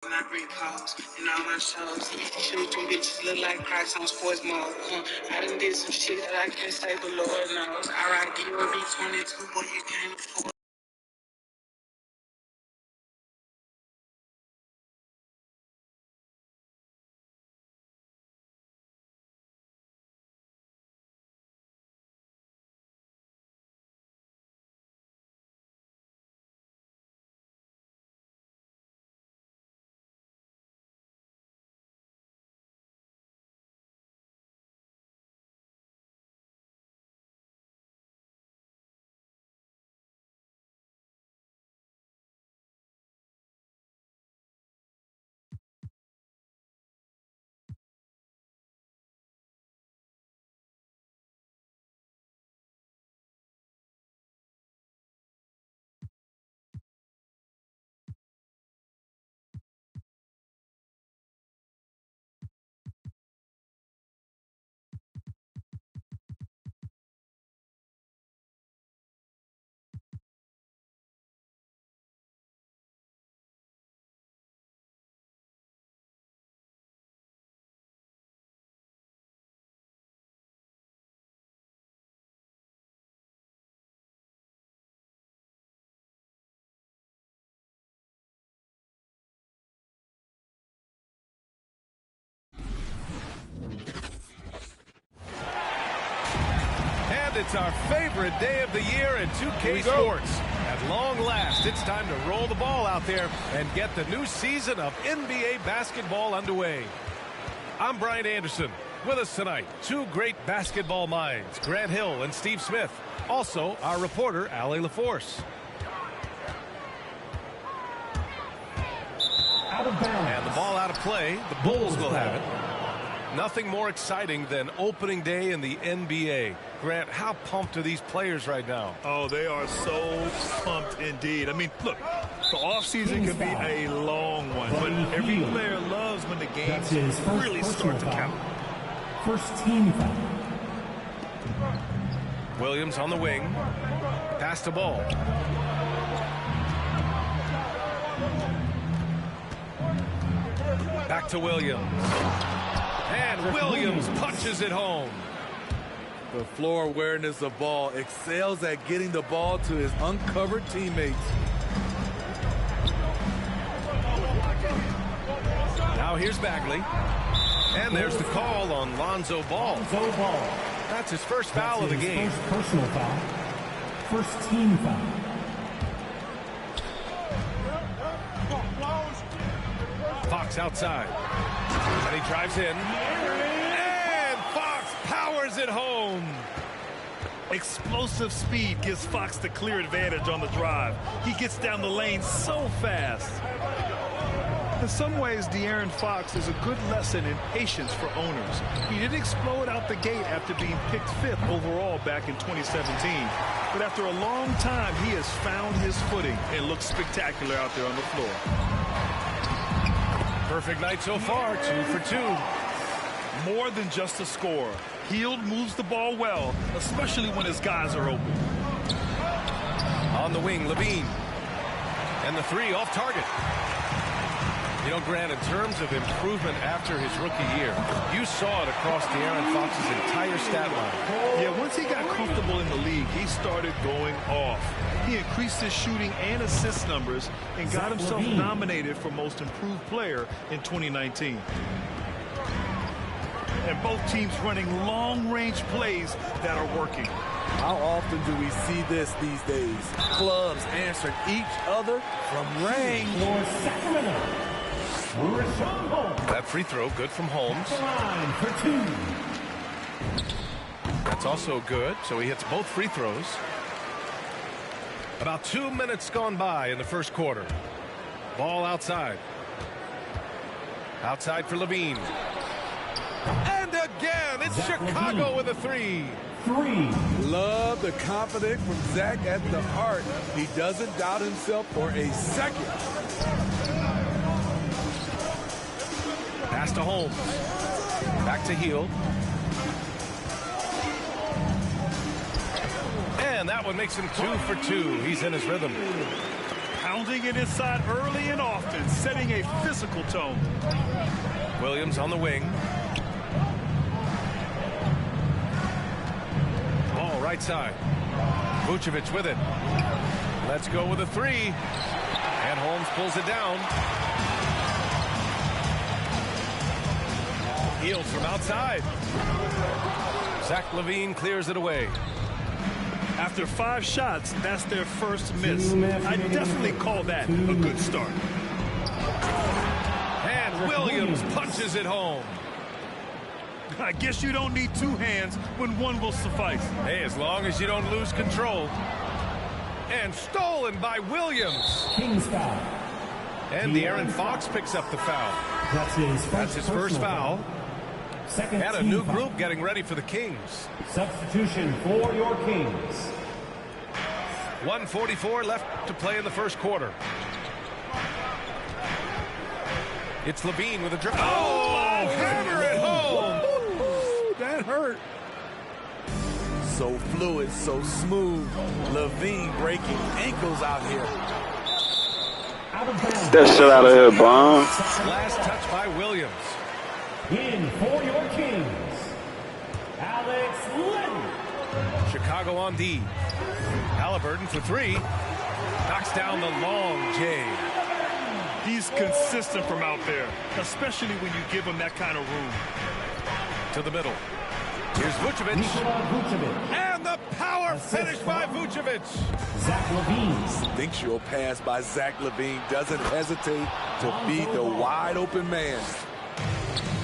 My recalls and all my shows. Shoot, them bitches look like Crocs on sports mode. I done did some shit that I can't say, but Lord knows. R.I.D. or B22, boy, you can't afford. It's our favorite day of the year in 2K Sports. At long last, it's time to roll the ball out there and get the new season of NBA basketball underway. I'm Brian Anderson. With us tonight, two great basketball minds, Grant Hill and Steve Smith. Also, our reporter, Allie LaForce. Out of bounds. And the ball out of play. The Bulls will have it. Nothing more exciting than opening day in the NBA. Grant, how pumped are these players right now? Oh, they are so pumped indeed. I mean, look, the offseason could be a long one, but every player loves when the games really start to count. First team foul. Williams on the wing. Pass the ball. Back to Williams. And Williams punches it home. The floor awareness of ball excels at getting the ball to his uncovered teammates. Now here's Bagley. And there's the call on Lonzo Ball. That's his first foul of the game. First personal foul. First team foul. Fox outside. And he drives in. And Fox powers it home. Explosive speed gives Fox the clear advantage on the drive. He gets down the lane so fast. In some ways, De'Aaron Fox is a good lesson in patience for owners. He didn't explode out the gate after being picked 5th overall back in 2017. But after a long time, he has found his footing and looks spectacular out there on the floor. Perfect night so far, 2 for 2. More than just a scorer. Hield moves the ball well, especially when his guys are open. On the wing, Levine. And the three off target. You know, Grant, in terms of improvement after his rookie year, you saw it across De'Aaron Fox's entire stat line. Yeah, once he got comfortable in the league, he started going off. He increased his shooting and assist numbers and got himself nominated for Most Improved Player in 2019. And both teams running long-range plays that are working. How often do we see this these days? Clubs answering each other from range. For Sacramento. That free throw, good from Holmes. Line for 2. That's also good, so he hits both free throws. About 2 minutes gone by in the first quarter. Ball outside. Outside for Levine. And again, it's Chicago with a three. Love the confidence from Zach at the heart. He doesn't doubt himself for a second. Pass to Holmes. Back to Hield. And that one makes him 2 for 2. He's in his rhythm. Pounding it inside early and often, setting a physical tone. Williams on the wing. Ball right side. Vucevic with it. Let's go with a three. And Holmes pulls it down. Heels from outside. Zach LaVine clears it away. After 5 shots, that's their first miss. I definitely call that a good start. And Williams punches it home. I guess you don't need 2 hands when one will suffice. Hey, as long as you don't lose control. And stolen by Williams. Kings foul. And De'Aaron Fox picks up the foul. That's his first foul. Second And a team new foul. group getting ready for the Kings. Substitution for your Kings. 1:44 left to play in the first quarter. It's LaVine with a dribble. Oh, hammer it home. Ooh, that hurt. So fluid, so smooth. LaVine breaking ankles out here. Out of bounds. That shit out of here, bomb. Last touch by Williams. In for your Kings, Alex Len. Chicago on D. Halliburton for 3. Knocks down the long J. He's consistent from out there, especially when you give him that kind of room. To the middle. Here's Vucevic. Nikola Vucevic. And the power finish by Vucevic. Zach LaVine. Instinctual pass by Zach LaVine. Doesn't hesitate to beat the wide open man.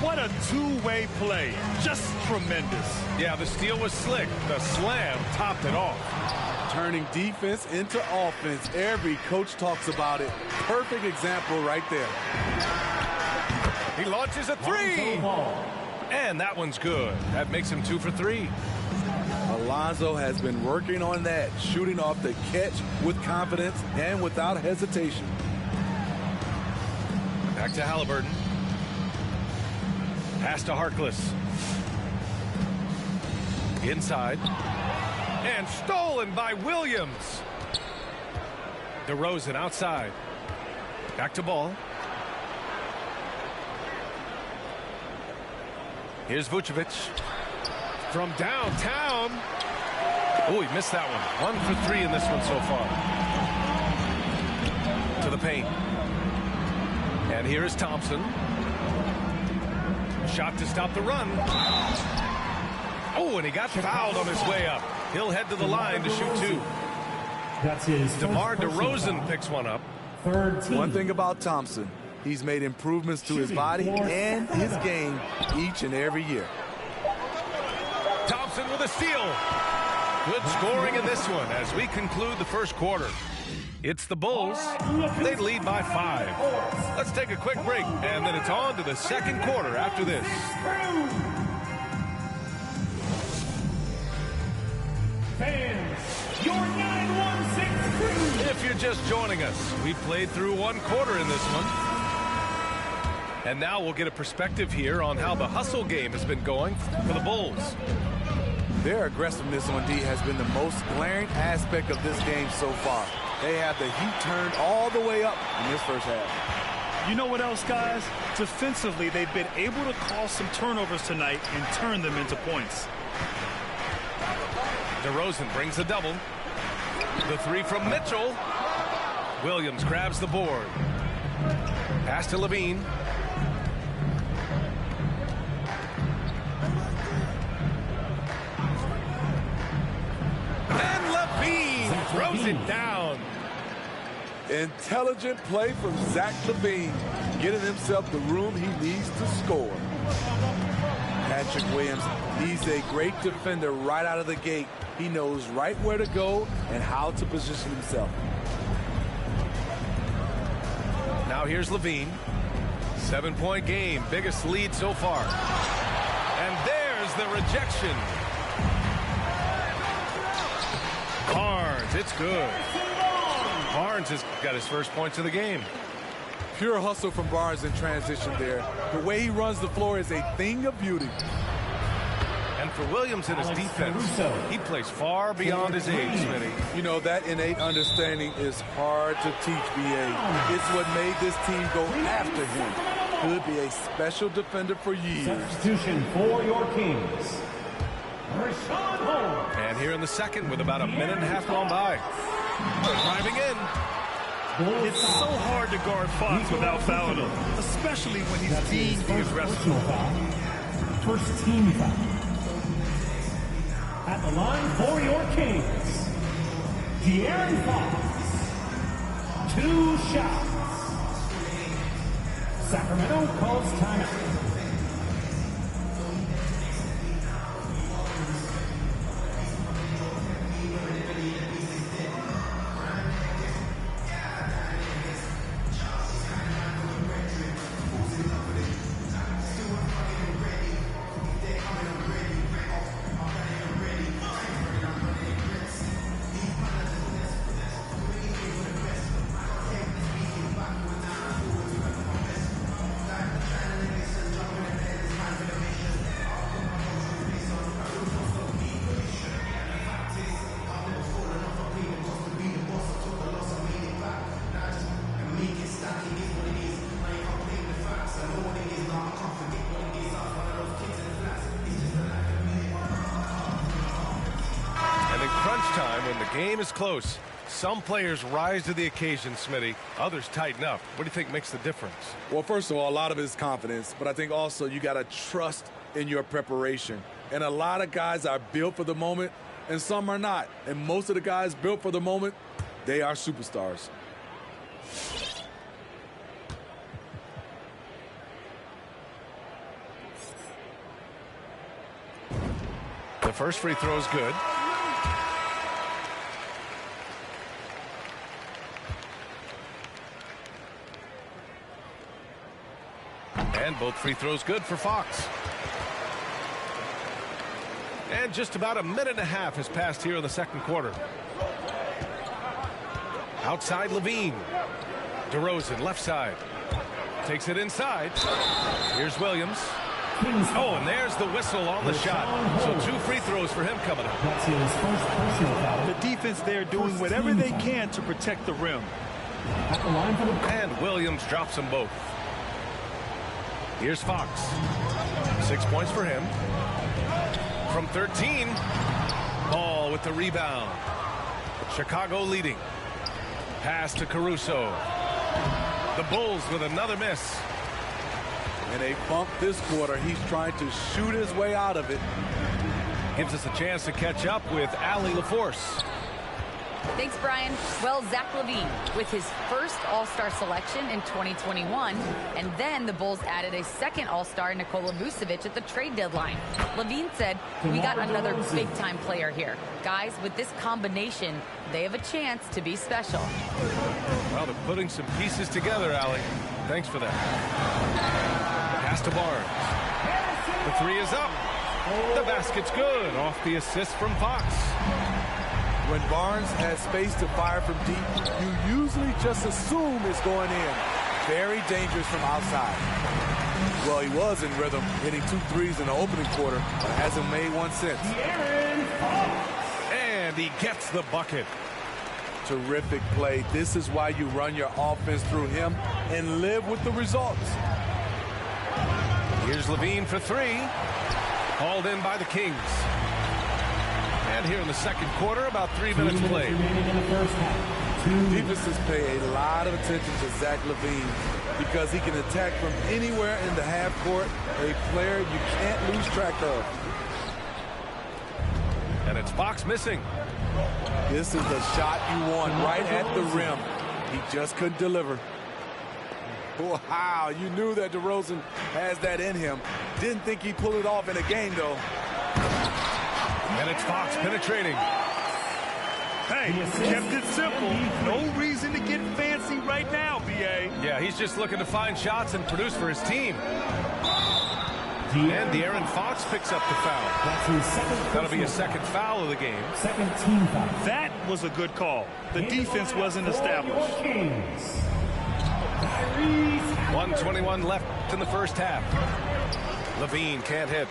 What a two-way play. Just tremendous. Yeah, the steal was slick. The slam topped it off. Turning defense into offense. Every coach talks about it. Perfect example right there. He launches a 3. Ball. And that one's good. That makes him 2 for 3. Alonzo has been working on that, shooting off the catch with confidence and without hesitation. Back to Halliburton. Pass to Harkless. Inside. And stolen by Williams. DeRozan outside. Back to Ball. Here's Vucevic. From downtown. Oh, he missed that one. 1 for 3 in this one so far. To the paint. And here is Thompson. Shot to stop the run. Oh, and he got fouled on his way up. He'll head to the line to shoot 2. That's his DeMar first personal DeRozan foul. picks one up. Third team. One thing about Thompson, he's made improvements to his body and his game each and every year. Thompson with a steal. Good scoring in this one as we conclude the first quarter. It's the Bulls. They lead by 5. Let's take a quick break, and then it's on to the second quarter after this. Fans, your 916 crew. If you're just joining us, we played through 1 quarter in this one. And now we'll get a perspective here on how the hustle game has been going for the Bulls. Their aggressiveness on D has been the most glaring aspect of this game so far. They have the heat turned all the way up in this first half. You know what else, guys? Defensively, they've been able to cause some turnovers tonight and turn them into points. DeRozan brings a double. The 3 from Mitchell. Williams grabs the board. Pass to LaVine. And LaVine throws it down. Intelligent play from Zach LaVine, getting himself the room he needs to score. Patrick Williams, he's a great defender right out of the gate. He knows right where to go and how to position himself. Now here's LaVine. 7-point game, biggest lead so far. And there's the rejection. Barnes, it's good. Barnes has got his first points of the game. Pure hustle from Barnes in transition there. The way he runs the floor is a thing of beauty. And for Williams and his defense, he plays far beyond his age, Smitty. You know, that innate understanding is hard to teach, B.A. It's what made this team go after him. Could be a special defender for years. Substitution for your Kings. And here in the second with about a minute and a half gone by. Driving in. It's so hard to guard Fox without fouling him, especially when he's being aggressive. First team foul. At the line for your Kings, De'Aaron Fox. 2 shots. Sacramento calls timeout. Game is close. Some players rise to the occasion, Smitty. Others tighten up. What do you think makes the difference? Well, first of all, a lot of it is confidence, but I think also you got to trust in your preparation. And a lot of guys are built for the moment, and some are not. And most of the guys built for the moment, they are superstars. The first free throw is good. And both free throws good for Fox. And just about a minute and a half has passed here in the second quarter. Outside Levine. DeRozan left side. Takes it inside. Here's Williams. Oh, and there's the whistle on the shot. So 2 free throws for him coming up. That's his first personal foul. The defense there doing whatever they can to protect the rim. At the line for the... And Williams drops them both. Here's Fox. 6 points for him. From 13. Ball with the rebound. Chicago leading. Pass to Caruso. The Bulls with another miss. And a bump this quarter. He's trying to shoot his way out of it. Gives us a chance to catch up with Allie LaForce. Thanks, Brian. Well, Zach LaVine with his first All-Star selection in 2021, and then the Bulls added a second All-Star, Nikola Vucevic, at the trade deadline. LaVine said, "We got another big-time player here. Guys, with this combination, they have a chance to be special." Well, they're putting some pieces together, Allie. Thanks for that. Pass to Barnes. The 3 is up. The basket's good off the assist from Fox. When Barnes has space to fire from deep, you usually just assume it's going in. Very dangerous from outside. Well, he was in rhythm, hitting 2 threes in the opening quarter, but hasn't made one since. And he gets the bucket. Terrific play. This is why you run your offense through him and live with the results. Here's Levine for 3. Called in by the Kings. And here in the second quarter, about 3 minutes played. Defenses pay a lot of attention to Zach LaVine because he can attack from anywhere in the half court, a player you can't lose track of. And it's Fox missing. This is the shot you want right at the rim. He just couldn't deliver. Wow, you knew that DeRozan has that in him. Didn't think he'd pull it off in a game, though. And it's Fox penetrating. Hey, kept it simple. No reason to get fancy right now, B.A. Yeah, he's just looking to find shots and produce for his team. And De'Aaron Fox picks up the foul. That's his second. That'll be a second foul of the game. Second team foul. That was a good call. The defense wasn't established. 1:21 left in the first half. Levine can't hit.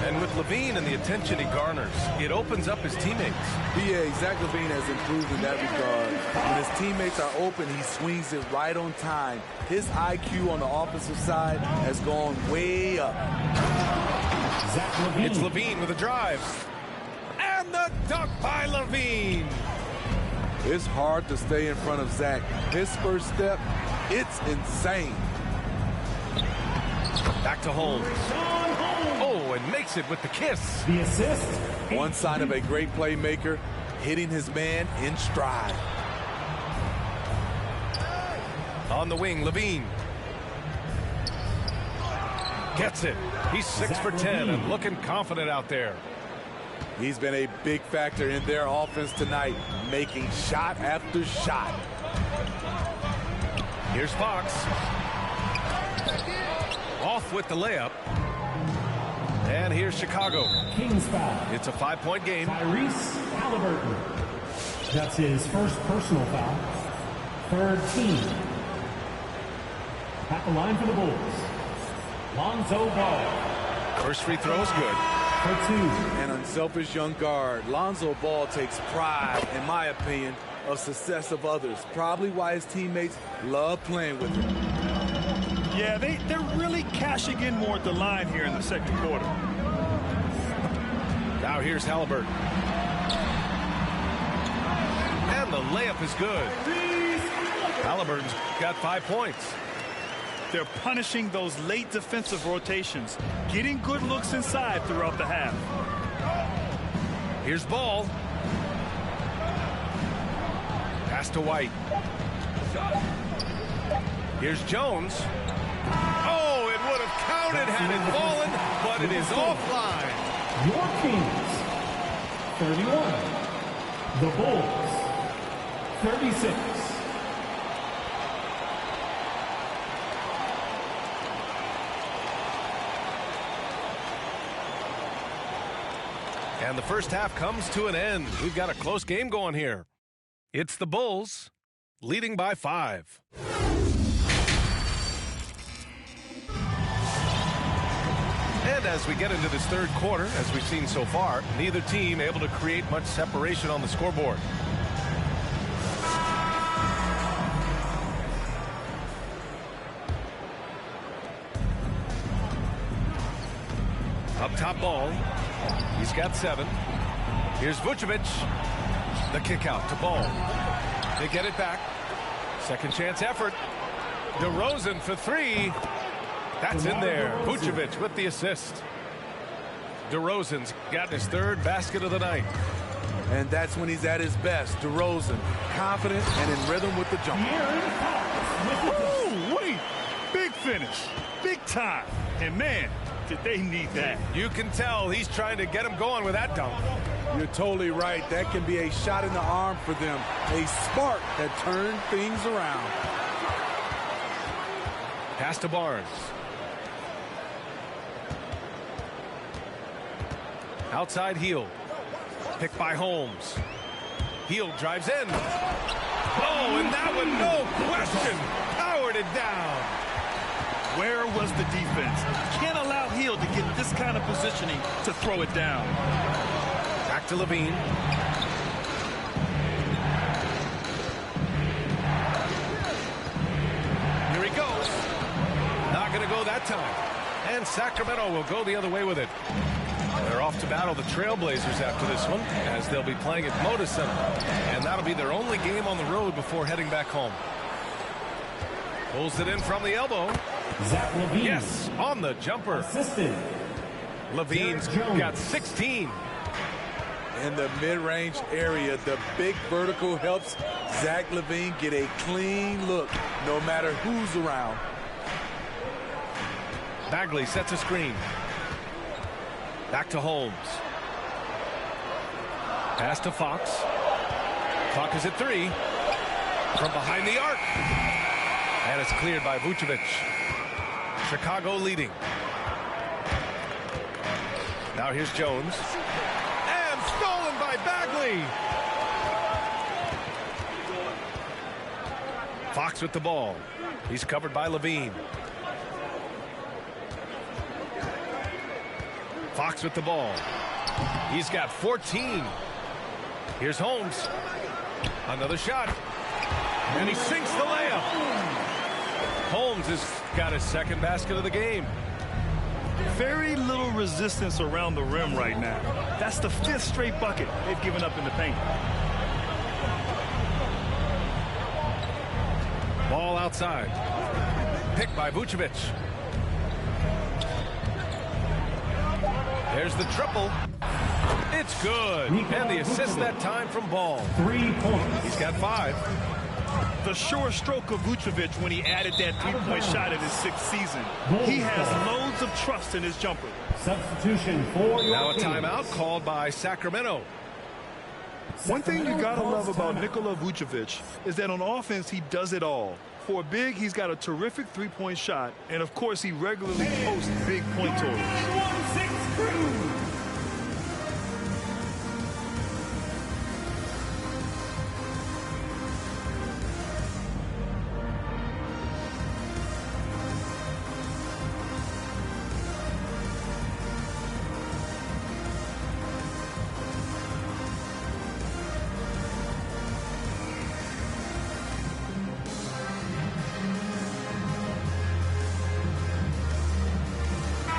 And with Levine and the attention he garners, it opens up his teammates. Yeah, Zach LaVine has improved in that regard. When his teammates are open, he swings it right on time. His IQ on the offensive side has gone way up. Zach LaVine. It's Levine with a drive. And the dunk by Levine. It's hard to stay in front of Zach. His first step, it's insane. Back to Holmes. Oh, and makes it with the kiss. The assist. One sign of a great playmaker, hitting his man in stride. On the wing, Levine. Gets it. He's 6 for 10 and looking confident out there. He's been a big factor in their offense tonight, making shot after shot. Here's Fox. Off with the layup. And here's Chicago. Kings foul. It's a 5-point game. Tyrese Halliburton. That's his first personal foul. Third team. At the line for the Bulls, Lonzo Ball. First free throw is good. For 2. An unselfish young guard. Lonzo Ball takes pride, in my opinion, of success of others. Probably why his teammates love playing with him. Yeah, they're really cashing in more at the line here in the second quarter. Now here's Halliburton. And the layup is good. Halliburton's got 5 points. They're punishing those late defensive rotations, getting good looks inside throughout the half. Here's Ball. Pass to White. Here's Jones. Oh, it would have counted had it fallen, but it is offline. Your Kings, 31. The Bulls, 36. And the first half comes to an end. We've got a close game going here. It's the Bulls leading by 5. And as we get into this third quarter, as we've seen so far, neither team able to create much separation on the scoreboard. Up top Ball. He's got 7. Here's Vucevic. The kick out to Ball. They get it back. Second chance effort. DeRozan for 3. That's in there. Vucevic with the assist. DeRozan's got his 3rd basket of the night. And that's when he's at his best. DeRozan, confident and in rhythm with the jumper. Ooh, wait. Big finish. Big time. And man, did they need that. You can tell he's trying to get him going with that dunk. You're totally right. That can be a shot in the arm for them. A spark that turned things around. Pass to Barnes. Outside Hield. Picked by Holmes. Hield drives in. Oh, and that one, no question, powered it down. Where was the defense? Can't allow Hield to get this kind of positioning to throw it down. Back to Levine. Here he goes. Not going to go that time. And Sacramento will go the other way with it. They're off to battle the Trailblazers after this one, as they'll be playing at Moda Center. And that'll be their only game on the road before heading back home. Pulls it in from the elbow. Zach LaVine. Yes, on the jumper. Assisted. Levine's got 16. In the mid-range area, the big vertical helps Zach LaVine get a clean look, no matter who's around. Bagley sets a screen. Back to Holmes. Pass to Fox. Clock is at 3. From behind the arc. And it's cleared by Vucevic. Chicago leading. Now here's Jones. And stolen by Bagley. Fox with the ball. He's covered by Levine. Fox with the ball. He's got 14. Here's Holmes. Another shot. And he sinks the layup. Holmes has got his second basket of the game. Very little resistance around the rim right now. That's the 5th straight bucket they've given up in the paint. Ball outside. Picked by Vucevic. There's the triple. It's good. And the assist that time from Ball. 3 points. He's got 5. The sure stroke of Vucevic when he added that three-point shot in his 6th season. He has loads of trust in his jumper. Substitution for your Now a team. timeout called by Sacramento. One thing you gotta love about Nikola Vucevic is that on offense he does it all. For a big, he's got a terrific three-point shot, and of course he regularly posts big point totals. 9-1-6 crew.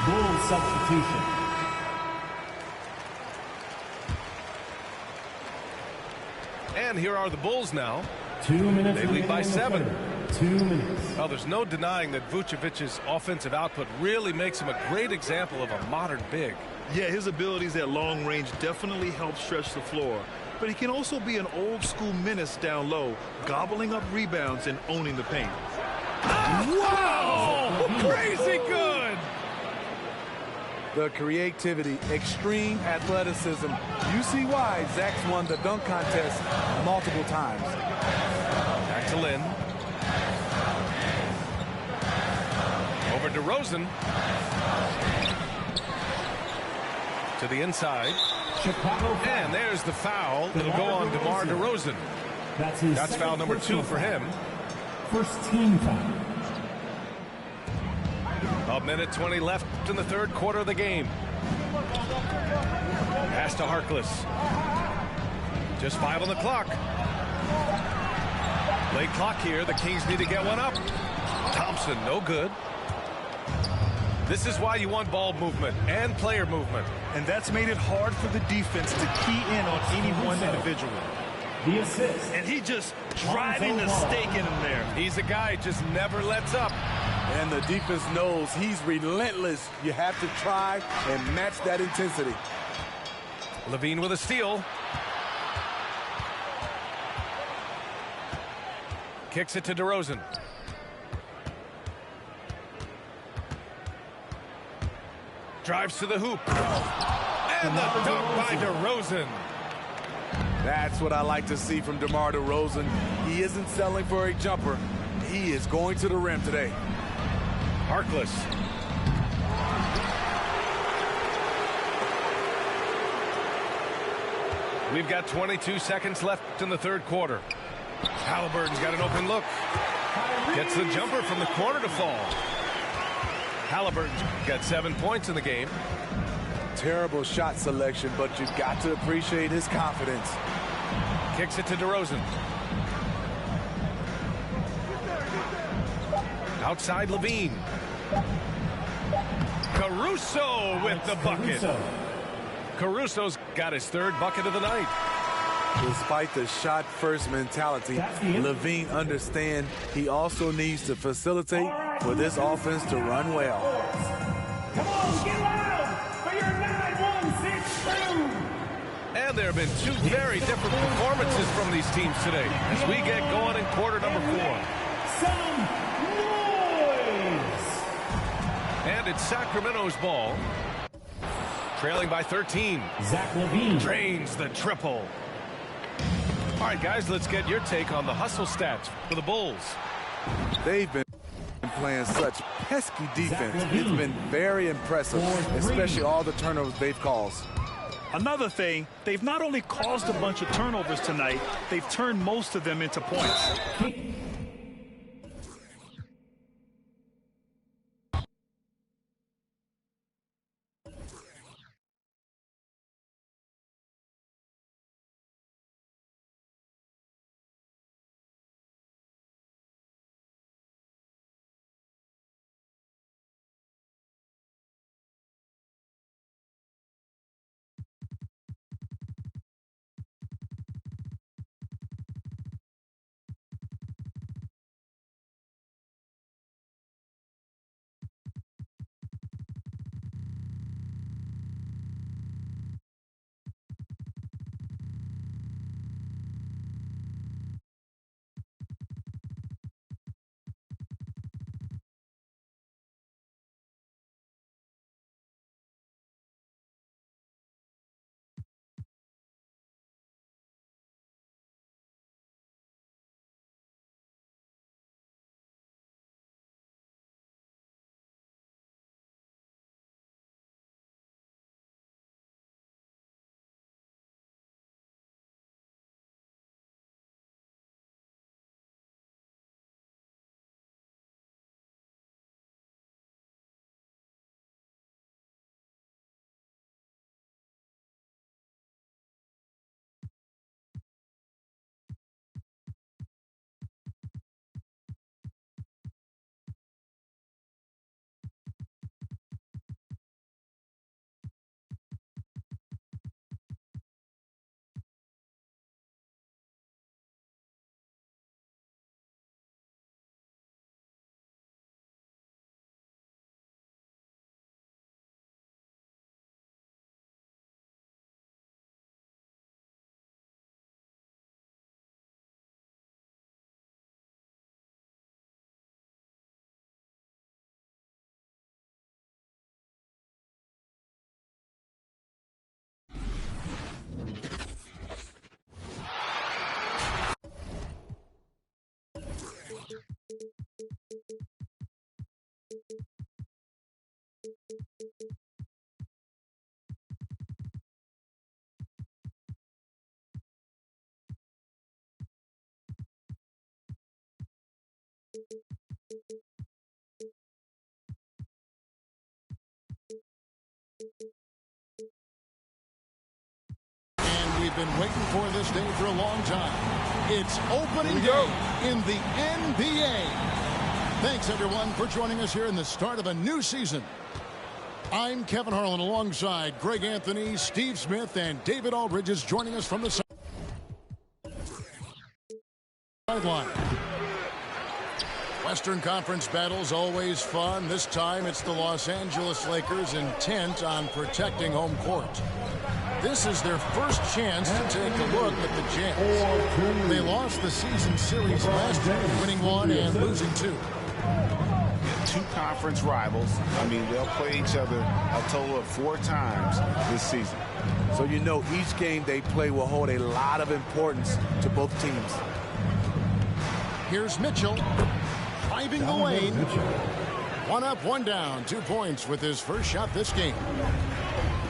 Bulls substitution. And here are the Bulls now. 2 minutes. They lead by remaining in the 7. third. 2 minutes. Well, there's no denying that Vucevic's offensive output really makes him a great example of a modern big. Yeah, his abilities at long range definitely help stretch the floor. But he can also be an old-school menace down low, gobbling up rebounds and owning the paint. Wow! Crazy good! The creativity, extreme athleticism. You see why Zach's won the dunk contest multiple times. Back to Lynn. Over to Rosen. To the inside. Chicago foul. And there's the foul. It'll go on DeMar DeRozan. That's his That's foul second number 2 personal for him. First team foul. A minute 20 left in the third quarter of the game. Pass to Harkless. Just 5 on the clock. Late clock here. The Kings need to get one up. Thompson, no good. This is why you want ball movement and player movement. And that's made it hard for the defense to key in on any one individual. The assist. And he just driving the stake in him there. He's a guy who just never lets up. And the defense knows he's relentless. You have to try and match that intensity. Levine with a steal. Kicks it to DeRozan. Drives to the hoop. And the dunk by DeRozan. That's what I like to see from DeMar DeRozan. He isn't settling for a jumper. He is going to the rim today. Harkless. We've got 22 seconds left in the third quarter. Halliburton's got an open look. Gets the jumper from the corner to fall. Halliburton's got 7 points in the game. Terrible shot selection, but you've got to appreciate his confidence. Kicks it to DeRozan. Outside Levine. Caruso with the bucket. Caruso's got his 3rd bucket of the night. Despite the shot-first mentality, Levine understands he also needs to facilitate for this offense to run well. Come on, get loud for your 9-1-6 crew. And there have been 2 very different performances from these teams today as we get going in quarter number 4. Some noise. And it's Sacramento's ball. Trailing by 13. Zach Levine Drains the triple. All right, guys, let's get your take on the hustle stats for the Bulls. They've been playing such pesky defense. It's been very impressive, especially all the turnovers they've caused. Another thing, they've not only caused a bunch of turnovers tonight, they've turned most of them into points. We've been waiting for this day for a long time. It's opening day in the NBA. Thanks, everyone, for joining us here in the start of a new season. I'm Kevin Harlan alongside Greg Anthony, Steve Smith, and David Aldridge is joining us from the sideline. Western Conference battles always fun. This time it's the Los Angeles Lakers intent on protecting home court. This is their first chance to take a look at the Jazz. They lost the season series last year, winning 1 and losing 2. Two conference rivals. I mean, they'll play each other a total of 4 times this season. So you know each game they play will hold a lot of importance to both teams. Here's Mitchell driving the lane. 1 up, 1 down, 2 points with his first shot this game.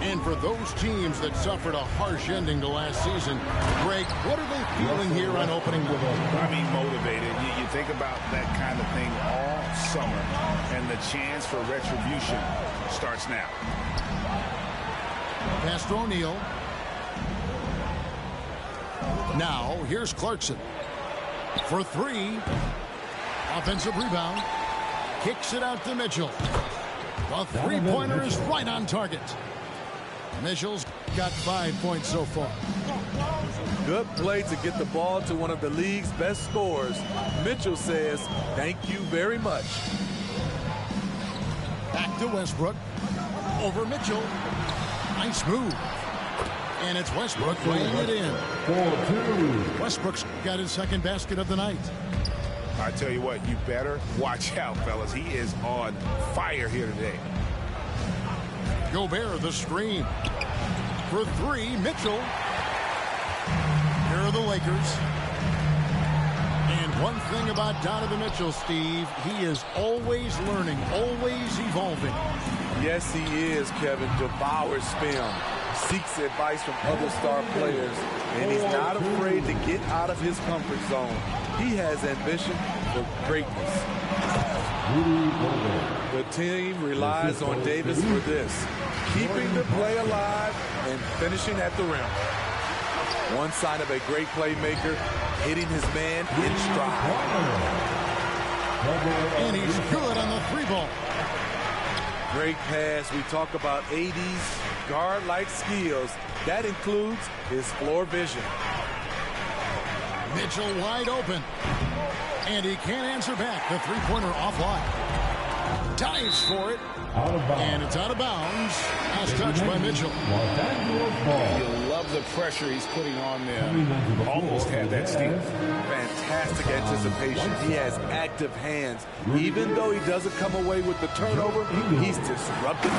And for those teams that suffered a harsh ending to last season, Greg, what are they feeling here on opening day? I mean, motivated. You think about that kind of thing all summer, and the chance for retribution starts now. Pass to O'Neal. Now, here's Clarkson. For 3. Offensive rebound. Kicks it out to Mitchell. The three-pointer is right on target. Mitchell's got 5 points so far. Good play to get the ball to one of the league's best scorers. Mitchell says, thank you very much. Back to Westbrook. Over Mitchell. Nice move. And it's Westbrook laying it in. Westbrook's got his second basket of the night. I tell you what, you better watch out, fellas. He is on fire here today. Gobert, the screen. For 3, Mitchell. Here are the Lakers. And one thing about Donovan Mitchell, Steve, he is always learning, always evolving. Yes, he is, Kevin. Devours film, seeks advice from other star players, and he's not afraid to get out of his comfort zone. He has ambition for greatness. The team relies on Davis for this, keeping the play alive and finishing at the rim. One sign of a great playmaker, hitting his man in stride. And he's good on the 3-ball. Great pass. We talk about AD's guard-like skills. That includes his floor vision. Mitchell wide open. And he can't answer back. The 3-pointer offline. Dives for it. And it's out of bounds. Last touch by Mitchell. You'll love the pressure he's putting on them. Almost had that steal. Fantastic anticipation. He has active hands. Even though he doesn't come away with the turnover, he's disruptive.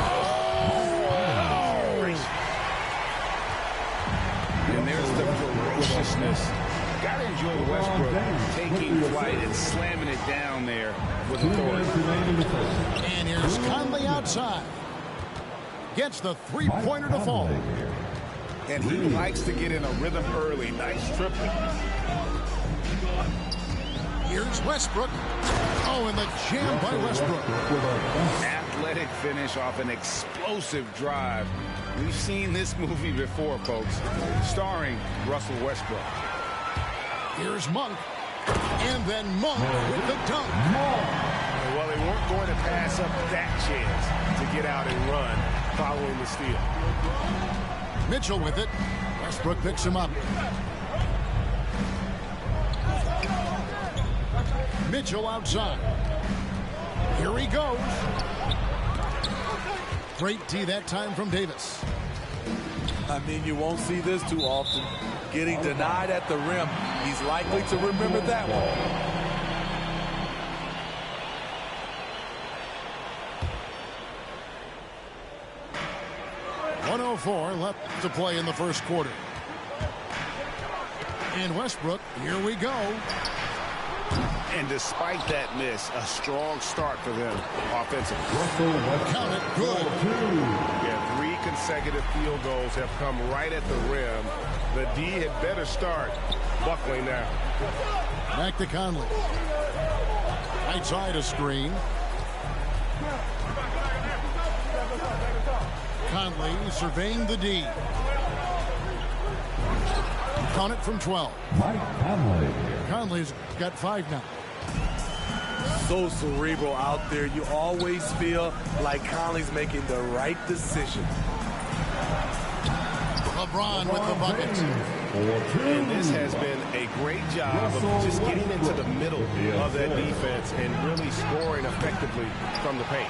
And there's the ferociousness. Got to enjoy Westbrook taking flight and slamming it down there with authority. And here's Conley outside. Gets the 3-pointer to fall. And he likes to get in a rhythm early. Nice tripling. Here's Westbrook. Oh, and the jam by Westbrook. Athletic finish off an explosive drive. We've seen this movie before, folks, starring Russell Westbrook. Here's Monk. And then Monk with the dunk. Well, they weren't going to pass up that chance to get out and run following the steal. Mitchell with it. Westbrook picks him up. Mitchell outside. Here he goes. Great D that time from Davis. I mean, you won't see this too often. Getting denied at the rim. He's likely to remember that one. .104 left to play in the first quarter. And Westbrook, here we go. And despite that miss, a strong start for them offensively. Count it good. Yeah, 3 consecutive field goals have come right at the rim. The D had better start buckling now. Back to Conley. Right side a screen. Conley surveying the D. Count it from 12. Conley's got 5 now. So cerebral out there. You always feel like Conley's making the right decision. LeBron with the bucket. And this has been a great job of just getting into the middle of that defense and really scoring effectively from the paint.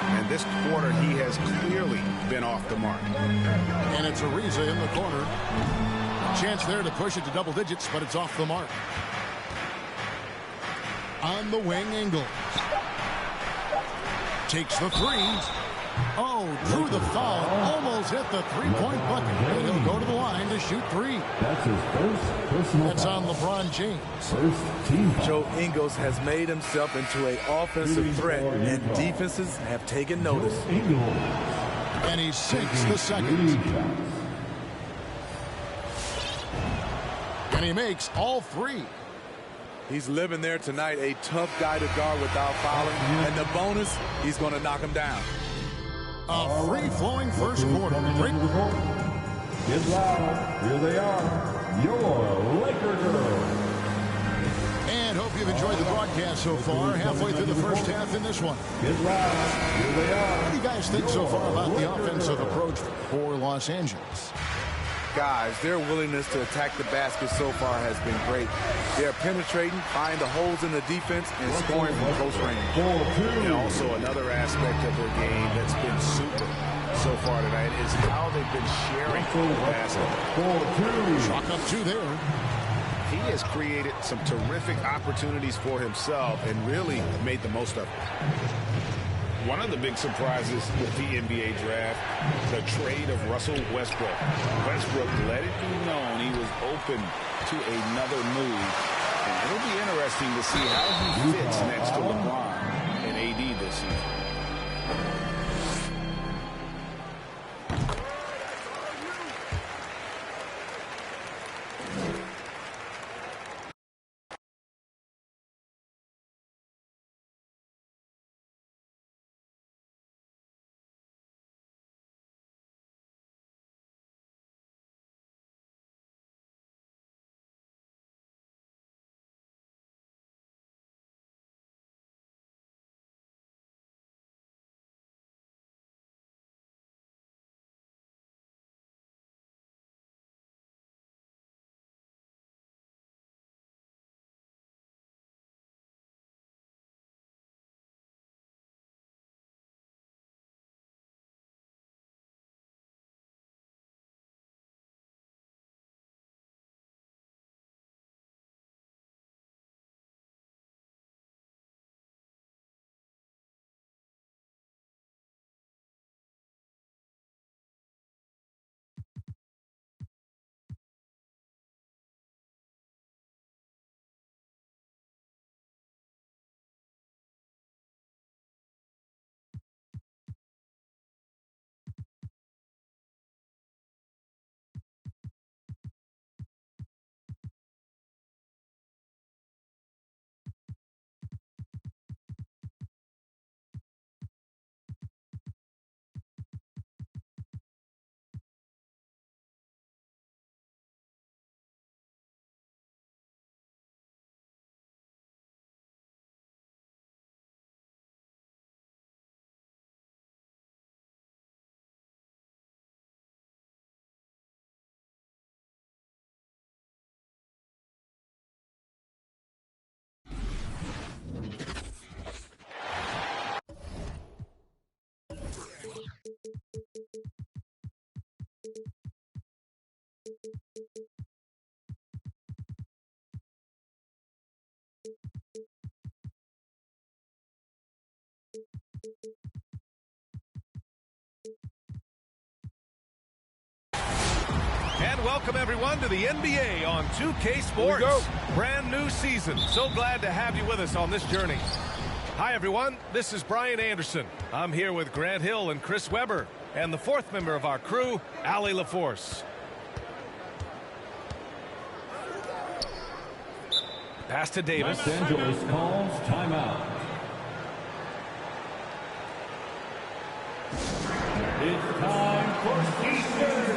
And this quarter, he has clearly been off the mark. And it's Ariza in the corner. Chance there to push it to double digits, but it's off the mark. On the wing, Ingles. Takes the 3. Oh, drew the foul. Almost hit the three-point bucket. And he'll go to the line to shoot 3. That's his first personal That's foul. on LeBron James. First team foul. Joe Ingles has made himself into an offensive threat, and defenses have taken notice. And he sinks the second. And he makes all 3. He's living there tonight, a tough guy to guard without fouling. And the bonus, he's going to knock him down. A free-flowing first quarter. Great. Get loud. Here they are. Your Laker girls. And hope you've enjoyed the broadcast so far. Halfway through the first half in this one. Get loud. Here they are. What do you guys think so far about the offensive approach for Los Angeles? Guys, their willingness to attack the basket so far has been great. They're penetrating, finding the holes in the defense, and scoring from close range. And also another aspect of their game that's been super so far tonight is how they've been sharing the basket. Chalk up 2 there. He has created some terrific opportunities for himself and really made the most of it. One of the big surprises with the NBA draft, the trade of Russell Westbrook. Westbrook let it be known he was open to another move. And it'll be interesting to see how he fits next to LeBron and AD this season. And welcome everyone to the NBA on 2K Sports. Brand new season. So glad to have you with us on this journey. Hi everyone, this is Brian Anderson. I'm here with Grant Hill and Chris Webber, and the fourth member of our crew, Allie LaForce. Pass to Davis. Los Angeles calls timeout. It's time for Eastern.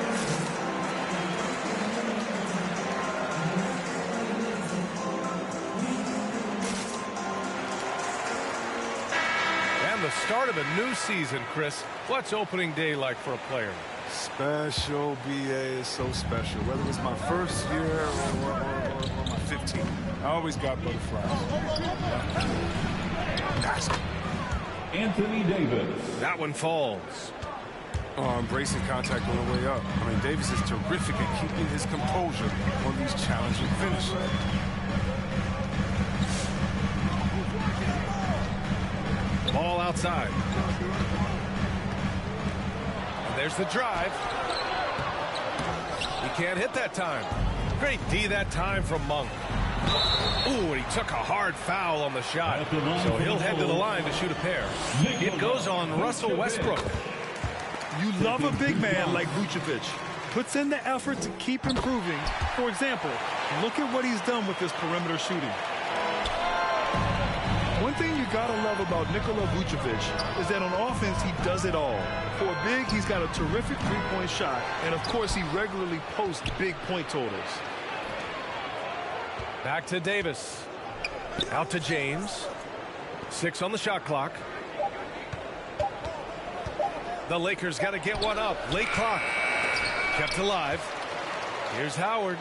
The start of a new season, Chris. What's opening day like for a player? Special, BA is so special. Whether it's my first year or my 15th, I always got butterflies. Anthony Davis. That one falls. Embracing contact on the way up. I mean, Davis is terrific at keeping his composure on these challenging finishes. Ball outside. And there's the drive. He can't hit that time. Great D that time from Monk. Ooh, and he took a hard foul on the shot. So he'll head to the line to shoot a pair. It goes on Russell Westbrook. You love a big man like Vucevic. Puts in the effort to keep improving. For example, look at what he's done with his perimeter shooting. One thing you gotta love about Nikola Vucevic is that on offense he does it all. For a big, he's got a terrific three-point shot, and of course he regularly posts big point totals. Back to Davis. Out to James. 6 on the shot clock. The Lakers got to get one up. Late clock. Kept alive. Here's Howard.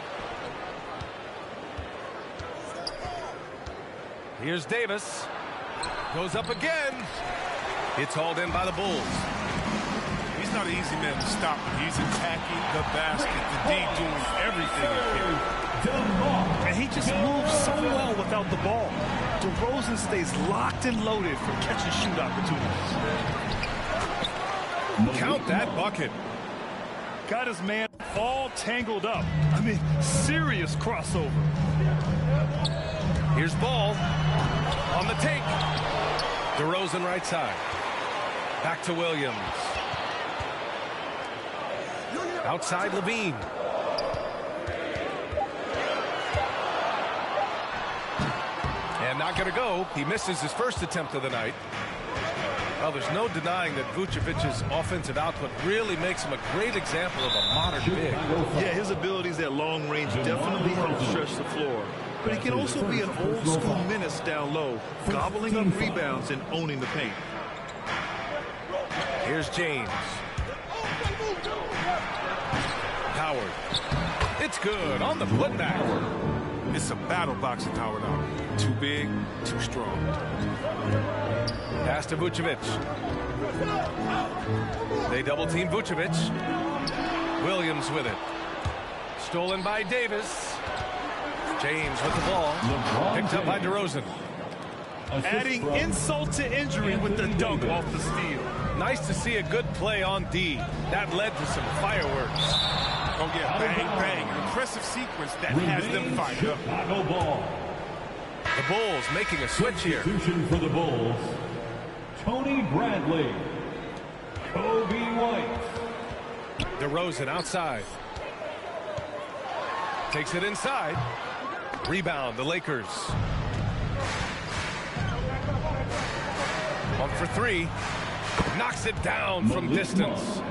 Here's Davis. Goes up again. It's hauled in by the Bulls. He's not an easy man to stop. He's attacking the basket. The D doing everything he can. And he just moves so well without the ball. DeRozan stays locked and loaded for catch-and-shoot opportunities. Count that bucket. Got his man all tangled up. I mean, serious crossover. Here's Ball on the take. DeRozan right side. Back to Williams. Outside Levine. And not going to go. He misses his first attempt of the night. Well, there's no denying that Vucevic's offensive output really makes him a great example of a modern big. Yeah, his abilities at long range definitely help stretch the floor. But he can also be an old-school menace down low, gobbling up rebounds and owning the paint. Here's James. Howard. It's good on the putback. It's a battle boxing Howard out. Too big, too strong. Pass to Vucevic. They double-team Vucevic. Williams with it. Stolen by Davis. James with the ball. Picked up by DeRozan. Adding insult to injury with the dunk off the steal. Nice to see a good play on D. That led to some fireworks. Oh, yeah, bang, bang. An impressive sequence that has them fired up. Chicago ball. The Bulls making a switch here. Substitution for the Bulls. Tony Bradley. Kobe White. DeRozan outside. Takes it inside. Rebound, the Lakers. 1 for 3. Knocks it down from distance.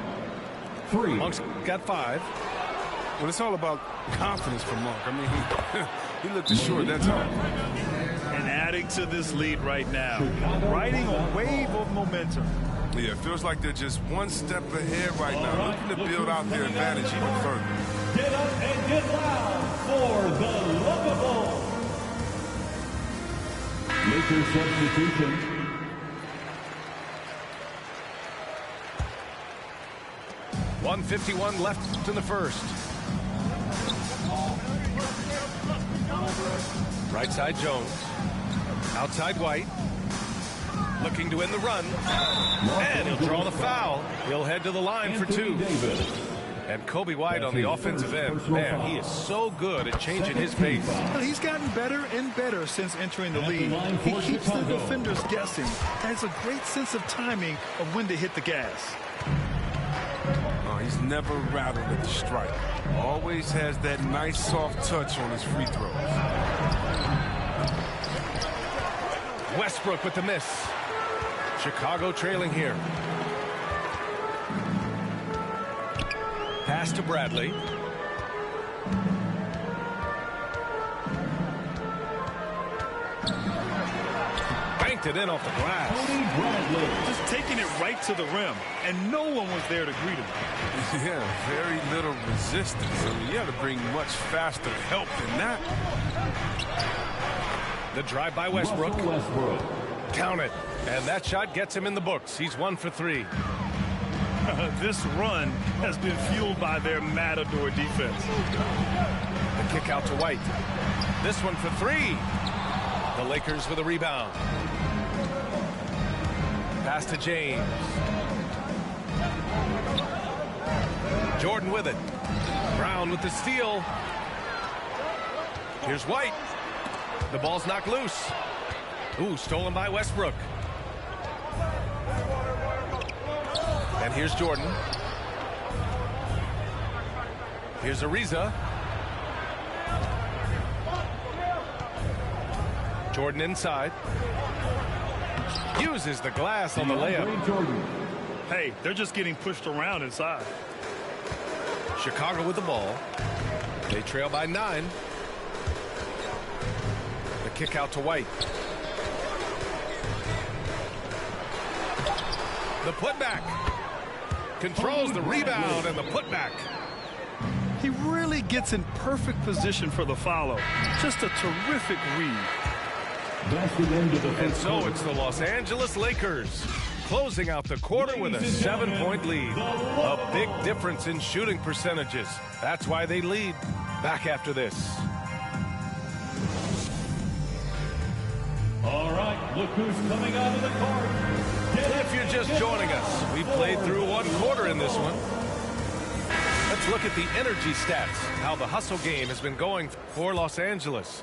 3. Monk's got 5. Well, it's all about confidence for Monk. I mean, he looked assured, that's all. And adding to this lead right now. Riding a wave of momentum. Yeah, it feels like they're just one step ahead right now, looking to build out their advantage even further. Get up and get loud for the lovable. Lakers substitution. .151 left in the first. Right side Jones. Outside White. Looking to win the run. And he'll draw the foul. He'll head to the line for 2. And Kobe White on the offensive end, man, he is so good at changing his pace. Well, he's gotten better and better since entering the league. He keeps the defenders guessing, has a great sense of timing of when to hit the gas. Oh, he's never rattled at the strike. Always has that nice soft touch on his free throws. Westbrook with the miss. Chicago trailing here. Pass to Bradley. Banked it in off the glass. Just taking it right to the rim, and no one was there to greet him. Yeah, very little resistance. I mean, you have to bring much faster help than that. The drive by Westbrook. Count it. And that shot gets him in the books. He's 1 for 3. This run has been fueled by their Matador defense. The kick out to White. This one for 3. The Lakers with a rebound. Pass to James. Jordan with it. Brown with the steal. Here's White. The ball's knocked loose. Ooh, stolen by Westbrook. And here's Jordan. Here's Ariza. Jordan inside. Uses the glass on the layup. Hey, they're just getting pushed around inside. Chicago with the ball. They trail by 9. The kick out to White. The putback. Controls the rebound and the putback. He really gets in perfect position for the follow. Just a terrific read. And so it's the Los Angeles Lakers closing out the quarter with a 7-point lead. A big difference in shooting percentages. That's why they lead. Back after this. All right, look who's coming out of the court. If you're just joining us, we played through 1 quarter in this one. Let's look at the energy stats, how the hustle game has been going for Los Angeles.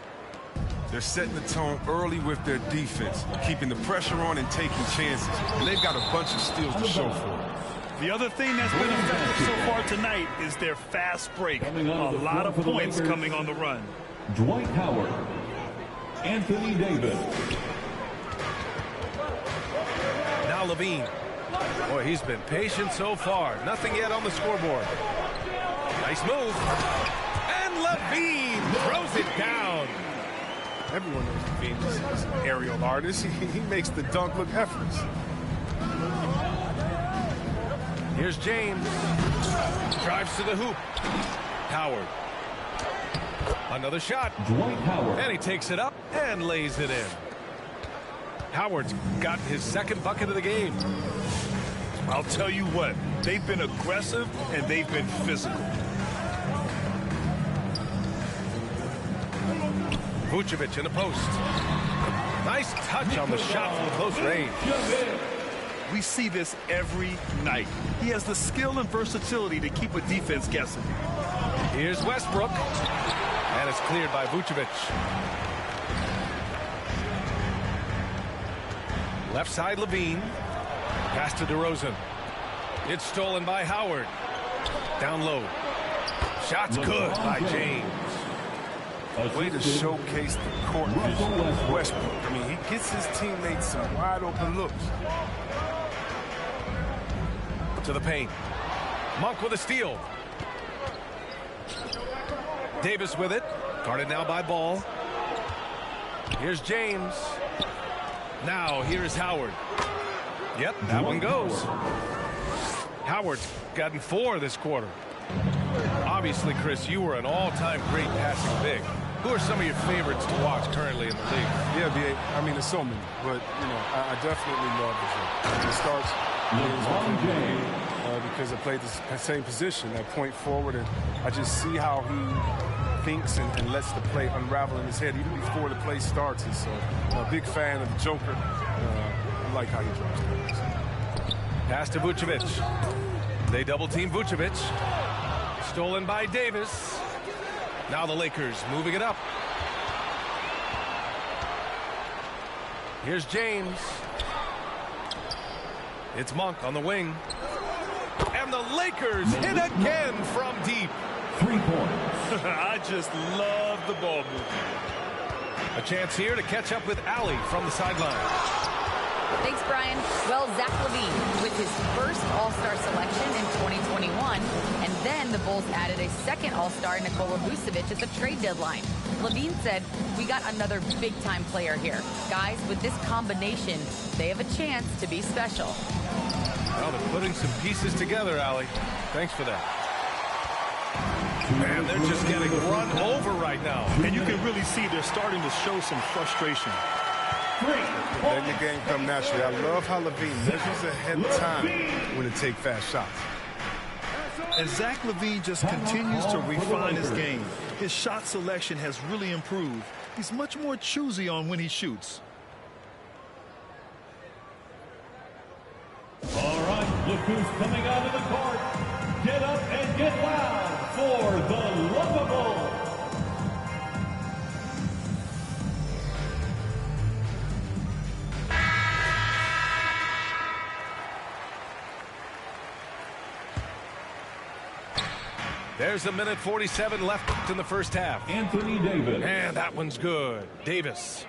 They're setting the tone early with their defense, keeping the pressure on and taking chances. And they've got a bunch of steals to show for it. The other thing that's been effective so far tonight is their fast break. A lot of points coming on the run. Dwight Howard, Anthony Davis. Now Levine. Boy, he's been patient so far. Nothing yet on the scoreboard. Nice move. And Levine throws it down. Everyone knows Levine is an aerial artist. He makes the dunk look effortless. Here's James. Drives to the hoop. Howard. Another shot. Dwight Howard. And he takes it up and lays it in. Howard's got his 2nd bucket of the game. I'll tell you what, they've been aggressive and they've been physical. Vucevic in the post. Nice touch on the shot from close range. We see this every night. He has the skill and versatility to keep a defense guessing. Here's Westbrook. And it's cleared by Vucevic. Left side Levine. Pass to DeRozan. It's stolen by Howard. Down low. Shot's good by James. Way to showcase the court vision of Westbrook. I mean, he gets his teammates some wide open looks. To the paint. Monk with a steal. Davis with it. Guarded now by Ball. Here's James. Now here's Howard. Yep, that one goes. Howard's gotten 4 this quarter. Obviously, Chris, you were an all-time great passing big. Who are some of your favorites to watch currently in the league? Yeah, B.A., I mean, there's so many. But, you know, I definitely love this. It starts because I played the same position, that point forward, and I just see how he thinks and lets the play unravel in his head even before the play starts. And so I'm a big fan of the Joker. I like how he drops things. Pass to Vucevic. They double-team Vucevic. Stolen by Davis. Now the Lakers moving it up. Here's James. It's Monk on the wing. And the Lakers hit again from deep. 3 points. I just love the ball movement. A chance here to catch up with Allie from the sideline. Thanks, Brian. Well, Zach LaVine with his first All-Star selection in 2021, and then the Bulls added a second All-Star, Nikola Vucevic, at the trade deadline. LaVine said, "We got another big-time player here. Guys, with this combination, they have a chance to be special." Well, they're putting some pieces together, Allie. Thanks for that. Man, they're just getting run over right now. And you can really see they're starting to show some frustration. Letting the game come naturally. I love how LaVine measures ahead of time when to take fast shots. And Zach LaVine just continues to refine his game. His shot selection has really improved. He's much more choosy on when he shoots. All right, look who's coming out of the court. Get up and get loud for the lovable. There's a minute 47 left in the first half. Anthony Davis. And that one's good. Davis.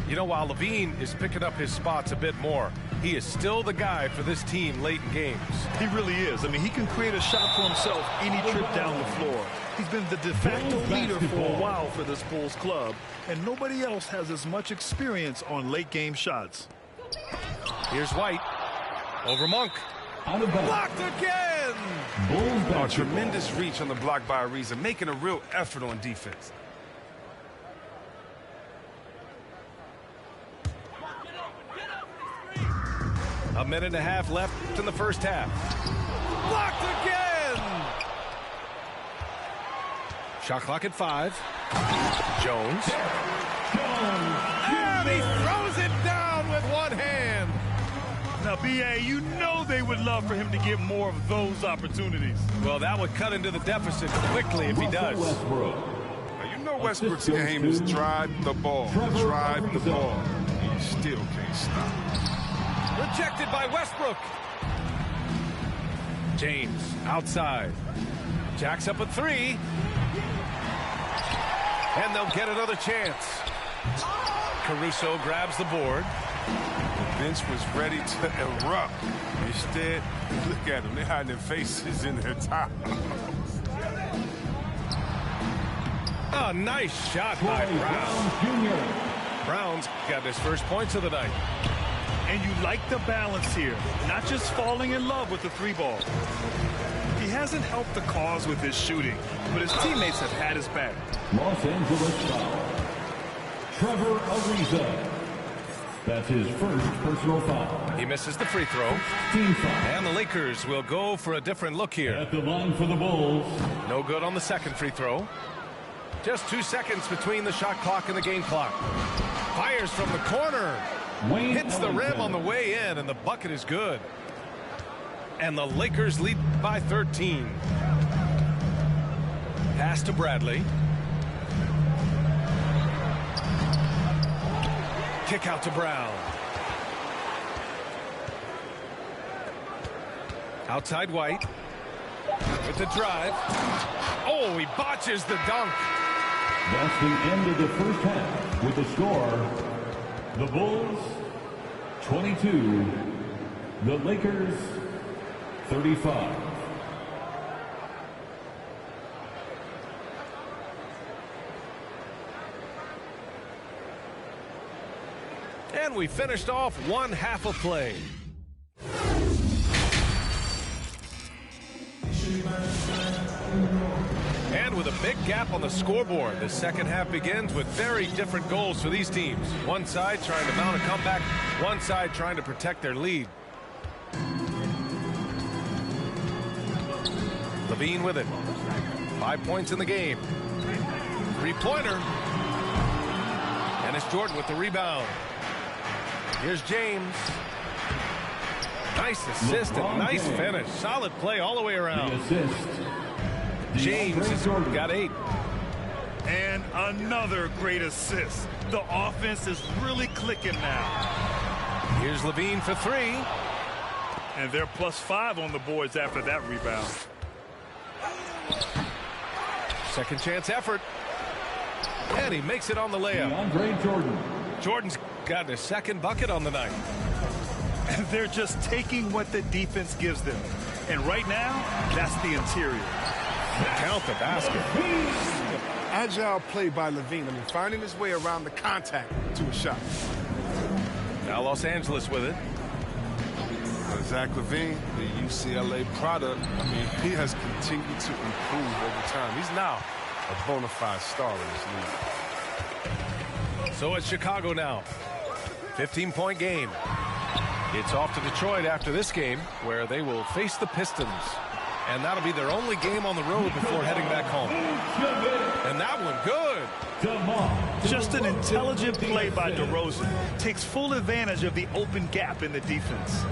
You know, while LaVine is picking up his spots a bit more, he is still the guy for this team late in games. He really is. I mean, he can create a shot for himself any trip down the floor. He's been the de facto leader for a while for this Bulls club, and nobody else has as much experience on late game shots. Here's White. Over Monk. Blocked again! Oh, tremendous reach on the block by Ariza, making a real effort on defense. A minute and a half left in the first half. Blocked again! Shot clock at 5. Jones. And he throws it down with one hand. Now, B.A., you know they would love for him to get more of those opportunities. Well, that would cut into the deficit quickly if he does. Now, you know Westbrook's game is drive the ball. Drive the ball. You still can't stop. Rejected by Westbrook. James outside. Jacks up a 3. And they'll get another chance. Caruso grabs the board. The bench was ready to erupt. Instead, look at them. They're hiding their faces in their towels. A nice shot by Brown. Brown's got his first points of the night. And you like the balance here, not just falling in love with the 3-ball. He hasn't helped the cause with his shooting, but his teammates have had his back. Los Angeles foul. Trevor Ariza. That's his first personal foul. He misses the free throw. Team foul. And the Lakers will go for a different look here. At the line for the Bulls. No good on the second free throw. Just 2 seconds between the shot clock and the game clock. Fires from the corner. Hits the rim on the way in, and the bucket is good. And the Lakers lead by 13. Pass to Bradley. Kick out to Brown. Outside White. With the drive. Oh, he botches the dunk. That's the end of the first half with the score. The Bulls 22, the Lakers 35. And we finished off one half of play. And with a big gap on the scoreboard, the second half begins with very different goals for these teams. One side trying to mount a comeback, one side trying to protect their lead. LaVine with it. 5 points in the game. 3-pointer. And it's Jordan with the rebound. Here's James. Nice assist and nice finish. Solid play all the way around. The assist James has got 8. And another great assist. The offense is really clicking now. Here's Levine for 3. And they're +5 on the boards after that rebound. Second chance effort. And he makes it on the layup. Jordan's got his second bucket on the night. And they're just taking what the defense gives them. And right now, that's the interior. Count the basket. Agile play by Levine. I mean, finding his way around the contact to a shot. Now Los Angeles with it. Zach LaVine, the UCLA product, I mean, he has continued to improve over time. He's now a bona fide star in this league. So it's Chicago now. 15-point game. It's off to Detroit after this game, where they will face the Pistons. And that'll be their only game on the road before heading back home. And that one good. Just an intelligent play by DeRozan. Takes full advantage of the open gap in the defense.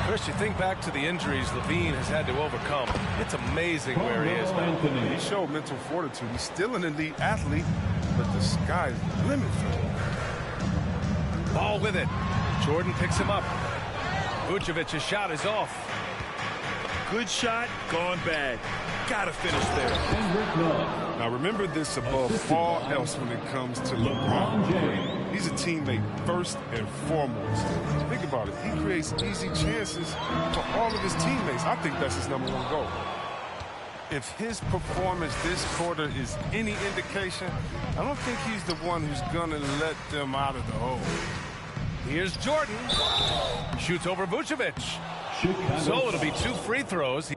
Chris, you think back to the injuries Levine has had to overcome. It's amazing where he is now. He showed mental fortitude. He's still an elite athlete, but the sky's the limit for him. Ball with it. Jordan picks him up. Vucevic's shot is off. Good shot, gone bad. Gotta finish there. Now remember this above all else when it comes to LeBron. He's a teammate first and foremost. Think about it. He creates easy chances for all of his teammates. I think that's his #1 goal. If his performance this quarter is any indication, I don't think he's the one who's gonna let them out of the hole. Here's Jordan. Shoots over Vucevic. So it'll be 2 free throws.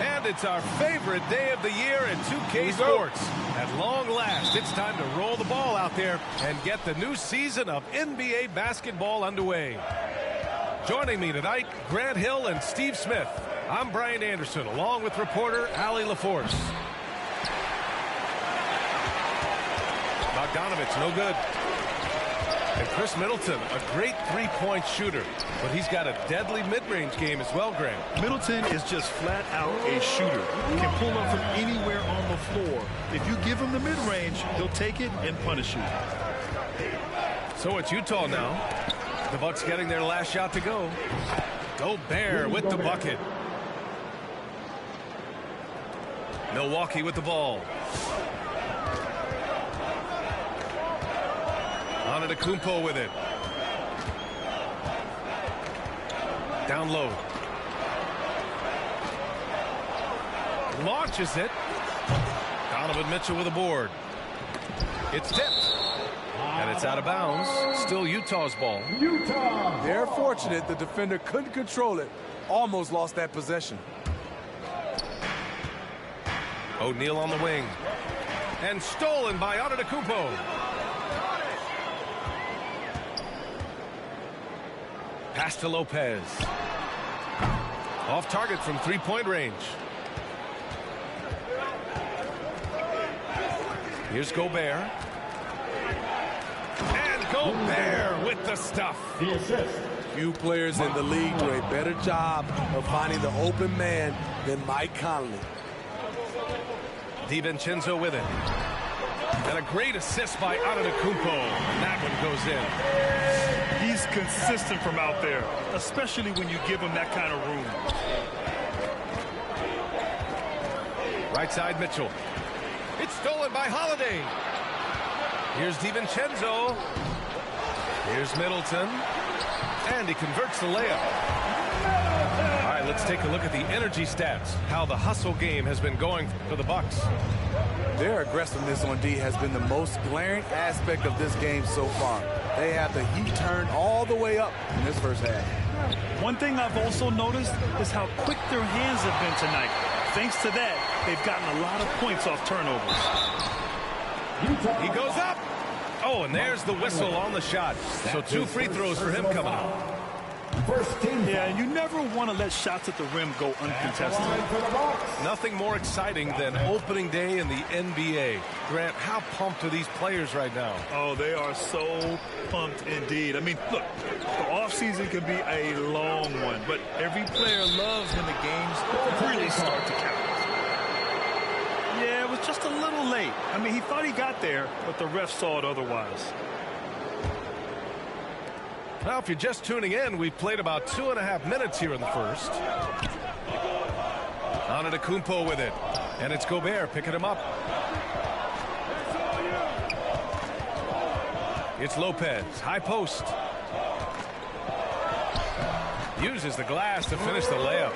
And it's our favorite day of the year in 2K Sports. At long last, it's time to roll the ball out there and get the new season of NBA basketball underway. Joining me tonight, Grant Hill and Steve Smith. I'm Brian Anderson, along with reporter Allie LaForce. Bogdanovich, no good. And Chris Middleton, a great three-point shooter, but he's got a deadly mid-range game as well, Graham. Middleton is just flat out a shooter. Can pull up from anywhere on the floor. If you give him the mid-range, he'll take it and punish you. So it's Utah now. The Bucks getting their last shot to go. Gobert with the bucket. Milwaukee with the ball. Antetokounmpo with it. Down low. Launches it. Donovan Mitchell with a board. It's tipped. And it's out of bounds. Still Utah's ball. Utah. They're fortunate the defender couldn't control it. Almost lost that possession. O'Neal on the wing. And stolen by Antetokounmpo. Pass to Lopez. Off target from three-point range. Here's Gobert. And Gobert with the stuff. The assist. Few players in the league do a better job of finding the open man than Mike Conley. DiVincenzo with it. And a great assist by Antetokounmpo. And that one goes in. He's consistent from out there, especially when you give him that kind of room. Right side Mitchell. It's stolen by Holiday. Here's DiVincenzo. Here's Middleton. And he converts the layup. All right, let's take a look at the energy stats. How the hustle game has been going for the Bucks. Their aggressiveness on D has been the most glaring aspect of this game so far. They have the heat turned all the way up in this first half. One thing I've also noticed is how quick their hands have been tonight. Thanks to that, they've gotten a lot of points off turnovers. He goes up. Oh, and there's the whistle on the shot. So 2 free throws for him coming up. First team. Yeah, you never want to let shots at the rim go uncontested. Nothing more exciting than opening day in the NBA. Grant, how pumped are these players right now? Oh, they are so pumped indeed. I mean, look, the offseason can be a long one, but every player loves when the games really start to count. Yeah, it was just a little late. I mean, he thought he got there, but the ref saw it otherwise. Now, if you're just tuning in, we've played about 2.5 minutes here in the first. Antetokounmpo with it. And it's Gobert picking him up. It's Lopez. High post. Uses the glass to finish the layup.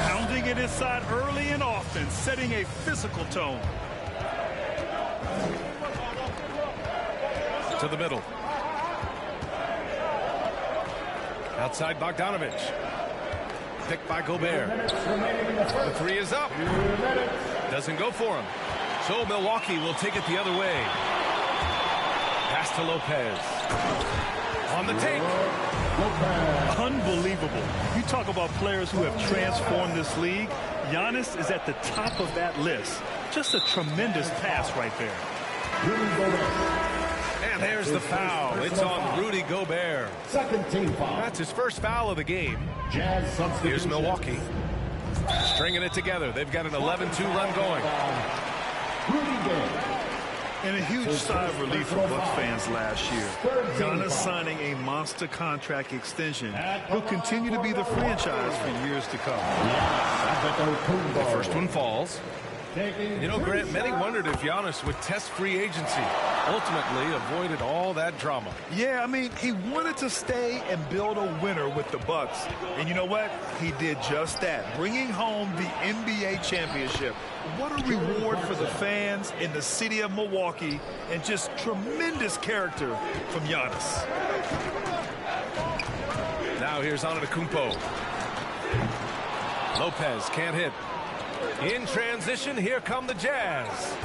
Pounding it inside early and often, setting a physical tone. To the middle. Outside Bogdanovich. Picked by Gobert. The three is up. Doesn't go for him. So Milwaukee will take it the other way. Pass to Lopez. On the take. Unbelievable. You talk about players who have transformed this league. Giannis is at the top of that list. Just a tremendous pass right there. And there's the foul. It's on Rudy Gobert. Second team foul. That's his first foul of the game. Jazz substitution. Here's Milwaukee. Stringing it together. They've got an 11-2 run going. Rudy Gobert. And a huge sigh of relief for Bucks fans last year. Giannis signing a monster contract extension. He'll continue to be the franchise for years to come. The first one falls. You know, Grant, many wondered if Giannis would test free agency. Ultimately avoided all that drama. Yeah, I mean, he wanted to stay and build a winner with the Bucks. And you know what? He did just that, bringing home the NBA championship. What a reward for the fans in the city of Milwaukee, and just tremendous character from Giannis. Now here's Antetokounmpo. Lopez can't hit. In transition, here come the Jazz.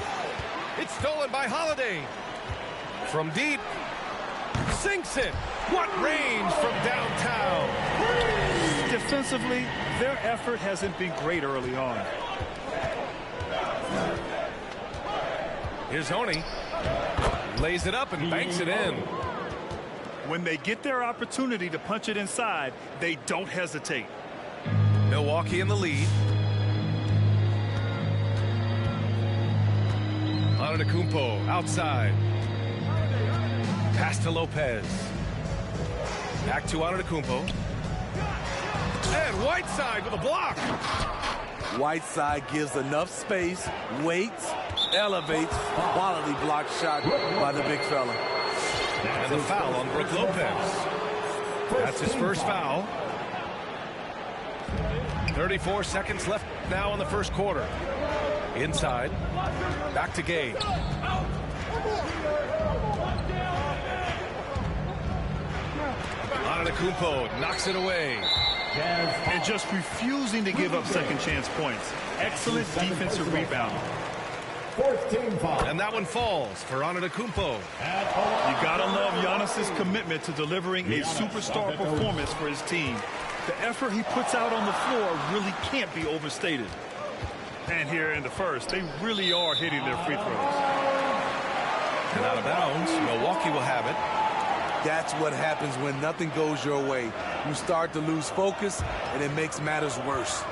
It's stolen by Holiday. From deep. Sinks it. What range from downtown. Defensively, their effort hasn't been great early on. Here's Honey. Lays it up and banks it in. When they get their opportunity to punch it inside, they don't hesitate. Milwaukee in the lead. Antetokounmpo outside. Pass to Lopez. Back to Antetokounmpo. And Whiteside with a block. Whiteside gives enough space, waits, elevates. Quality block shot by the big fella. And the foul on Brook Lopez. That's his first foul. 34 seconds left now in the first quarter. Inside. Back to Gay. Antetokounmpo knocks it away. And just refusing to give up second chance points. Excellent defensive rebound. And that one falls for Antetokounmpo. You gotta love Giannis's commitment to delivering a superstar performance for his team. The effort he puts out on the floor really can't be overstated. And here in the first, they really are hitting their free throws. And out of bounds, Milwaukee will have it. That's what happens when nothing goes your way. You start to lose focus, and it makes matters worse.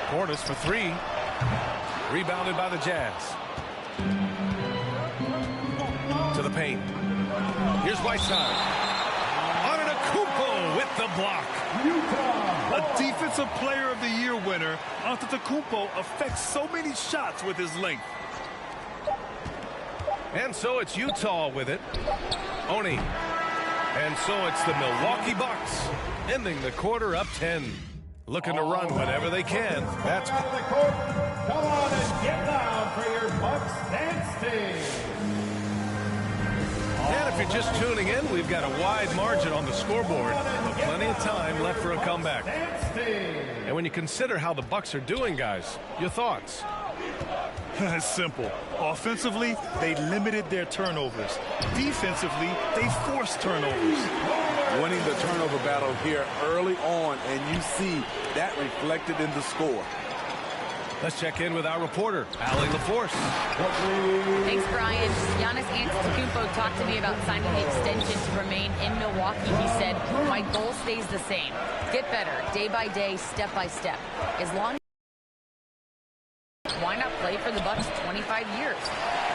Portis for three. Rebounded by the Jazz. To the paint. Here's Whiteside. Antetokounmpo with the block. A Defensive Player of the Year winner, Antetokounmpo affects so many shots with his length. And so it's Utah with it. Oni. And so it's the Milwaukee Bucks ending the quarter up 10. Looking to run whenever they can. That's out of the court. Come on and get down for your Bucks dance team. And if you're just tuning in, we've got a wide margin on the scoreboard, but plenty of time left for a comeback. And when you consider how the Bucks are doing, guys, your thoughts? It's simple. Offensively, they limited their turnovers. Defensively, they forced turnovers. Winning the turnover battle here early on, and you see that reflected in the score. Let's check in with our reporter, Allie LaForce. Thanks, Brian. Giannis Antetokounmpo talked to me about signing the extension to remain in Milwaukee. He said, my goal stays the same. Get better, day by day, step by step. As long as why not play for the Bucks 25 years?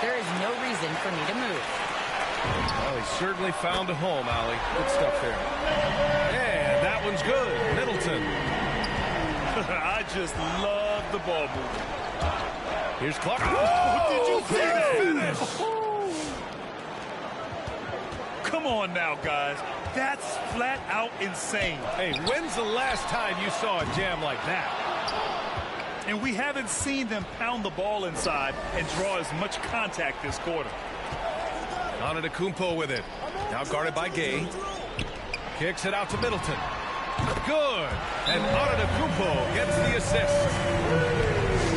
There is no reason for me to move. Well, he certainly found a home, Allie. Good stuff there. And that one's good. Middleton. I just love the ball movement. Here's Clark. Oh, did you see that? Finish. Come on now, guys. That's flat out insane. Hey, when's the last time you saw a jam like that? And we haven't seen them pound the ball inside and draw as much contact this quarter. Antetokounmpo with it. Now guarded by Gay. Kicks it out to Middleton. Good. And Antetokounmpo gets the assist.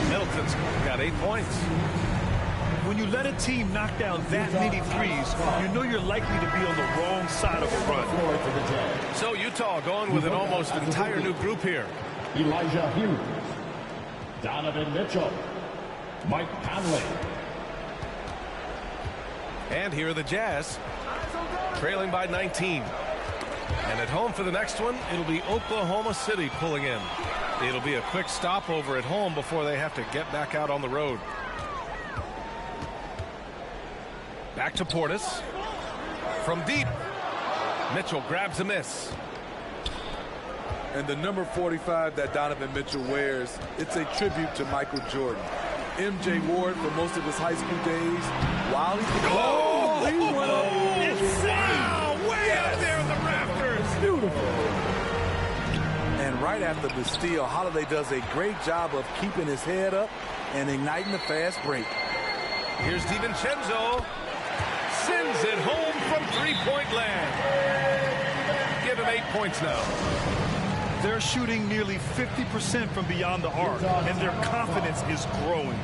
Middleton's got 8 points. When you let a team knock down that many threes, you know you're likely to be on the wrong side of a run. So Utah going with an almost entire new group here. Elijah Hughes, Donovan Mitchell, Mike Conley. And here are the Jazz, trailing by 19. And at home for the next one, it'll be Oklahoma City pulling in. It'll be a quick stopover at home before they have to get back out on the road. Back to Portis. From deep. Mitchell grabs a miss. And the number 45 that Donovan Mitchell wears, it's a tribute to Michael Jordan. MJ Ward for most of his high school days. While he went up. Insane! Way up there in the rafters. Beautiful. And right after the steal, Holiday does a great job of keeping his head up and igniting the fast break. Here's DiVincenzo. Sends it home from three-point land. Give him 8 points now. They're shooting nearly 50% from beyond the arc, and their confidence is growing.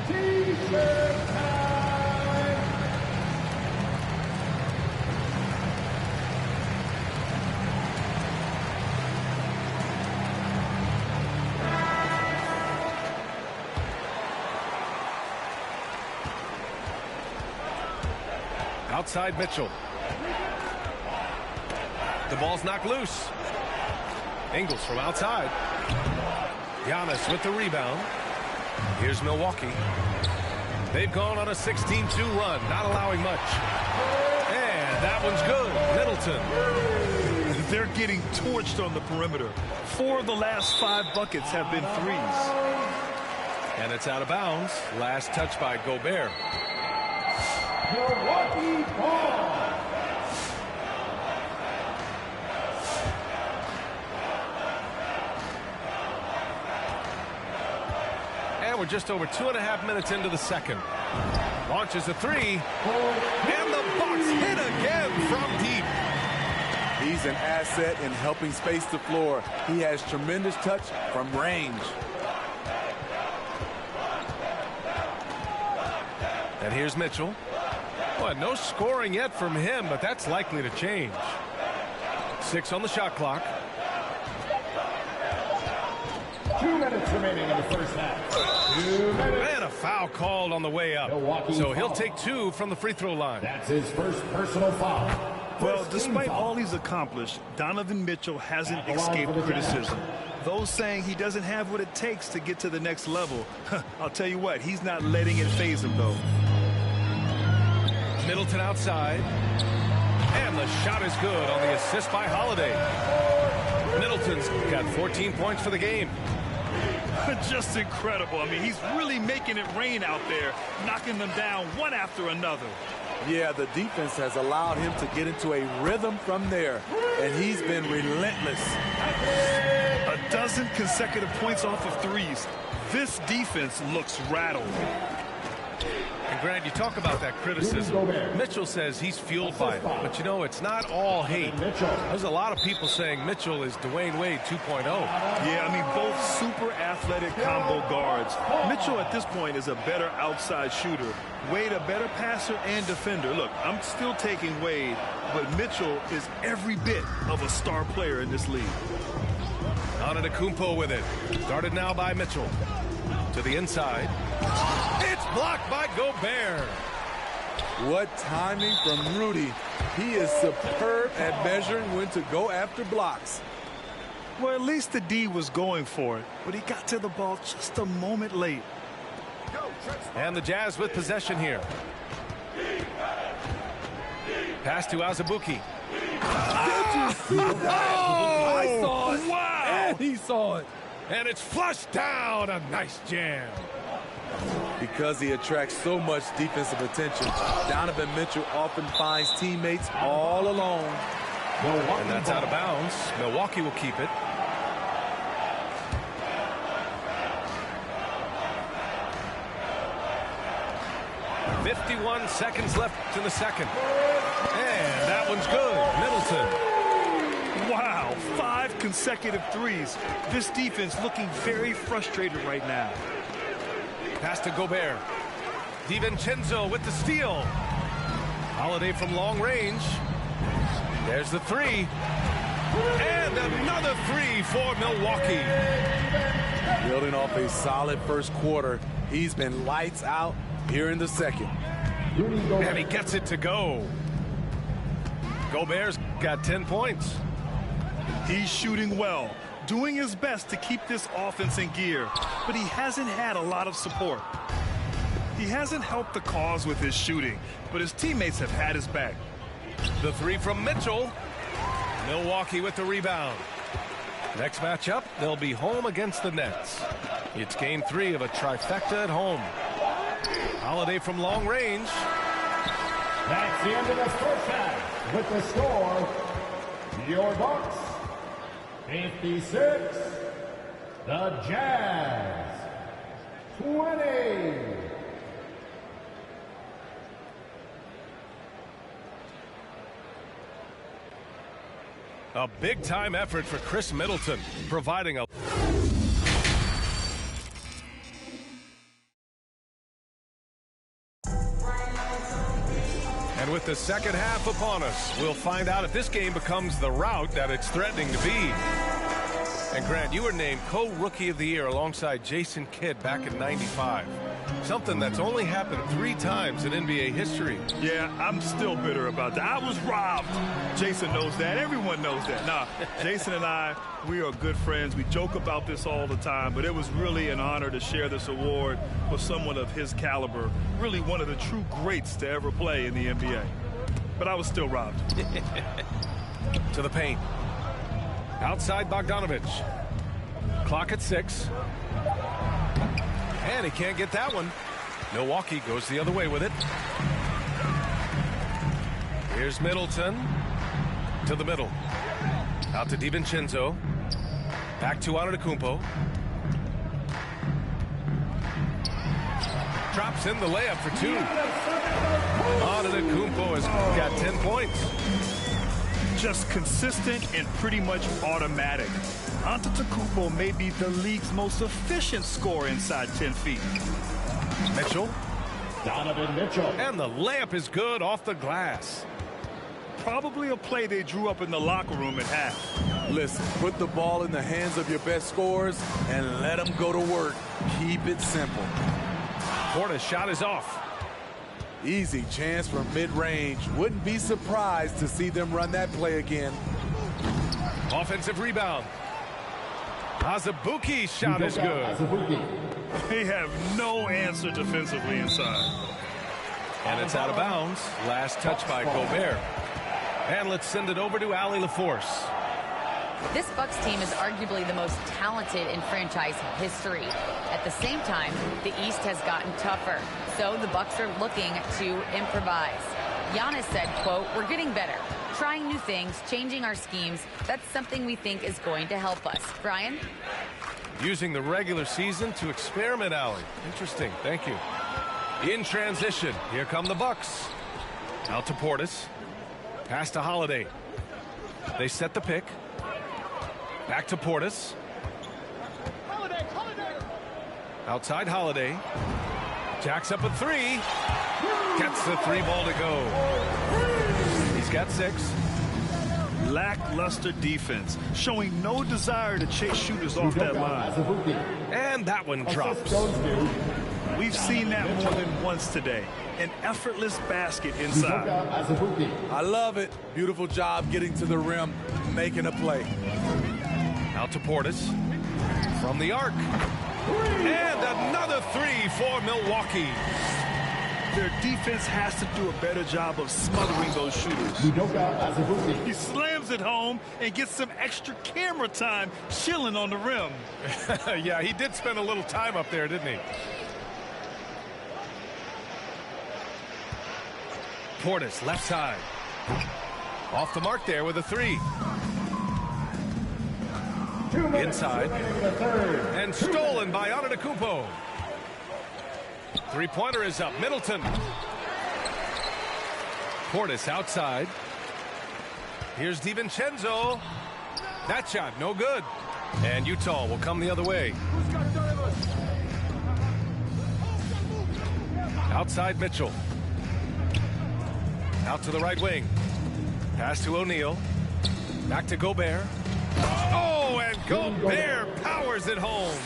T-shirt time. Outside Mitchell. The ball's knocked loose. Ingles from outside. Giannis with the rebound. Here's Milwaukee. They've gone on a 16-2 run, not allowing much. And that one's good. Middleton. They're getting torched on the perimeter. 4 of the last 5 buckets have been threes. And it's out of bounds. Last touch by Gobert. Milwaukee ball. And we're just over 2.5 minutes into the second. Launches a 3. And the Bucks hit again from deep. He's an asset in helping space the floor. He has tremendous touch from range. And here's Mitchell. Well, no scoring yet from him, but that's likely to change. 6 on the shot clock. 2 minutes remaining in the first half. 2 minutes. And a foul called on the way up. Milwaukee So he'll foul. take 2 from the free throw line. That's his first personal foul. Well, First team despite foul. all he's accomplished, Donovan Mitchell hasn't At the line escaped for the criticism. Those saying he doesn't have what it takes to get to the next level, I'll tell you what, he's not letting it faze him, though. Middleton outside. And the shot is good on the assist by Holiday. Middleton's got 14 points for the game. Just incredible. I mean, he's really making it rain out there, knocking them down one after another. Yeah, the defense has allowed him to get into a rhythm from there, and he's been relentless. 12 consecutive points off of threes. This defense looks rattled. And Grant, you talk about that criticism. Mitchell says he's fueled by it. But, you know, it's not all hate. There's a lot of people saying Mitchell is Dwayne Wade 2.0. Yeah, I mean, both super athletic combo guards. Mitchell at this point is a better outside shooter. Wade a better passer and defender. Look, I'm still taking Wade, but Mitchell is every bit of a star player in this league. Antetokounmpo with it. Started now by Mitchell. To the inside. It's blocked by Gobert. What timing from Rudy. He is superb at measuring when to go after blocks. Well, at least the D was going for it, but he got to the ball just a moment late. And the Jazz with possession here. Pass to Azubuike. I saw it. Wow! And he saw it. And it's flushed down. A nice jam. Because he attracts so much defensive attention, Donovan Mitchell often finds teammates all alone. And that's out of bounds. Milwaukee will keep it. .51 seconds left in the second. And that one's good. Middleton. Wow, 5 consecutive threes. This defense looking very frustrated right now. Pass to Gobert. DiVincenzo with the steal. Holiday from long range. There's the 3. And another 3 for Milwaukee. Building off a solid first quarter, he's been lights out here in the second. And he gets it to go. Gobert's got 10 points. He's shooting well, doing his best to keep this offense in gear, but he hasn't had a lot of support. He hasn't helped the cause with his shooting, but his teammates have had his back. The 3 from Mitchell. Milwaukee with the rebound. Next matchup, they'll be home against the Nets. It's game 3 of a trifecta at home. Holiday from long range. That's the end of the first half with the score. Your Bucks 56. The Jazz 20. A big-time effort for Chris Middleton, providing a... And with the second half upon us, we'll find out if this game becomes the rout that it's threatening to be. And Grant, you were named co-rookie of the year alongside Jason Kidd back in '95. Something that's only happened 3 times in NBA history. Yeah, I'm still bitter about that. I was robbed. Jason knows that. Everyone knows that. Nah, Jason and I, we are good friends. We joke about this all the time, but it was really an honor to share this award with someone of his caliber. Really one of the true greats to ever play in the NBA. But I was still robbed. To the paint. Outside Bogdanovich. Clock at 6. And he can't get that one. Milwaukee goes the other way with it. Here's Middleton. To the middle. Out to DiVincenzo. Back to Antetokounmpo. Drops in the layup for 2. Antetokounmpo has got 10 points. Just consistent and pretty much automatic. Antetokounmpo may be the league's most efficient scorer inside 10 feet. Mitchell. Donovan Mitchell. And the layup is good off the glass. Probably a play they drew up in the locker room at half. Listen, put the ball in the hands of your best scorers and let them go to work. Keep it simple. Porter's shot is off. Easy chance from mid-range. Wouldn't be surprised to see them run that play again. Offensive rebound. Azubuike's shot is good. They have no answer defensively inside. And it's out of bounds. Last touch by Gobert. And let's send it over to Allie LaForce. This Bucks team is arguably the most talented in franchise history. At the same time, the East has gotten tougher, so the Bucks are looking to improvise. Giannis said, quote, "We're getting better, trying new things, changing our schemes. That's something we think is going to help us." Brian? Using the regular season to experiment, Allie. Interesting. Thank you. In transition, here come the Bucks. Out to Portis. Pass to Holiday. They set the pick. Back to Portis. Outside Holiday. Jacks up a 3. Gets the 3 ball to go. He's got 6. Lackluster defense, showing no desire to chase shooters off that line. And that one drops. We've seen that more than once today. An effortless basket inside. I love it. Beautiful job getting to the rim, making a play. Out to Portis. From the arc. And another 3 for Milwaukee. Their defense has to do a better job of smothering those shooters. He slams it home and gets some extra camera time chilling on the rim. Yeah, he did spend a little time up there, didn't he? Portis, left side. Off the mark there with a 3. Inside. And stolen by Antetokounmpo. 3-pointer is up. Middleton. Portis outside. Here's DiVincenzo. That shot, no good. And Utah will come the other way. Outside Mitchell. Out to the right wing. Pass to O'Neal. Back to Gobert. Oh, and Gobert powers it home.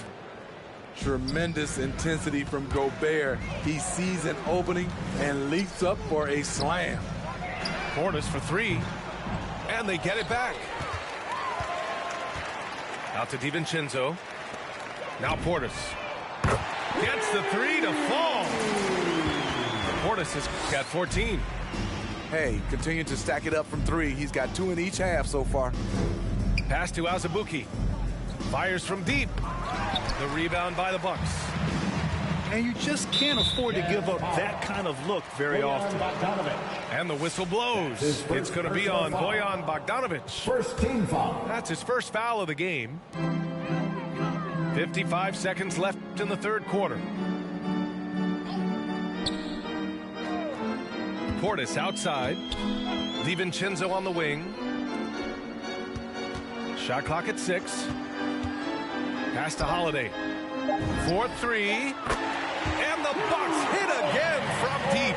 Tremendous intensity from Gobert. He sees an opening and leaps up for a slam. Portis for 3. And they get it back. Out to DiVincenzo. Now Portis. Gets the 3 to fall. Portis has got 14. Hey, continue to stack it up from 3. He's got 2 in each half so far. Pass to Azubuike. Fires from deep. The rebound by the Bucks. And you just can't afford to give up that kind of look very often. And the whistle blows. It's going to be on Bojan Bogdanovich. First team foul. That's his first foul of the game. 55 seconds left in the third quarter. Portis outside. DiVincenzo on the wing. Shot clock at 6. Pass to Holiday. 4-3. And the Bucks hit again from deep.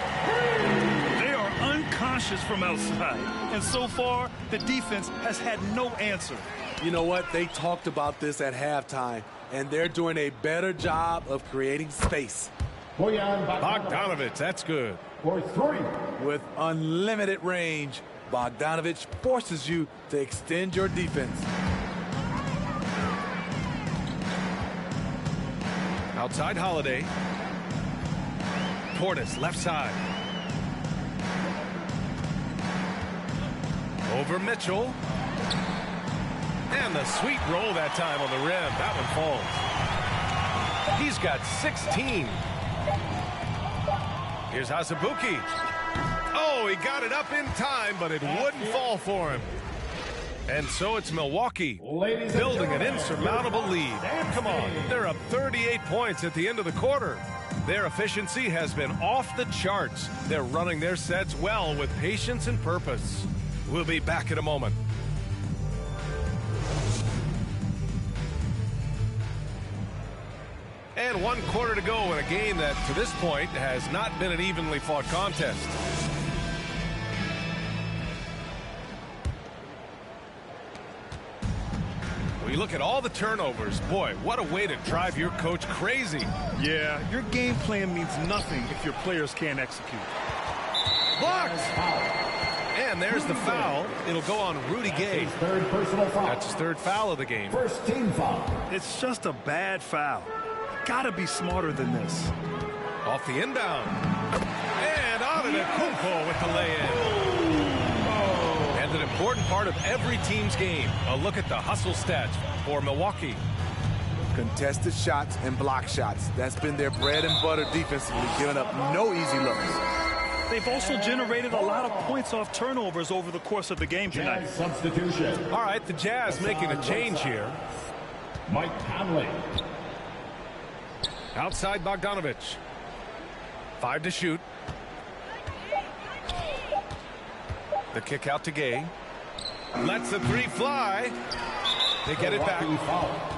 They are unconscious from outside. And so far, the defense has had no answer. You know what? They talked about this at halftime, and they're doing a better job of creating space. Bogdanovich, that's good. For 3. With unlimited range, Bogdanovich forces you to extend your defense. Outside Holiday. Portis, left side. Over Mitchell. And the sweet roll that time on the rim. That one falls. He's got 16. Here's Hasabuki. Oh, he got it up in time, but it wouldn't fall for him. And so it's Milwaukee building an insurmountable lead. Come on, they're up 38 points at the end of the quarter. Their efficiency has been off the charts. They're running their sets well with patience and purpose. We'll be back in a moment. And 1 quarter to go in a game that, to this point, has not been an evenly fought contest. We look at all the turnovers. Boy, what a way to drive your coach crazy. Yeah, your game plan means nothing if your players can't execute. Blocked! And there's the foul. It'll go on Rudy Gay. Third personal foul. That's his 3rd foul of the game. First team foul. It's just a bad foul. Gotta be smarter than this. Off the inbound. And Antetokounmpo with the lay-in. And an important part of every team's game. A look at the hustle stats for Milwaukee. Contested shots and block shots. That's been their bread and butter defensively, giving up no easy looks. They've also generated a lot of points off turnovers over the course of the game tonight. Substitution. All right, the Jazz making a change here. Mike Conley. Outside Bogdanovich. 5 to shoot. The kick out to Gay. Lets the 3 fly. They get it back.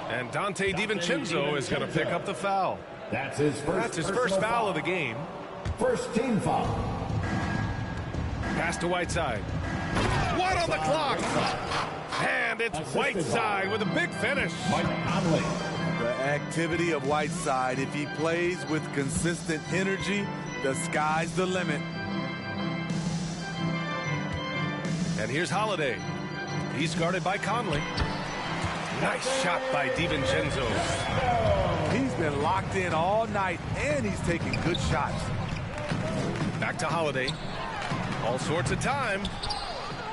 And Dante DiVincenzo is going to pick up the foul. That's his first foul of the game. First team foul. Pass to Whiteside. 1 on the clock. And it's Whiteside with a big finish. Mike Conley. The activity of Whiteside, if he plays with consistent energy, the sky's the limit. And here's Holiday. He's guarded by Conley. Nice shot by DiVincenzo. He's been locked in all night, and he's taking good shots. Back to Holiday. All sorts of time.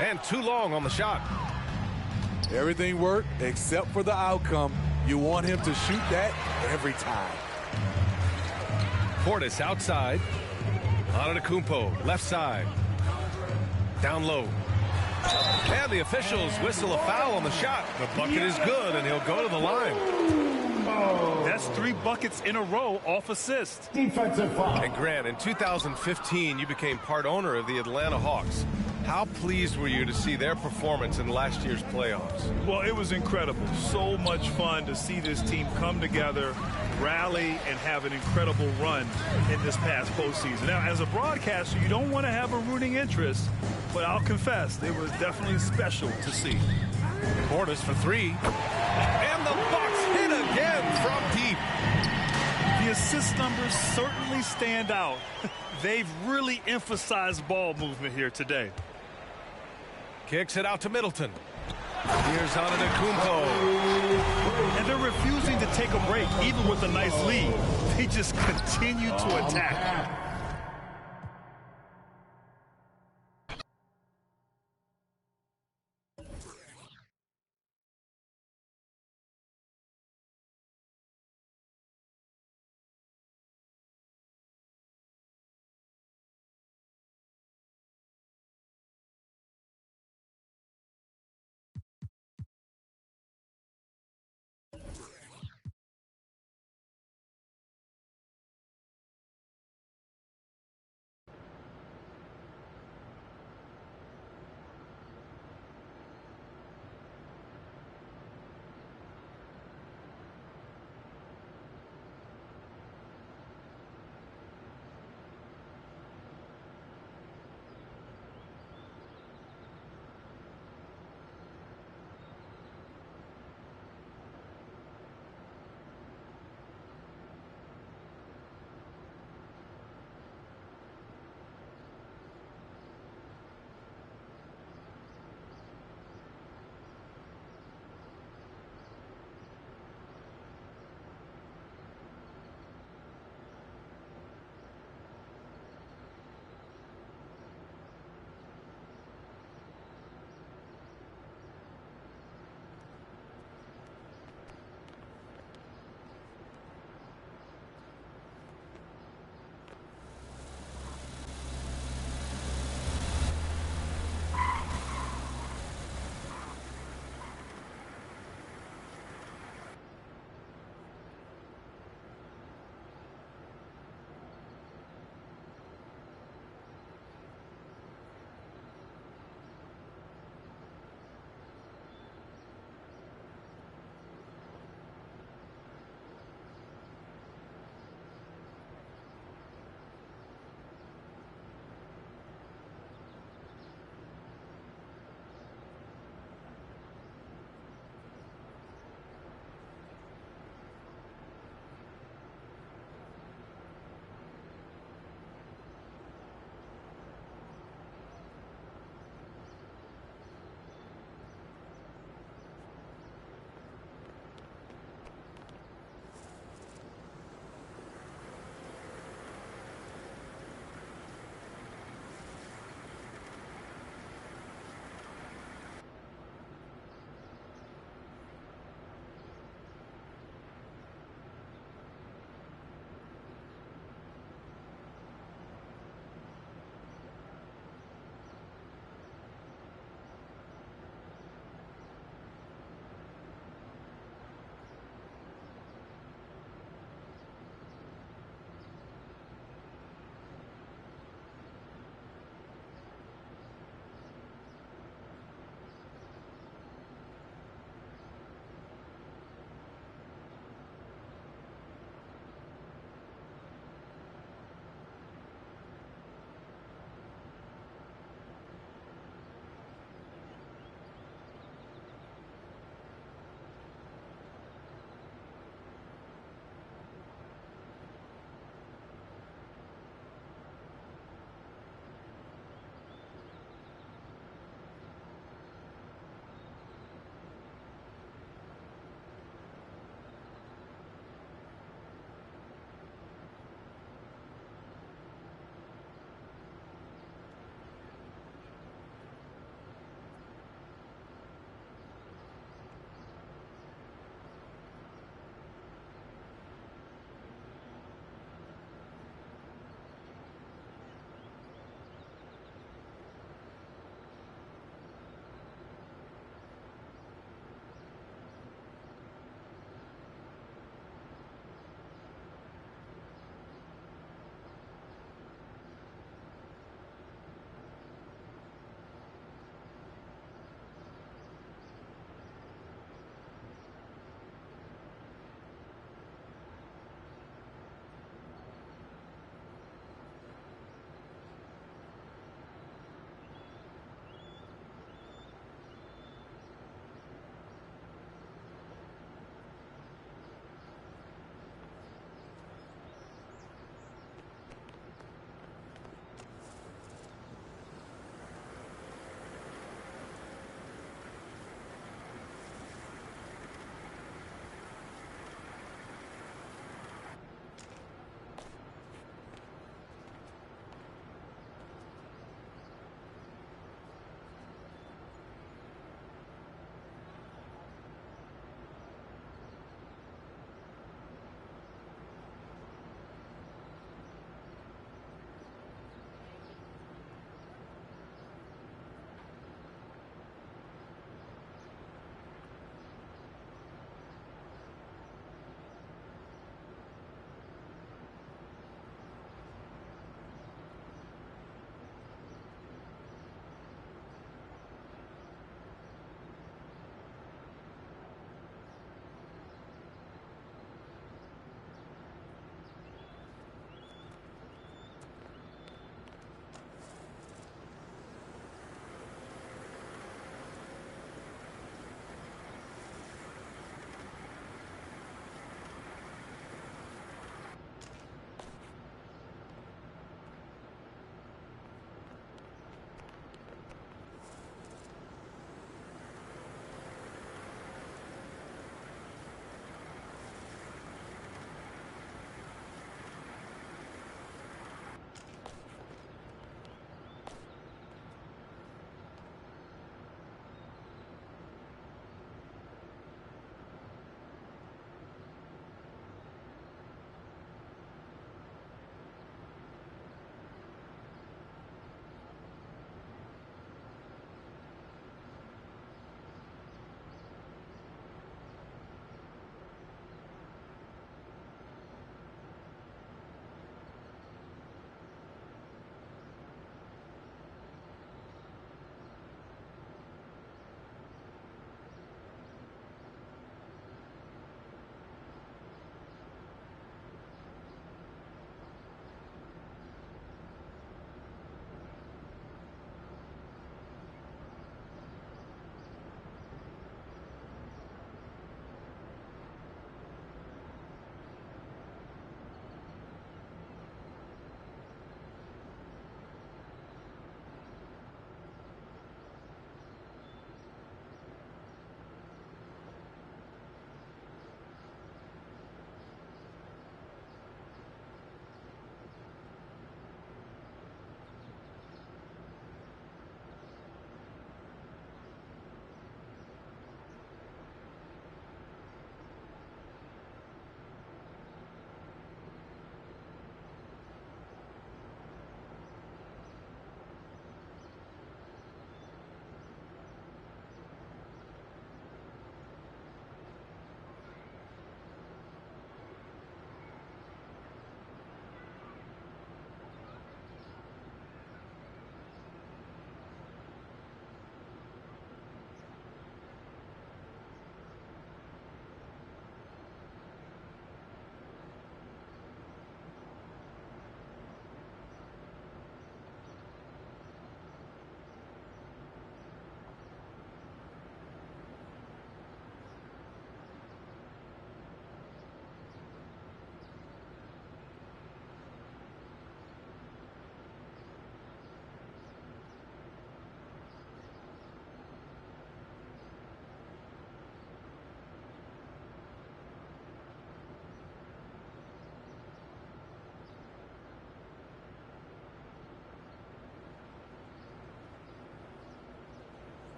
And too long on the shot. Everything worked except for the outcome. You want him to shoot that every time. Portis outside. Antetokounmpo left side. Down low. And the officials whistle a foul on the shot. The bucket is good, and he'll go to the line. That's 3 buckets in a row off assist. Defensive foul. And Grant, in 2015, you became part owner of the Atlanta Hawks. How pleased were you to see their performance in last year's playoffs? Well, it was incredible. So much fun to see this team come together, rally, and have an incredible run in this past postseason. Now, as a broadcaster, you don't want to have a rooting interest, but I'll confess, it was definitely special to see. Portis for 3. And the Bucks hit again from deep. The assist numbers certainly stand out. They've really emphasized ball movement here today. Kicks it out to Middleton. Here's Antetokounmpo. And they're refusing to take a break, even with a nice lead. They just continue to attack.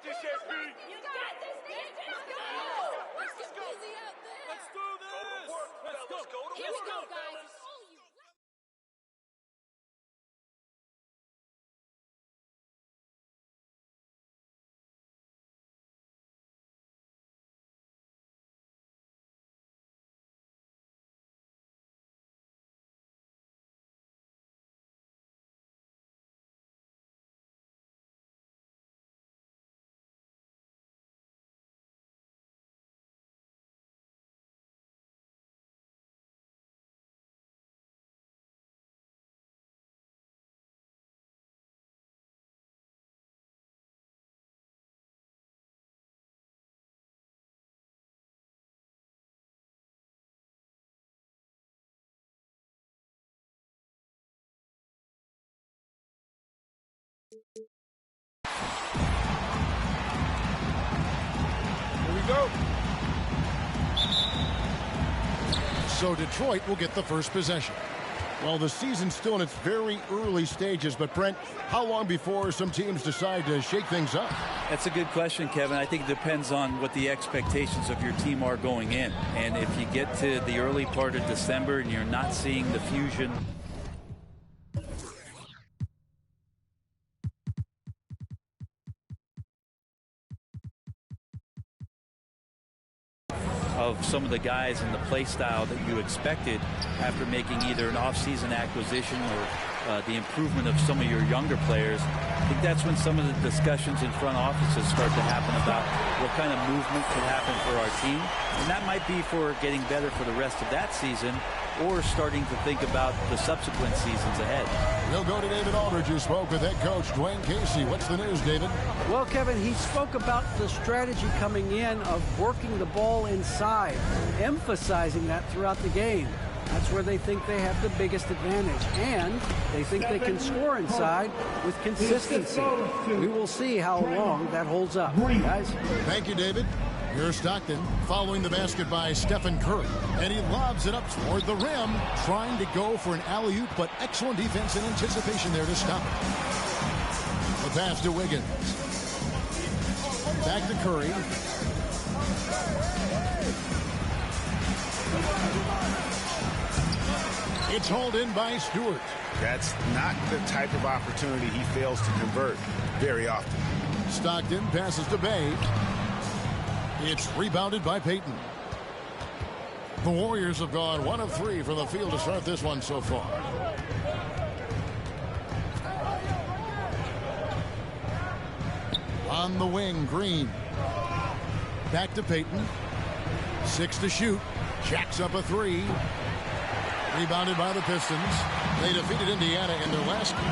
this, JP. You got this, Nathan. Let's go. Let's go. Let's do this. Let's go. Here we go, guys. Here we go. So Detroit will get the first possession. Well, the season's still in its very early stages, but Brent, how long before some teams decide to shake things up? That's a good question, Kevin. I think it depends on what the expectations of your team are going in. And if you get to the early part of December and you're not seeing the fusion of some of the guys and the play style that you expected after making either an off-season acquisition or the improvement of some of your younger players, I think that's when some of the discussions in front offices start to happen about what kind of movement could happen for our team. And that might be for getting better for the rest of that season or starting to think about the subsequent seasons ahead. We'll go to David Aldridge, who spoke with head coach Dwayne Casey. What's the news, David? Well, Kevin, he spoke about the strategy coming in of working the ball inside, emphasizing that throughout the game. That's where they think they have the biggest advantage, and they think they can score inside with consistency. We will see how long that holds up, guys. Thank you, David. Here's Stockton following the basket by Stephen Curry, and he lobs it up toward the rim, trying to go for an alley-oop, but excellent defense and anticipation there to stop it. The pass to Wiggins. Back to Curry. It's hauled in by Stewart. That's not the type of opportunity he fails to convert very often. Stockton passes to Bay. It's rebounded by Payton. The Warriors have gone 1 of 3 from the field to start this one so far. On the wing, Green. Back to Payton. 6 to shoot. Jacks up a 3. Rebounded by the Pistons. They defeated Indiana in their last game.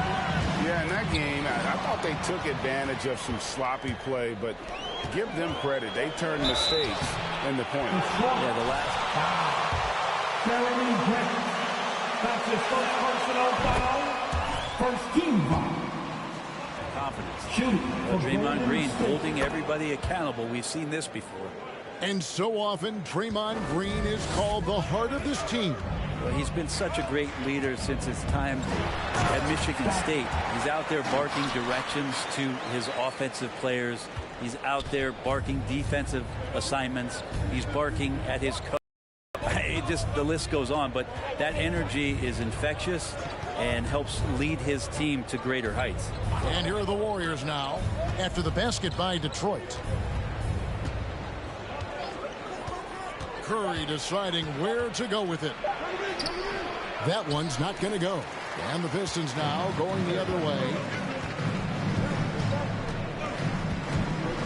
Yeah, in that game, I thought they took advantage of some sloppy play, but give them credit. They turned mistakes into points. Yeah, the last. Jeremy Grant. That's his first personal foul. First team foul. Confidence. Draymond Green holding everybody accountable. We've seen this before. And so often, Draymond Green is called the heart of this team. Well, he's been such a great leader since his time at Michigan State. He's out there barking directions to his offensive players. He's out there barking defensive assignments. He's barking at his coach. The list goes on, but that energy is infectious and helps lead his team to greater heights. And here are the Warriors now after the basket by Detroit. Curry deciding where to go with it. That one's not going to go. And the Pistons now going the other way.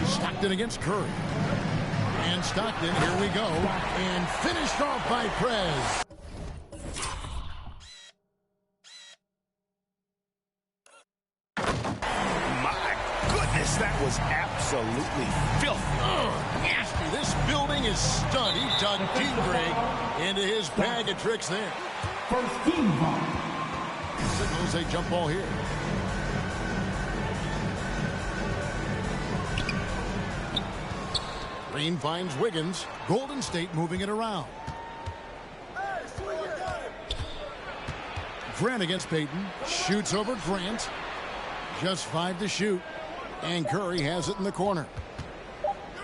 Stockton against Curry. And Stockton, here we go. And finished off by Prez. My goodness, that was absolutely filthy. Nasty. This building is stunned. He dug deep, Greg, into his bag of tricks there. First team foul. Signals a jump ball here. Green finds Wiggins. Golden State moving it around. Grant against Payton. Shoots over Grant. Just 5 to shoot. And Curry has it in the corner.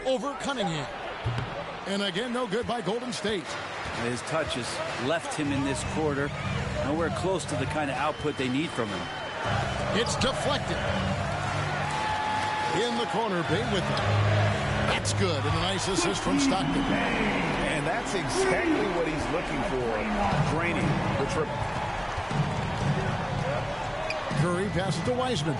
Over Cunningham. And again, no good by Golden State. His touches left him in this quarter. Nowhere close to the kind of output they need from him. It's deflected. In the corner, Bay with it. That's good. And a nice assist from Stockton. And that's exactly what he's looking for. Draining the triple. Curry passes to Wiseman.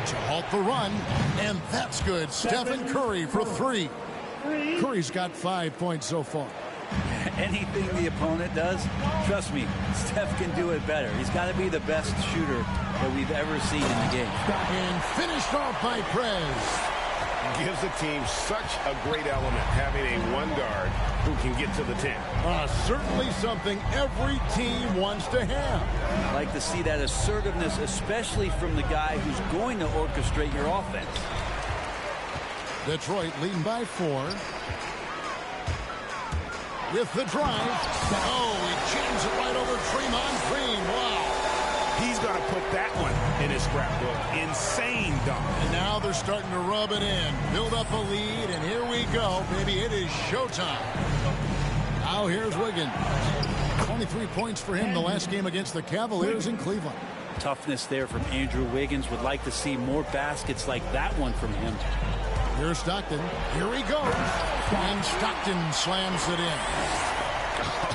To halt the run. And that's good. Stephen Curry for 3. Curry's got 5 points so far. Anything the opponent does, trust me, Steph can do it better. He's got to be the best shooter that we've ever seen in the game. And finished off by Prez. Gives the team such a great element, having a one guard who can get to the 10. Certainly something every team wants to have. I like to see that assertiveness, especially from the guy who's going to orchestrate your offense. Detroit leading by 4. With the drive. Oh, he jams it right over Draymond Green. Wow. He's going to put that one in his scrapbook. Insane dunk. And now they're starting to rub it in. Build up a lead, and here we go. Baby, it is showtime. Now here's Wiggins. 23 points for him the last game against the Cavaliers in Cleveland. Toughness there from Andrew Wiggins. Would like to see more baskets like that one from him. Here's Stockton. Here he goes. And Stockton slams it in.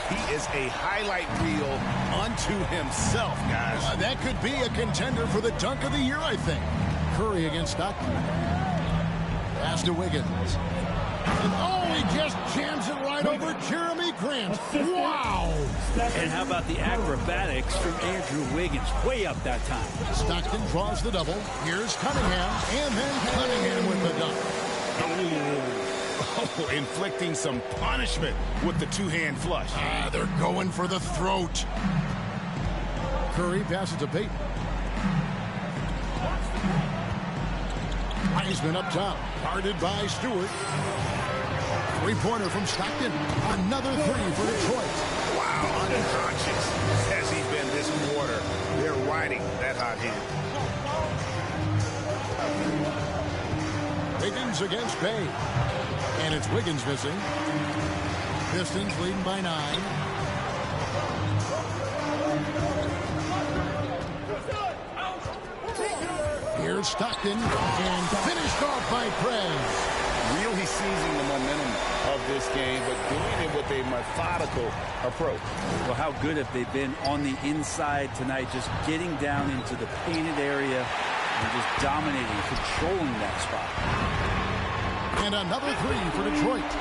He is a highlight reel unto himself, guys. That could be a contender for the dunk of the year, I think. Curry against Stockton. Pass to Wiggins. And oh, he just jams it right over Jeremy Grant. Wow! And how about the acrobatics from Andrew Wiggins? Way up that time. Stockton draws the double. Here's Cunningham. And then Cunningham with the dunk. Oh, inflicting some punishment with the two-hand flush. They're going for the throat. Curry passes to Payton. Wiseman up top. Guarded by Stewart. Three-pointer from Stockton. Another 3 for Detroit. Wow, unconscious has he been this quarter. They're riding that hot hand. Wiggins against Bay. And it's Wiggins missing. Pistons leading by 9. Here's Stockton. And finished off by Prez. Really seizing the momentum of this game, but doing it with a methodical approach. Well, how good have they been on the inside tonight, just getting down into the painted area and just dominating, controlling that spot. And another 3 for Detroit.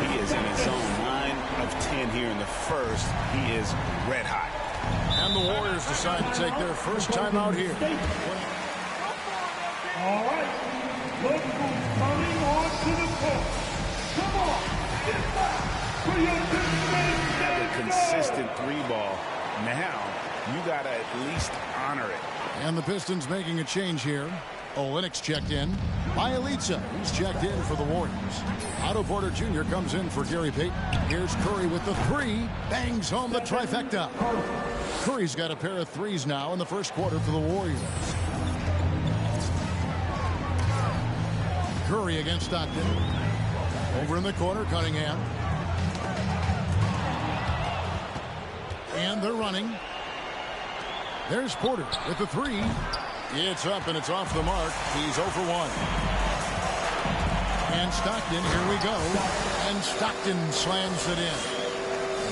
He is in his zone. 9 of 10 here in the first. He is red hot. And the Warriors decide to take their first time out here. All right. Look who's coming on to the court. Come on, get back for your have a consistent 3-ball. Now, you got to at least honor it. And the Pistons making a change here. Olynyk checked in. Bielitsa, he's checked in for the Warriors. Otto Porter Jr. comes in for Gary Payton. Here's Curry with the 3. Bangs home the trifecta. Curry's got a pair of 3s now in the first quarter for the Warriors. Curry against Stockton. Over in the corner, Cunningham. And they're running. There's Porter with the 3. It's up and it's off the mark. He's 0 for 1. And Stockton, here we go. And Stockton slams it in.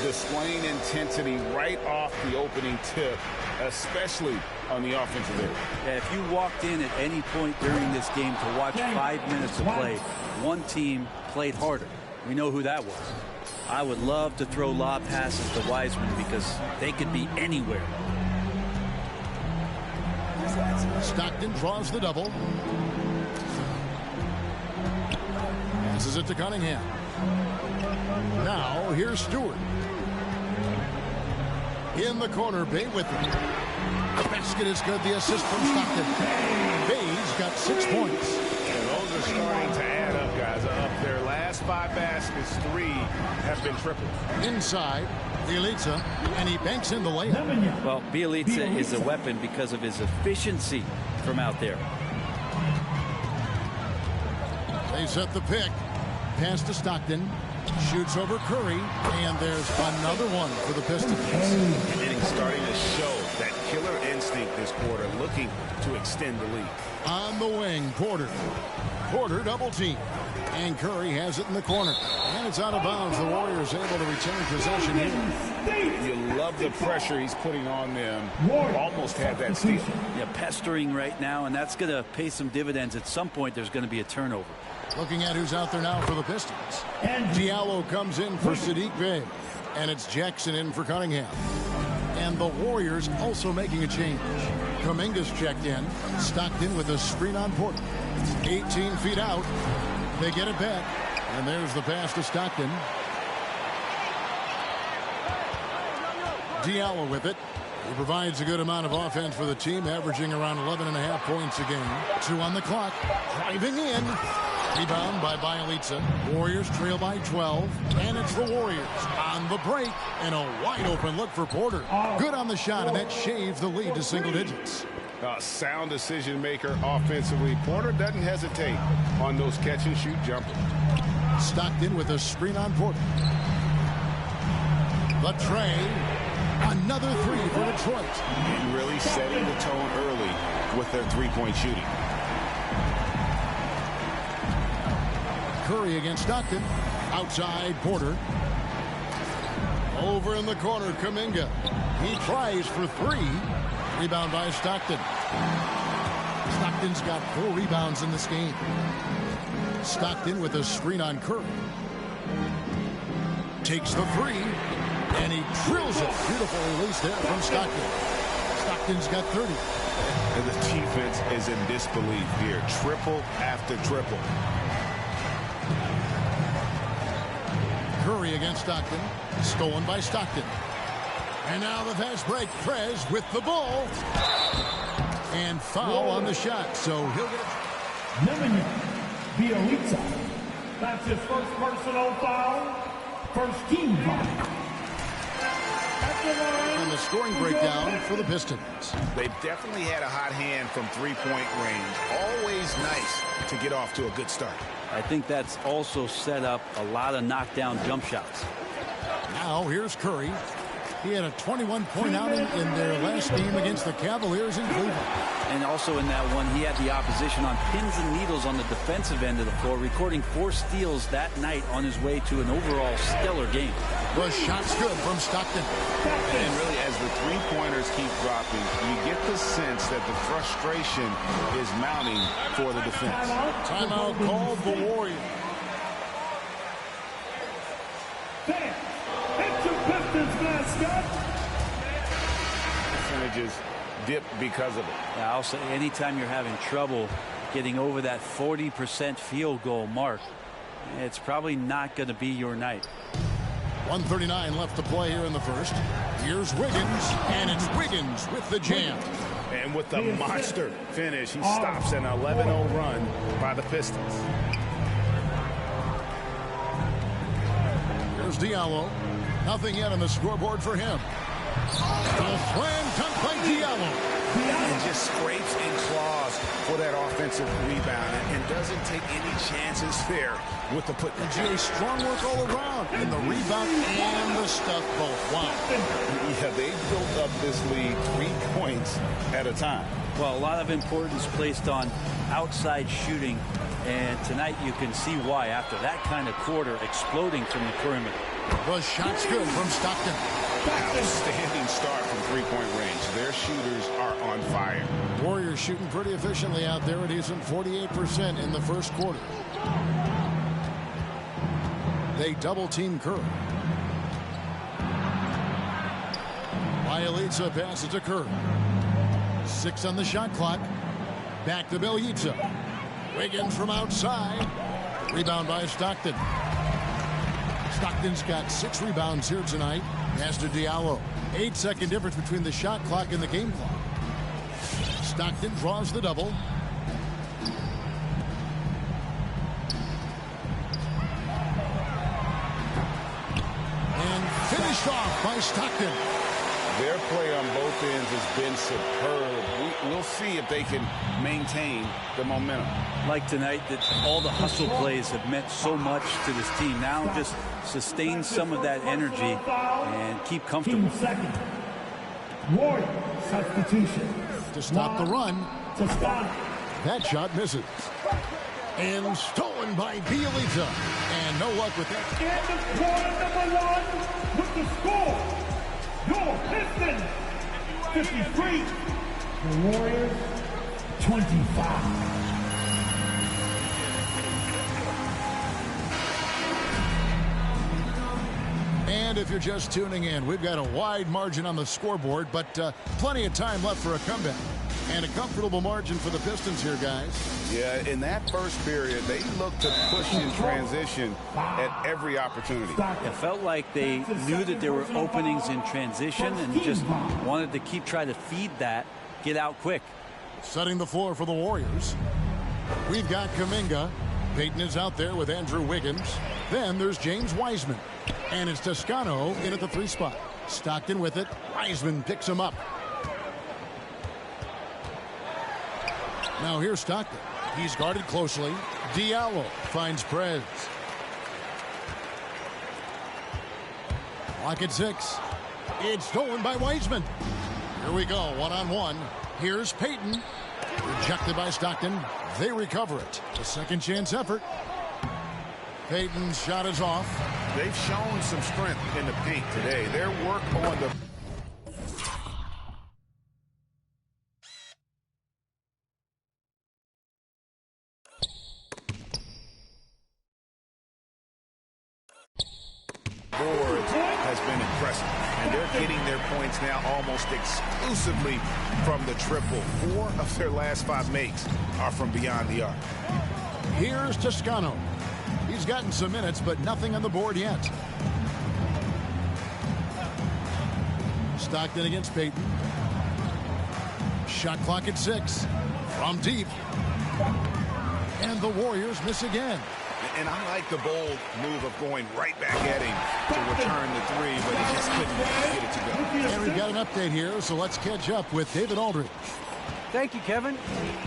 Displaying intensity right off the opening tip, especially on the offensive end. Yeah, if you walked in at any point during this game to watch 5 minutes of play, one team played harder. We know who that was. I would love to throw lob passes to Wiseman because they could be anywhere. Stockton draws the double. Passes it to Cunningham. Now here's Stewart. In the corner, Bay with it. The basket is good. The assist from Stockton. Bay's got 6 points. And those are starting to add up, guys. Up their last 5 baskets, 3 have been tripled. Inside, Bielitsa, and he banks in the layup. Well, Bielitsa is a weapon because of his efficiency from out there. They set the pick. Pass to Stockton. Shoots over Curry. And there's another one for the Pistons. And he's starting to show that killer instinct this quarter, looking to extend the lead. On the wing, Porter. Porter double team. And Curry has it in the corner. And it's out of bounds. The Warriors able to retain possession here. You love the pressure he's putting on them. Almost had that steal. Yeah, pestering right now, and that's going to pay some dividends. At some point, there's going to be a turnover. Looking at who's out there now for the Pistons. Diallo comes in for Sadiq Bey. And it's Jackson in for Cunningham. And the Warriors also making a change. Kuminga's checked in. Stockton with a screen on Porter. 18 feet out. They get it back. And there's the pass to Stockton. Diallo with it. He provides a good amount of offense for the team, averaging around 11.5 points a game. 2 on the clock. Driving in. Rebound by Bielitsa. Warriors trail by 12. And it's the Warriors on the break. And a wide open look for Porter. Good on the shot, and that shaves the lead to single digits. Sound decision maker offensively. Porter doesn't hesitate on those catch and shoot jumpers. Stockton with a screen on Porter. The tray. Another three for Detroit. And really setting the tone early with their three-point shooting. Curry against Stockton. Outside Porter. Over in the corner, Kuminga. He tries for three. Rebound by Stockton. Stockton's got 4 rebounds in this game. Stockton with a screen on Curry. Takes the three. And he drills it. Beautiful release there from Stockton. Stockton's got 30. And the defense is in disbelief here. Triple after triple. Curry against Stockton. Stolen by Stockton. And now the fast break. Prez with the ball. And foul on the shot. So he'll get it. Nemanja Bjelica. That's his first personal foul. First team foul. And the scoring breakdown for the Pistons. They've definitely had a hot hand from three-point range. Always nice to get off to a good start. I think that's also set up a lot of knockdown jump shots. Now here's Curry. He had a 21-point outing in their last game against the Cavaliers in Cleveland. And also in that one, he had the opposition on pins and needles on the defensive end of the floor, recording 4 steals that night on his way to an overall stellar game. The shot's good from Stockton. And really, as the three-pointers keep dropping, you get the sense that the frustration is mounting for the defense. Timeout called the Warriors. Percentages dip because of it. Yeah, I'll say anytime you're having trouble getting over that 40% field goal mark, it's probably not going to be your night. 1:39 left to play here in the first. Here's Wiggins, and it's Wiggins with the jam. And with the monster finish, he stops an 11-0 run by the Pistons. Here's Diallo. Nothing yet on the scoreboard for him. A slam dunk by Diallo. And just scrapes and claws for that offensive rebound and doesn't take any chances there with the putback. GA, strong work all around in the rebound and the stuff both. Wow. Yeah, they built up this lead 3 points at a time. Well, a lot of importance placed on outside shooting, and tonight you can see why after that kind of quarter exploding from the perimeter. The shot's good from Stockton. Outstanding start from three-point range. Their shooters are on fire. Warriors shooting pretty efficiently out there. It isn't 48% in the first quarter. They double-team Curry. Bielitsa passes to Curry. 6 on the shot clock. Back to Bielitsa. Wiggins from outside. Rebound by Stockton. Stockton's got 6 rebounds here tonight. Pass to Diallo. 8-second difference between the shot clock and the game clock. Stockton draws the double. And finished off by by Stockton. Their play on both ends has been superb. We'll see if they can maintain the momentum. Like tonight, that all the hustle plays have meant so much to this team. Now just sustain some of that energy and keep comfortable. Second. Warrior substitution. To stop the run. To stop. That shot misses. And stolen by Bielitsa. And no luck with that. And the quarter number 1 with the score. Your Pistons 53. The Warriors 25. And if you're just tuning in, we've got a wide margin on the scoreboard, but plenty of time left for a comeback. And a comfortable margin for the Pistons here, guys. Yeah, in that first period, they looked to push in transition at every opportunity. It felt like they knew that there were openings in transition and just wanted to keep trying to feed that, get out quick. Setting the floor for the Warriors. We've got Kuminga. Payton is out there with Andrew Wiggins. Then there's James Wiseman. And it's Toscano in at the 3 spot. Stockton with it. Wiseman picks him up. Now here's Stockton. He's guarded closely. Diallo finds Prez. Clock at 6. It's stolen by Wiseman. Here we go, one-on-one. Here's Payton. Rejected by Stockton. They recover it. A second chance effort. Payton's shot is off. They've shown some strength in the paint today. Their work on the boards has been impressive. And they're getting their points now almost exclusively from the triple. 4 of their last 5 makes are from beyond the arc. Here's Toscano. He's gotten some minutes, but nothing on the board yet. Stockton against Payton. Shot clock at 6. From deep. And the Warriors miss again. And I like the bold move of going right back at him to return the 3, but he just couldn't get it to go. And we've got an update here, so let's catch up with David Aldridge. Thank you, Kevin.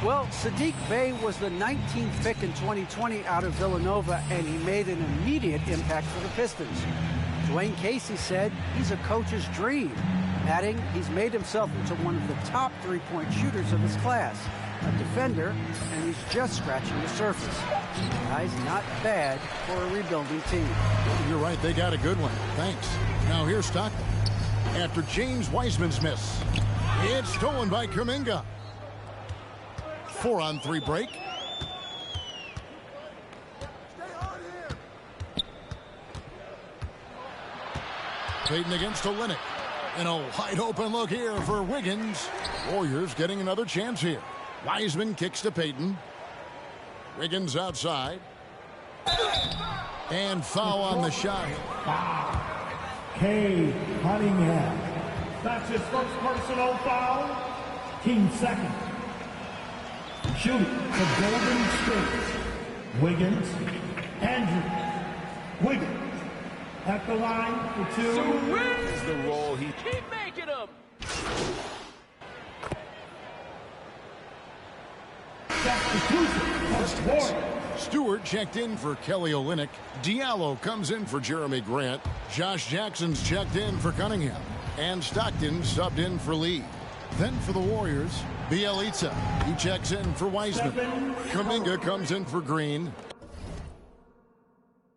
Well, Sadiq Bey was the 19th pick in 2020 out of Villanova, and he made an immediate impact for the Pistons. Dwayne Casey said he's a coach's dream, adding he's made himself into one of the top 3-point shooters of his class, a defender, and he's just scratching the surface. Guy's not bad for a rebuilding team. You're right, they got a good one. Thanks. Now here's Stockton. After James Wiseman's miss, it's stolen by Kuminga. 4-on-3 break. Payton against Olynyk. And a wide open look here for Wiggins. Warriors getting another chance here. Wiseman kicks to Payton. Wiggins outside. And foul on the shot. K. Cunningham. That's his first personal foul. Team second. Shooting for Golden State. Wiggins. Andrew. Wiggins. At the line for 2. This is the role he... Keep making them. Stewart checked in for Kelly Olynyk. Diallo comes in for Jeremy Grant. Josh Jackson's checked in for Cunningham. And Stockton subbed in for Lee. Then for the Warriors, Bielitsa. He checks in for Wiseman. Kuminga comes in for Green.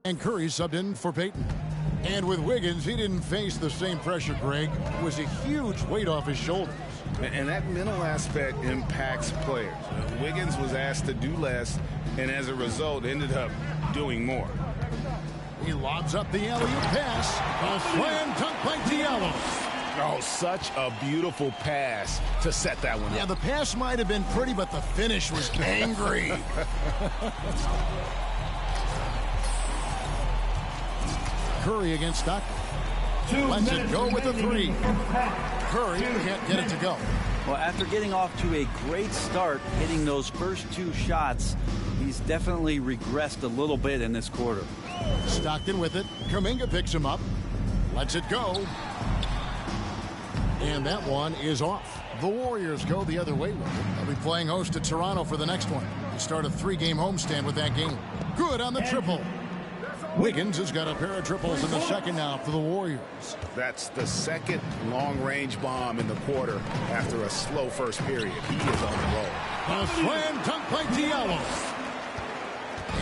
And Curry subbed in for Payton. And with Wiggins, he didn't face the same pressure, Greg. It was a huge weight off his shoulders. And that mental aspect impacts players. Wiggins was asked to do less, and as a result, ended up doing more. He lobs up the alley-oop pass. A slam dunk by Diallo. Oh, such a beautiful pass to set that one up. Yeah, the pass might have been pretty, but the finish was angry. Curry against Stockton. Lets it go with a 3. Curry can't get it to go. Well, after getting off to a great start, hitting those first 2 shots, he's definitely regressed a little bit in this quarter. Stockton with it. Kuminga picks him up. Lets it go. And that one is off. The Warriors go the other way with it. They'll be playing host to Toronto for the next one. They start a 3-game homestand with that game. Good on the triple. Wiggins has got a pair of triples in the second now for the Warriors. That's the second long-range bomb in the quarter after a slow first period. He is on the roll. A slam dunk by Diallo.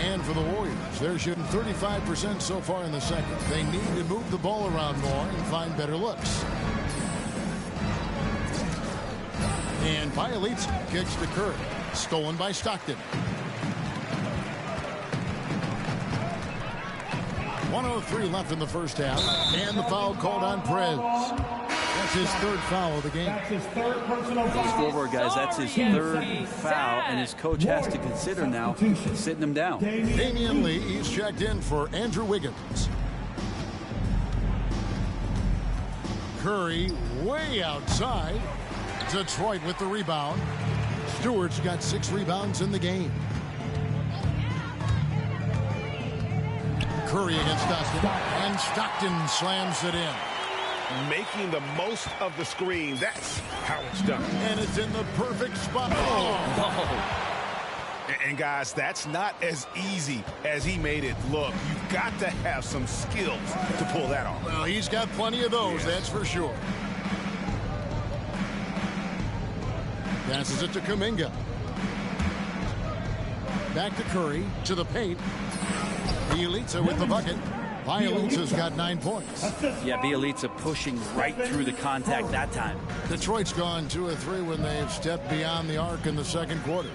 And for the Warriors, they're shooting 35% so far in the second. They need to move the ball around more and find better looks. And Bielitsa kicks to Curry. Stolen by Stockton. 1:03 left in the first half. And the foul called on Prez. That's his third foul of the game. That's his third personal foul. Scoreboard, guys, that's his third foul, and his coach has to consider now sitting him down. Damian Lee, he's checked in for Andrew Wiggins. Curry way outside. Detroit with the rebound. Stewart's got 6 rebounds in the game. Curry against Stockton, and Stockton slams it in. Making the most of the screen. That's how it's done. And it's in the perfect spot. And guys, that's not as easy as he made it look. You've got to have some skills to pull that off. Well, he's got plenty of those, that's for sure. Passes it to Kuminga. Back to Curry, to the paint. Bielitsa with the bucket. Bielitsa's got 9 points. Yeah, Bielitsa pushing right through the contact that time. Detroit's gone 2 of 3 when they've stepped beyond the arc in the second quarter.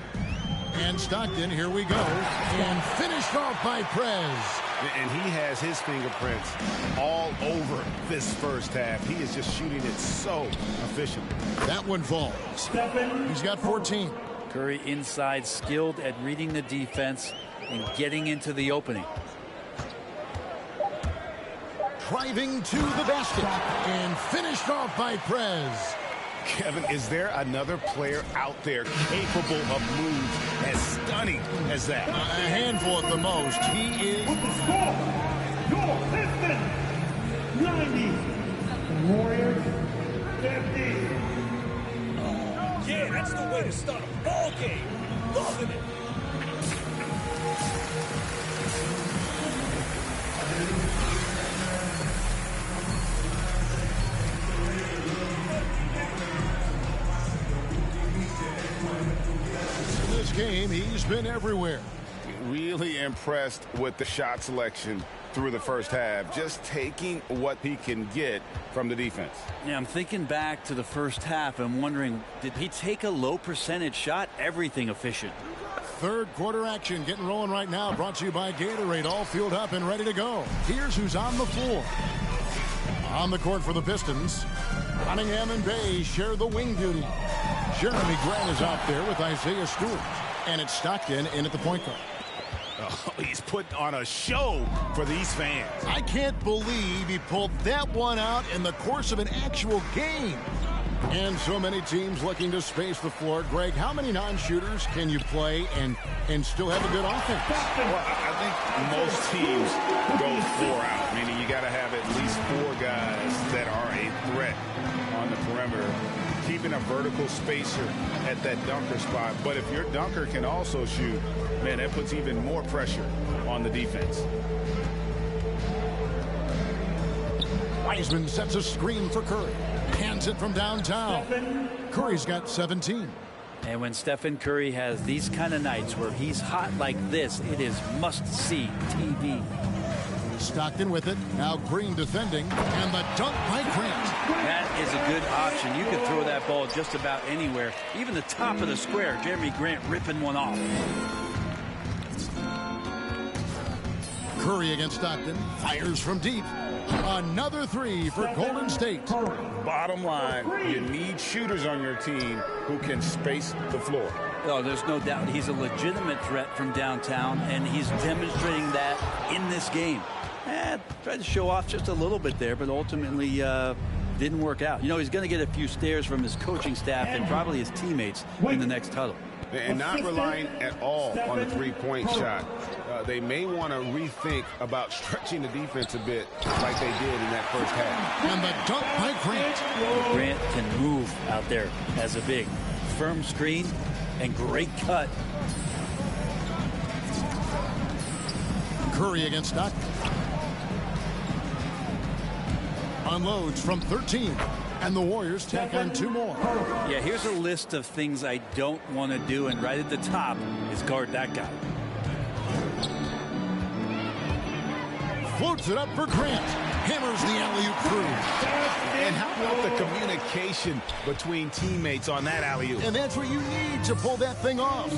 And Stockton, here we go. And finished off by Prez. And he has his fingerprints all over this first half. He is just shooting it so efficiently. That one falls. He's got 14. Curry inside, skilled at reading the defense and getting into the opening. Driving to the basket and finished off by Prez. Kevin, is there another player out there capable of moves as stunning as that? A handful at the most. He is. With the score, your Pistons 90, Warriors 50. Yeah, that's the way to start a ball game. Loving it. This game, he's been everywhere. Really impressed with the shot selection through the first half, just taking what he can get from the defense. Yeah, I'm thinking back to the first half and wondering, did he take a low percentage shot? Everything efficient. Third quarter action getting rolling right now, brought to you by Gatorade, all fueled up and ready to go. Here's who's on the floor. On the court for the Pistons, Cunningham and Bay share the wing duty. Jeremy Grant is out there with Isaiah Stewart. And it's Stockton in at the point guard. Oh, he's putting on a show for these fans. I can't believe he pulled that one out in the course of an actual game. And so many teams looking to space the floor. Greg, how many non-shooters can you play and still have a good offense? Well, I think most teams go 4 out, meaning you got to have at least 4 guys that are a threat on the perimeter, keeping a vertical spacer at that dunker spot. But if your dunker can also shoot, man, that puts even more pressure on the defense. Wiseman sets a screen for Curry. Hands it from downtown. Curry's got 17. And when Stephen Curry has these kind of nights where he's hot like this, it is must-see TV. Stockton with it. Now Green defending. And the dunk by Grant. That is a good option. You can throw that ball just about anywhere. Even the top of the square. Jeremy Grant ripping one off. Curry against Stockton. Fires from deep. Another 3 for Golden State. Bottom line, you need shooters on your team who can space the floor. Oh, there's no doubt he's a legitimate threat from downtown, and he's demonstrating that in this game. Tried to show off just a little bit there, but ultimately didn't work out. You know, he's going to get a few stares from his coaching staff and probably his teammates in the next huddle. and not relying at all on the three-point shot. They may want to rethink about stretching the defense a bit like they did in that first half. And the dunk by Grant. Grant can move out there as a big. Firm screen and great cut. Curry against Stockton. Unloads from 13. And the Warriors tack on 2 more. Yeah, here's a list of things I don't want to do, and right at the top is guard that guy. Floats it up for Grant. Hammers the alley-oop through. And how about the communication between teammates on that alley-oop? And that's what you need to pull that thing off.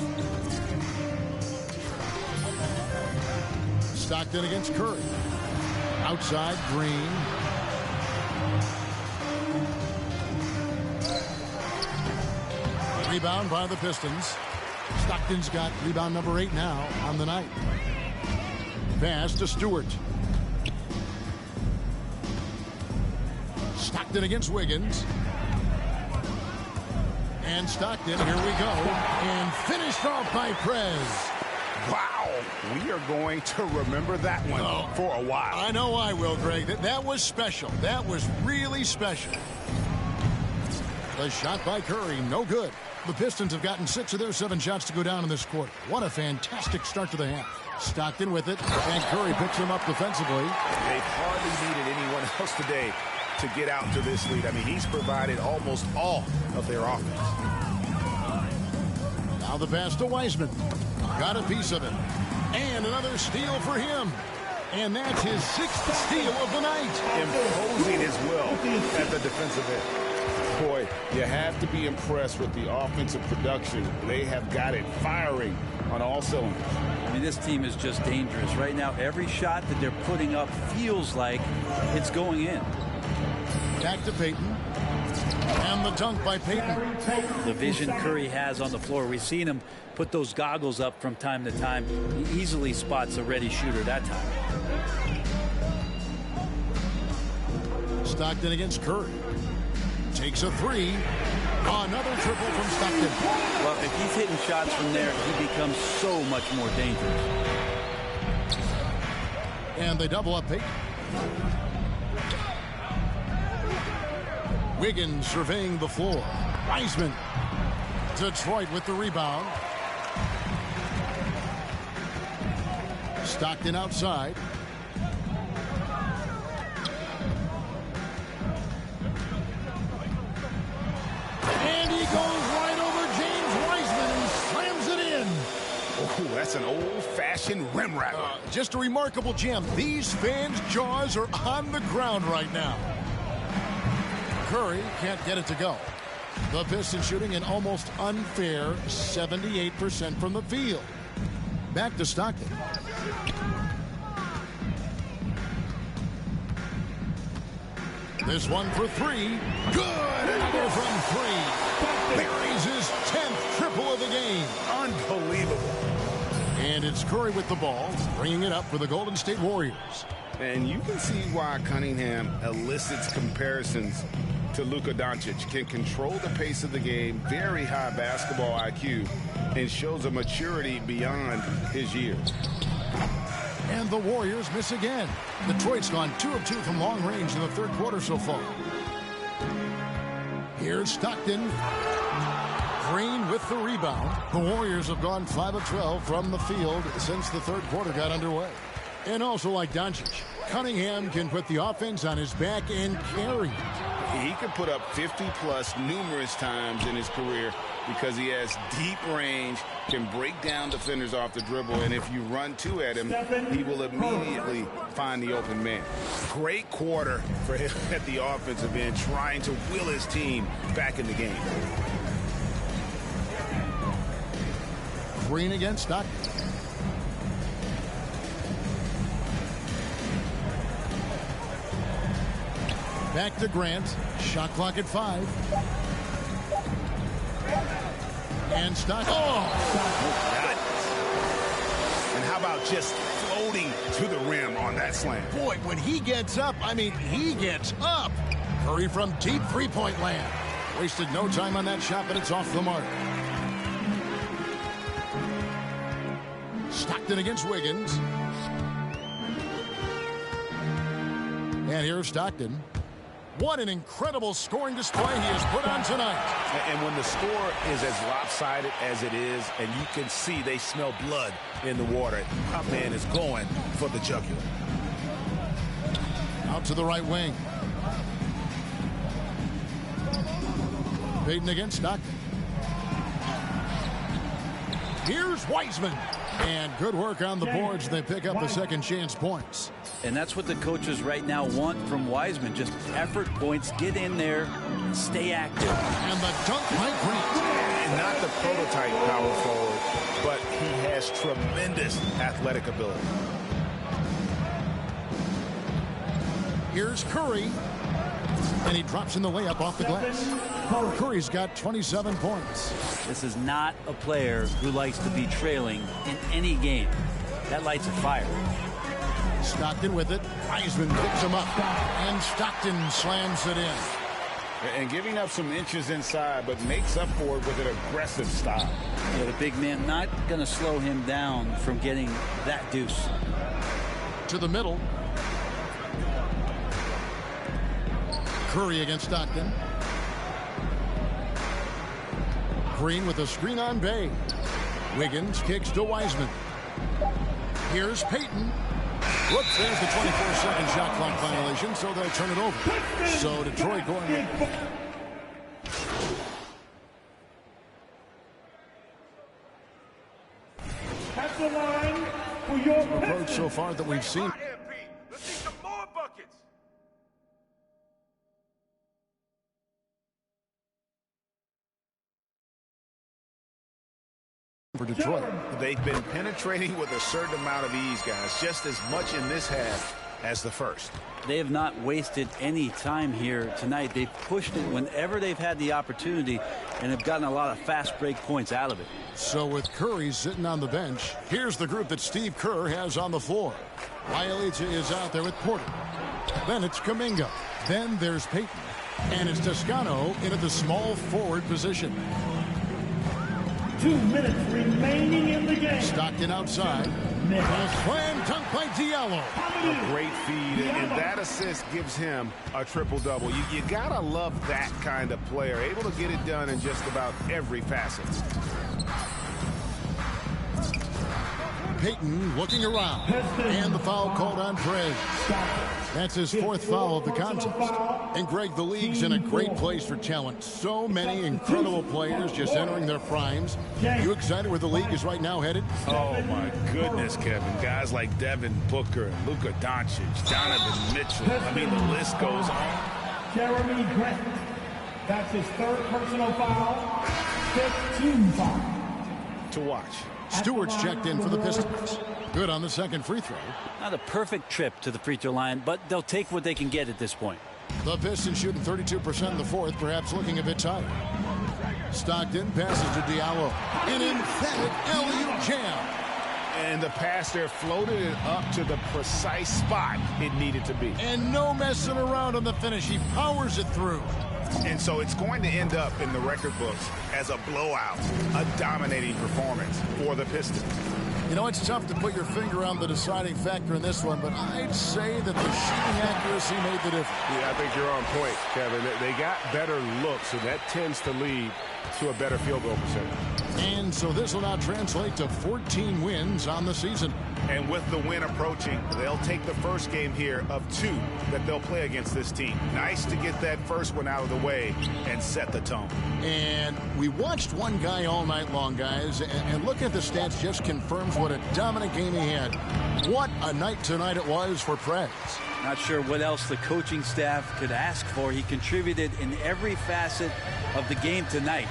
Stockton against Curry. Outside, Green. Rebound by the Pistons. Stockton's got rebound number 8 now on the night. Pass to Stewart. Stockton against Wiggins. And Stockton, here we go. And finished off by Prez. Wow, we are going to remember that one for a while. I know I will, Greg. That was special. That was really special. The shot by Curry, no good. The Pistons have gotten 6 of their 7 shots to go down in this quarter. What a fantastic start to the half. Stockton with it, and Curry picks him up defensively. They've hardly needed anyone else today to get out to this lead. I mean, he's provided almost all of their offense. Now the pass to Wiseman. Got a piece of it. And another steal for him. And that's his 6th steal of the night. Imposing as well at the defensive end. Boy, you have to be impressed with the offensive production. They have got it firing on all cylinders. I mean, this team is just dangerous. Right now, every shot that they're putting up feels like it's going in. Back to Payton. And the dunk by Payton. The vision Curry has on the floor. We've seen him put those goggles up from time to time. He easily spots a ready shooter that time. Stockton against Curry. Takes a 3. Another triple from Stockton. Well, if he's hitting shots from there, he becomes so much more dangerous. And they double up Payton. Wiggins surveying the floor. Wiseman. Detroit with the rebound. Stockton outside. And he goes right over James Wiseman and slams it in. Oh, that's an old-fashioned rim rattler. Just a remarkable jam. These fans' jaws are on the ground right now. Curry can't get it to go. The Pistons shooting an almost unfair 78% from the field. Back to Stockton. This one for 3. Good! Another from 3. Buries his 10th triple of the game. Unbelievable. And it's Curry with the ball, bringing it up for the Golden State Warriors. And you can see why Cunningham elicits comparisons to Luka Doncic. Can control the pace of the game, very high basketball IQ, and shows a maturity beyond his years. And the Warriors miss again. Detroit's gone 2 of 2 from long range in the third quarter so far. Here's Stockton. Green with the rebound. The Warriors have gone 5 of 12 from the field since the third quarter got underway. And also like Doncic, Cunningham can put the offense on his back and carry. He can put up 50-plus numerous times in his career because he has deep range, can break down defenders off the dribble, and if you run 2 at him, he will immediately find the open man. Great quarter for him at the offensive end, trying to will his team back in the game. Green against Stockton. Back to Grant. Shot clock at 5. And Stockton. Oh! And how about just floating to the rim on that slam? Boy, when he gets up, I mean, he gets up. Curry from deep three-point land. Wasted no time on that shot, but it's off the mark. Stockton against Wiggins. And here's Stockton. What an incredible scoring display he has put on tonight. And when the score is as lopsided as it is, and you can see they smell blood in the water, our man is going for the jugular. Out to the right wing. Payton against Stockton. Here's Wiseman. And good work on the boards. They pick up the second chance points. And that's what the coaches right now want from Wiseman. Just effort points, get in there, and stay active. And the dunk by Grant. Not the prototype power forward, but he has tremendous athletic ability. Here's Curry. And he drops in the layup off the glass. Curry's got 27 points. This is not a player who likes to be trailing in any game. That lights a fire. Stockton with it. Wiseman picks him up. And Stockton slams it in. And giving up some inches inside, but makes up for it with an aggressive stop. Yeah, the big man not going to slow him down from getting that deuce. To the middle. Curry against Stockton. Green with a screen on Bay. Wiggins kicks to Wiseman. Here's Payton. Whoops, there's the 24-second shot clock violation, so they'll turn it over. So Detroit going. That's the line for your approach so far that we've seen. Let's see some more buckets. For Detroit. They've been penetrating with a certain amount of ease, guys, just as much in this half as the first. They have not wasted any time here tonight. They've pushed it whenever they've had the opportunity and have gotten a lot of fast break points out of it. So with Curry sitting on the bench, here's the group that Steve Kerr has on the floor. Waialita is out there with Porter. Then it's Kuminga. Then there's Payton. And it's Toscano in at the small forward position. 2 minutes remaining in the game. Stockton outside. A slam dunk by Diallo. A great feed, and that assist gives him a triple-double. You gotta love that kind of player, able to get it done in just about every facet. Payton looking around, and the foul called on Perez. That's his fourth foul of the contest. And Greg, the league's in a great place for talent. So many incredible players just entering their primes. You excited where the league is right now headed? Oh my goodness, Kevin. Guys like Devin Booker and Luka Doncic, Donovan Mitchell. I mean, the list goes on. Jeremy Grant. That's his third personal foul. 15 foul. To watch. Stewart's checked in for the Pistons. Good on the second free throw. Not a perfect trip to the free throw line, but they'll take what they can get at this point. The Pistons shooting 32% in the fourth, perhaps looking a bit tired. Stockton passes to Diallo. An emphatic alley-oop jam. And the pass there floated it up to the precise spot it needed to be. And no messing around on the finish. He powers it through. And so it's going to end up in the record books as a blowout, a dominating performance for the Pistons. You know, it's tough to put your finger on the deciding factor in this one, but I'd say that the shooting accuracy made the difference. Yeah, I think you're on point, Kevin. They got better looks, and that tends to lead to a better field goal percentage. And so this will now translate to 14 wins on the season. And with the win approaching, they'll take the first game here of 2 that they'll play against this team. Nice to get that first one out of the way and set the tone. And we watched one guy all night long, guys, and look at the stats just confirms what a dominant game he had. What a night tonight it was for Prez. Not sure what else the coaching staff could ask for. He contributed in every facet of the game tonight,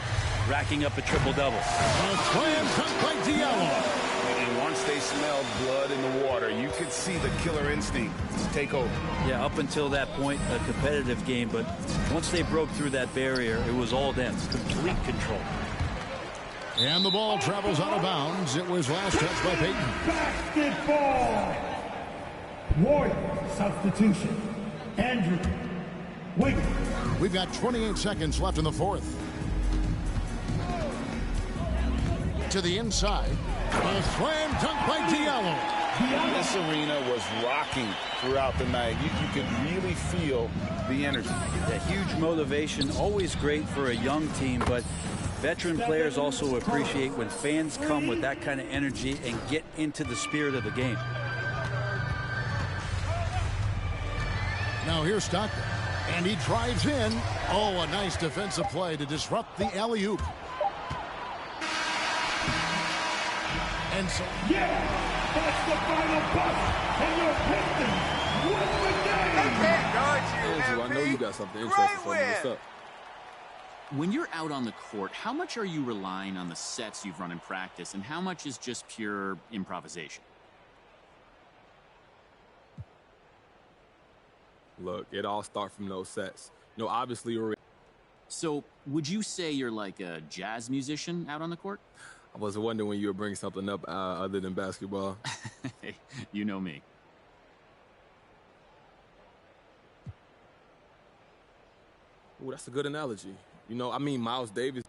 racking up a triple-double. A slam dunk by Diallo. And once they smelled blood in the water, you could see the killer instinct take over. Yeah, up until that point, a competitive game, but once they broke through that barrier, it was all them, complete control. And the ball travels out of bounds. It was last touched by Payton. Basketball. Warrior substitution. Andrew Wiggins. We've got 28 seconds left in the fourth. To the inside. A slam dunk by Diallo. This arena was rocking throughout the night. You could really feel the energy. A huge motivation, always great for a young team, but veteran players also appreciate when fans come with that kind of energy and get into the spirit of the game. Now here's Stockton, and he drives in. Oh, a nice defensive play to disrupt the alley-oop. And so, Yeah, that's the final bust, and your Pistons win the game. Andrew, I know you got something interesting for me. What's up? When you're out on the court, how much are you relying on the sets you've run in practice, and how much is just pure improvisation? Look, it all starts from those sets. You know, obviously you're... So, would you say you're like a jazz musician out on the court? I was wondering when you would bring something up other than basketball. Hey, you know me. Ooh, that's a good analogy. You know, I mean, Miles Davis...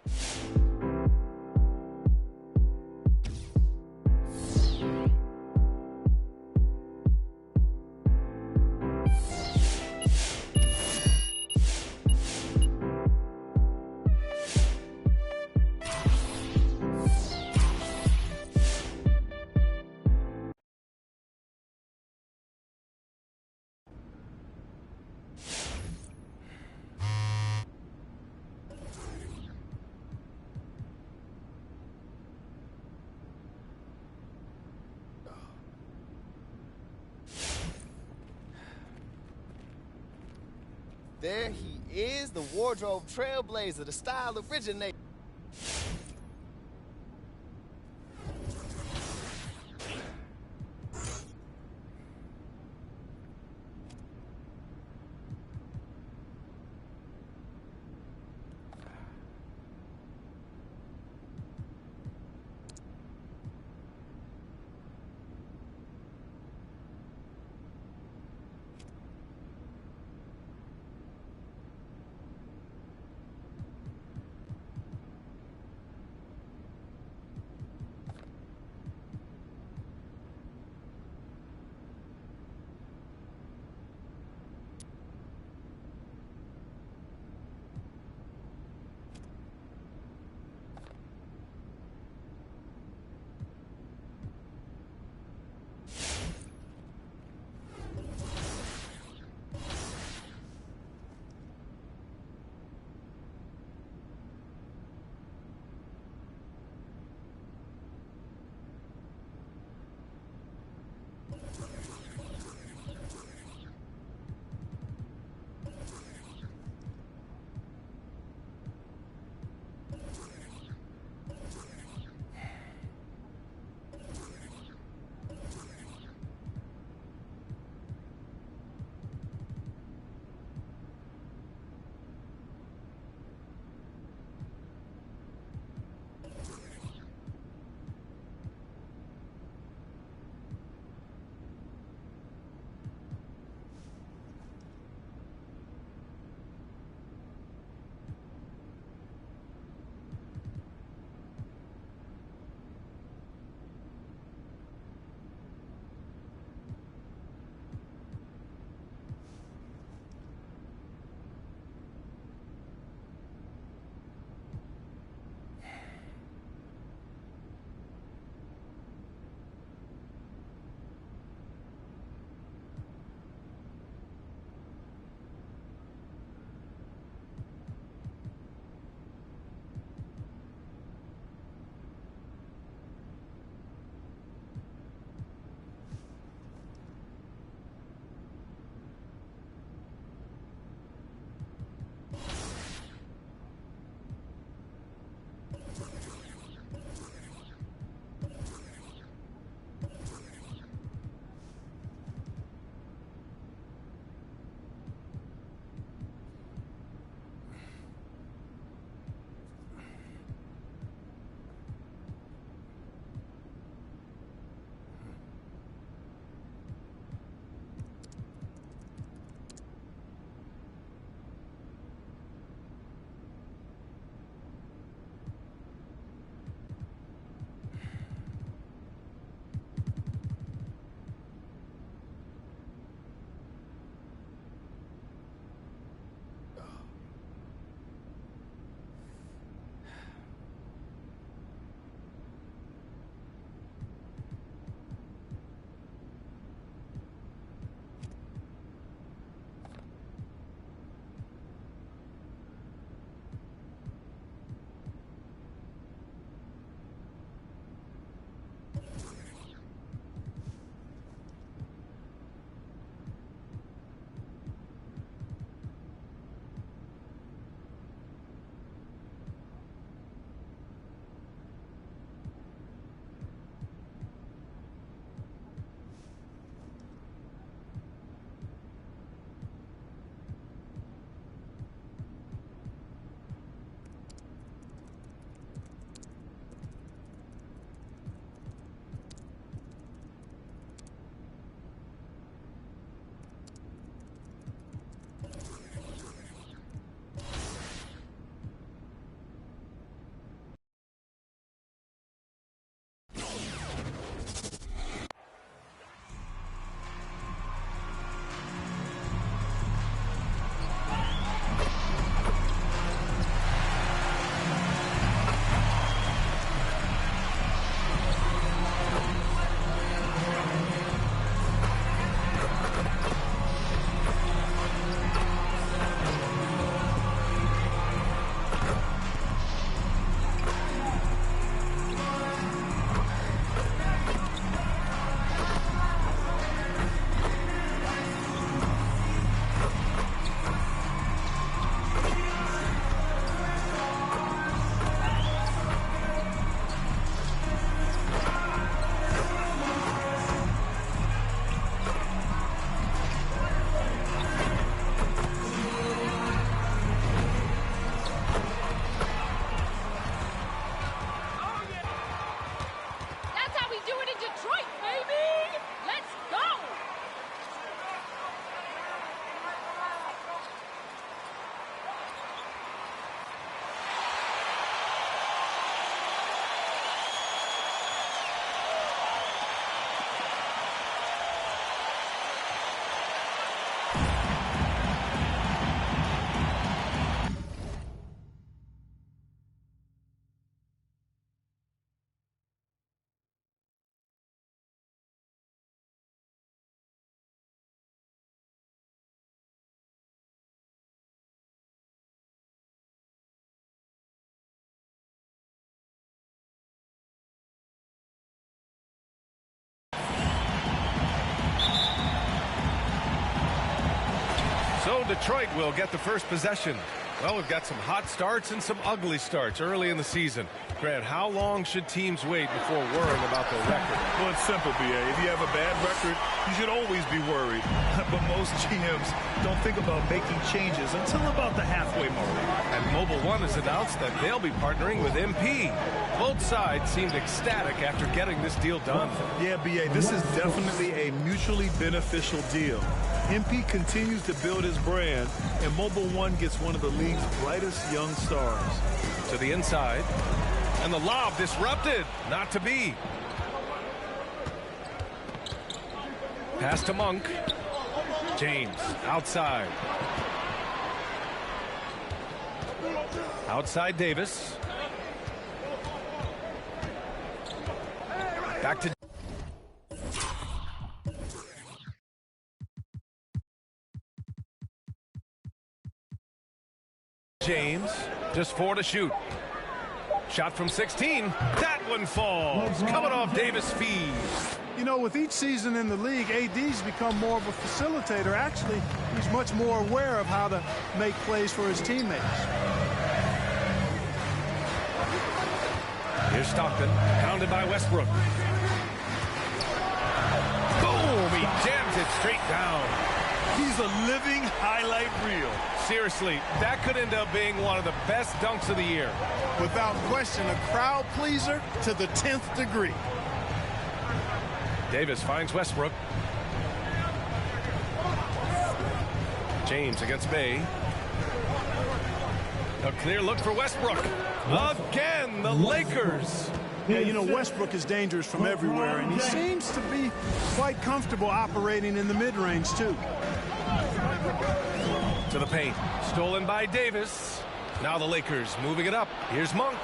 There he is, the wardrobe trailblazer, the style originator. Detroit will get the first possession. Well, we've got some hot starts and some ugly starts early in the season. Grant, how long should teams wait before worrying about their record? Well, it's simple, B.A. If you have a bad record, you should always be worried. But most GMs don't think about making changes until about the halfway mark. And Mobile One has announced that they'll be partnering with MP. Both sides seemed ecstatic after getting this deal done. Yeah, B.A., this is definitely a mutually beneficial deal. MP continues to build his brand, and Mobile One gets one of the league's brightest young stars. To the inside, and the lob disrupted. Not to be. Pass to Monk. James outside. Outside Davis. Back to James. Just 4 to shoot. Shot from 16. That one falls. Coming off Davis' feet. You know, with each season in the league, AD's become more of a facilitator. Actually, he's much more aware of how to make plays for his teammates. Here's Stockton, pounded by Westbrook. Boom! He jams it straight down. He's a living highlight reel. Seriously, that could end up being one of the best dunks of the year. Without question, a crowd pleaser to the 10th degree. Davis finds Westbrook. James against Bay. A clear look for Westbrook. Again, the Lakers. Yeah, you know, Westbrook is dangerous from everywhere, and he seems to be quite comfortable operating in the mid-range, too. To the paint. Stolen by Davis. Now the Lakers moving it up. Here's Monk.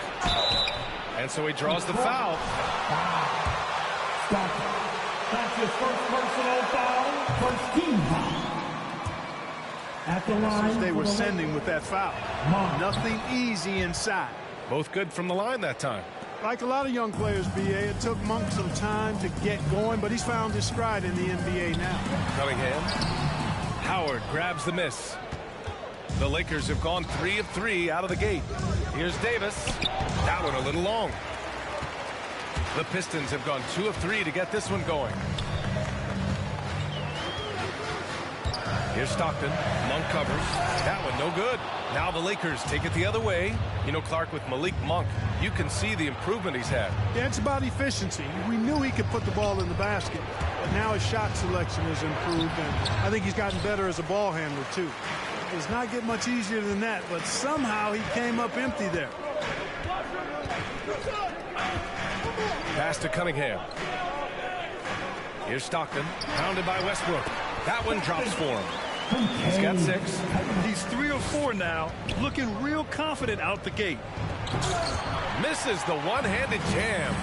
And so he draws the foul. That's his first personal foul, first team foul. At the line, they were sending with that foul. Nothing easy inside. Both good from the line that time. Like a lot of young players, B.A., it took Monk some time to get going, but he's found his stride in the NBA now. Cunningham. Howard grabs the miss. The Lakers have gone 3 of 3 out of the gate. Here's Davis. That one a little long. The Pistons have gone 2 of 3 to get this one going. Here's Stockton. Monk covers. That one no good. Now the Lakers take it the other way. You know, Clark, with Malik Monk, you can see the improvement he's had. Yeah, it's about efficiency. We knew he could put the ball in the basket, but now his shot selection has improved, and I think he's gotten better as a ball handler, too. It does not get much easier than that, but somehow he came up empty there. Pass to Cunningham. Here's Stockton, pounded by Westbrook. That one drops for him. He's got 6. He's 3 of 4 now, looking real confident out the gate. Misses the one-handed jam.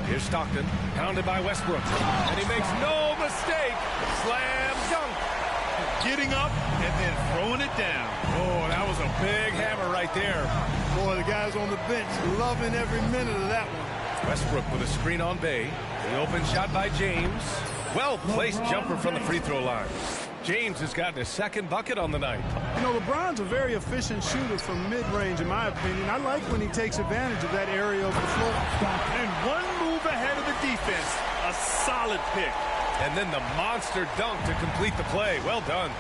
Here's Stockton, pounded by Westbrook. And he makes no mistake. Slam dunk. Getting up and then throwing it down. Oh, that was a big hammer right there. Boy, the guys on the bench loving every minute of that one. Westbrook with a screen on Bay. The open shot by James. Well-placed jumper from the free throw line. James has gotten his second bucket on the night. You know, LeBron's a very efficient shooter from mid-range, in my opinion. I like when he takes advantage of that area of the floor. And one move ahead of the defense. A solid pick. And then the monster dunk to complete the play. Well done.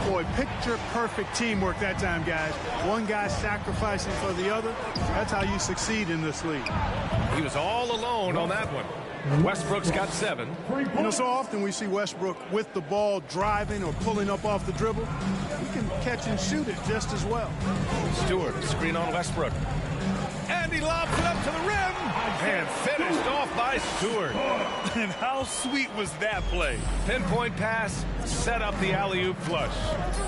Boy, picture-perfect teamwork that time, guys. One guy sacrificing for the other. That's how you succeed in this league. He was all alone on that one. Westbrook's got 7. You know, so often we see Westbrook with the ball driving or pulling up off the dribble. He can catch and shoot it just as well. Stewart, screen on Westbrook. And he lobs it up to the rim. And finished off by Stewart. And how sweet was that play? Pinpoint pass, set up the alley-oop flush.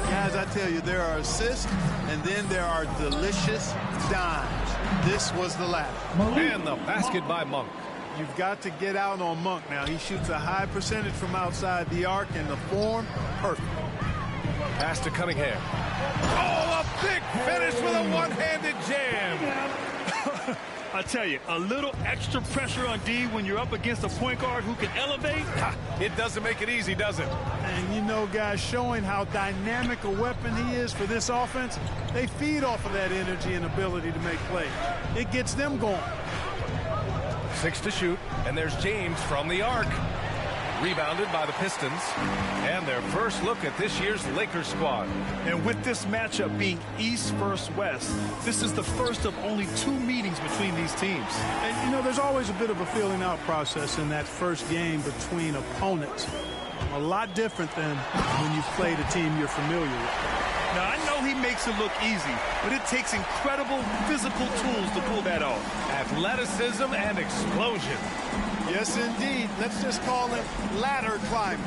Guys, I tell you, there are assists, and then there are delicious dimes. This was the last. And the basket by Monk. You've got to get out on Monk now. He shoots a high percentage from outside the arc, and the form, perfect. Pass to Cunningham. Oh, a big finish with a one-handed jam. I tell you, a little extra pressure on D when you're up against a point guard who can elevate. It doesn't make it easy, does it? And you know, guys, showing how dynamic a weapon he is for this offense, they feed off of that energy and ability to make plays. It gets them going. 6 to shoot, and there's James from the arc. Rebounded by the Pistons, and their first look at this year's Lakers squad. And with this matchup being East versus West, this is the first of only 2 meetings between these teams. And, you know, there's always a bit of a feeling out process in that first game between opponents. A lot different than when you've played a team you're familiar with. Now, I know he makes it look easy, but it takes incredible physical tools to pull that off. Athleticism and explosion. Yes, indeed. Let's just call him ladder climbing.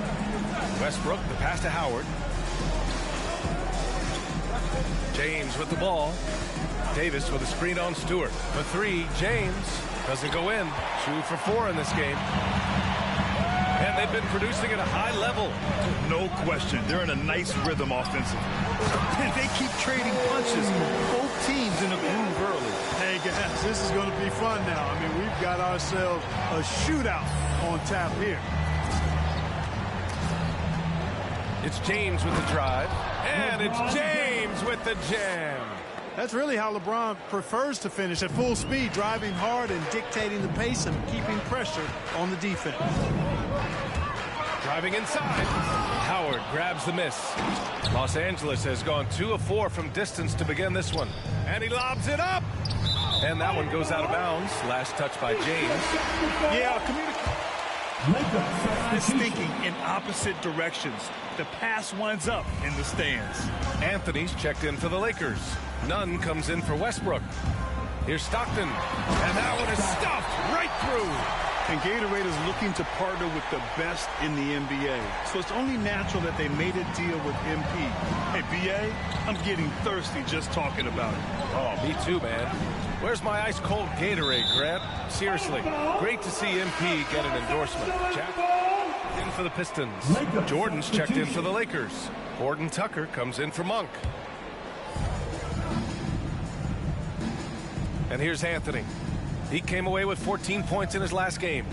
Westbrook, the pass to Howard. James with the ball. Davis with a screen on Stewart. For 3, James doesn't go in. 2 for 4 in this game. And they've been producing at a high level. No question. They're in a nice rhythm offensively. And they keep trading punches. Both teams in a groove early. Hey, guys, this is going to be fun now. I mean, we've got ourselves a shootout on tap here. It's James with the drive. And it's James with the jam. That's really how LeBron prefers to finish, at full speed, driving hard and dictating the pace and keeping pressure on the defense. Driving inside. Howard grabs the miss. Los Angeles has gone 2 of 4 from distance to begin this one. And he lobs it up. And that one goes out of bounds. Last touch by James. Yeah, is thinking in opposite directions. The pass winds up in the stands. Anthony's checked in for the Lakers. Nunn comes in for Westbrook. Here's Stockton. And that one is stuffed right through. And Gatorade is looking to partner with the best in the NBA. So it's only natural that they made a deal with MP. Hey, BA, I'm getting thirsty just talking about it. Oh, me too, man. Where's my ice-cold Gatorade, Grant? Seriously, great to see MP get an endorsement. Jack in for the Pistons. Jordan's checked in for the Lakers. Horton Tucker comes in for Monk. And here's Anthony. He came away with 14 points in his last game.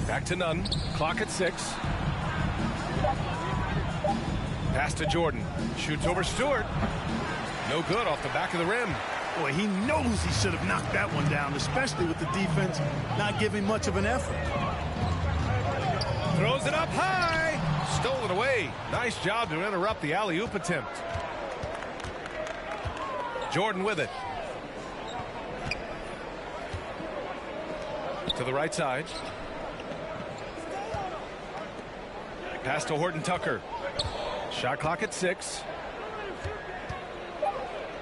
Back to Nunn. Clock at 6. Pass to Jordan. Shoots over Stewart. No good off the back of the rim. Boy, he knows he should have knocked that one down, especially with the defense not giving much of an effort. Throws it up high. Stolen away. Nice job to interrupt the alley-oop attempt. Jordan with it. To the right side. Pass to Horton Tucker. Shot clock at 6.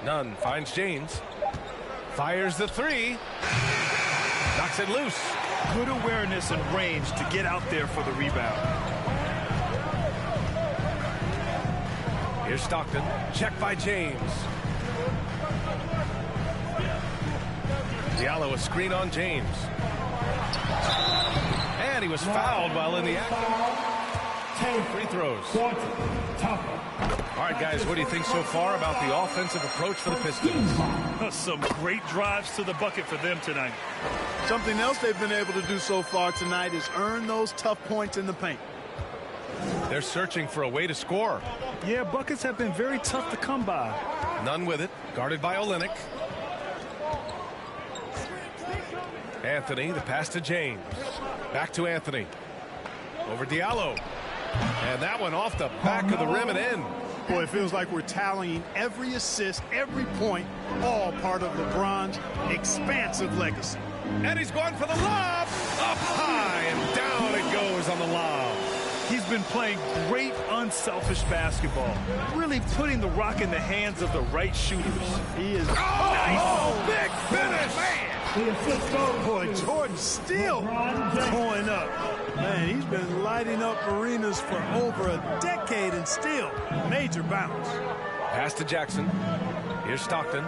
Nunn finds James. Fires the 3. Knocks it loose. Good awareness and range to get out there for the rebound. Here's Stockton. Check by James. Diallo a screen on James. And he was fouled while in the action. 2 free throws. All right, guys, what do you think so far about the offensive approach for the Pistons? Some great drives to the bucket for them tonight. Something else they've been able to do so far tonight is earn those tough points in the paint. They're searching for a way to score. Yeah, buckets have been very tough to come by. Nunn with it, guarded by Olynyk. Anthony, the pass to James. Back to Anthony. Over Diallo. And that one off the back of the rim and in. Boy, it feels like we're tallying every assist, every point, all part of LeBron's expansive legacy. And he's going for the lob. Up high and down it goes on the lob. He's been playing great, unselfish basketball. Really putting the rock in the hands of the right shooters. He is nice. Big finish. Man. Boy, Jordan still going up. Man, he's been lighting up arenas for over a decade and still major bounce. Pass to Jackson. Here's Stockton.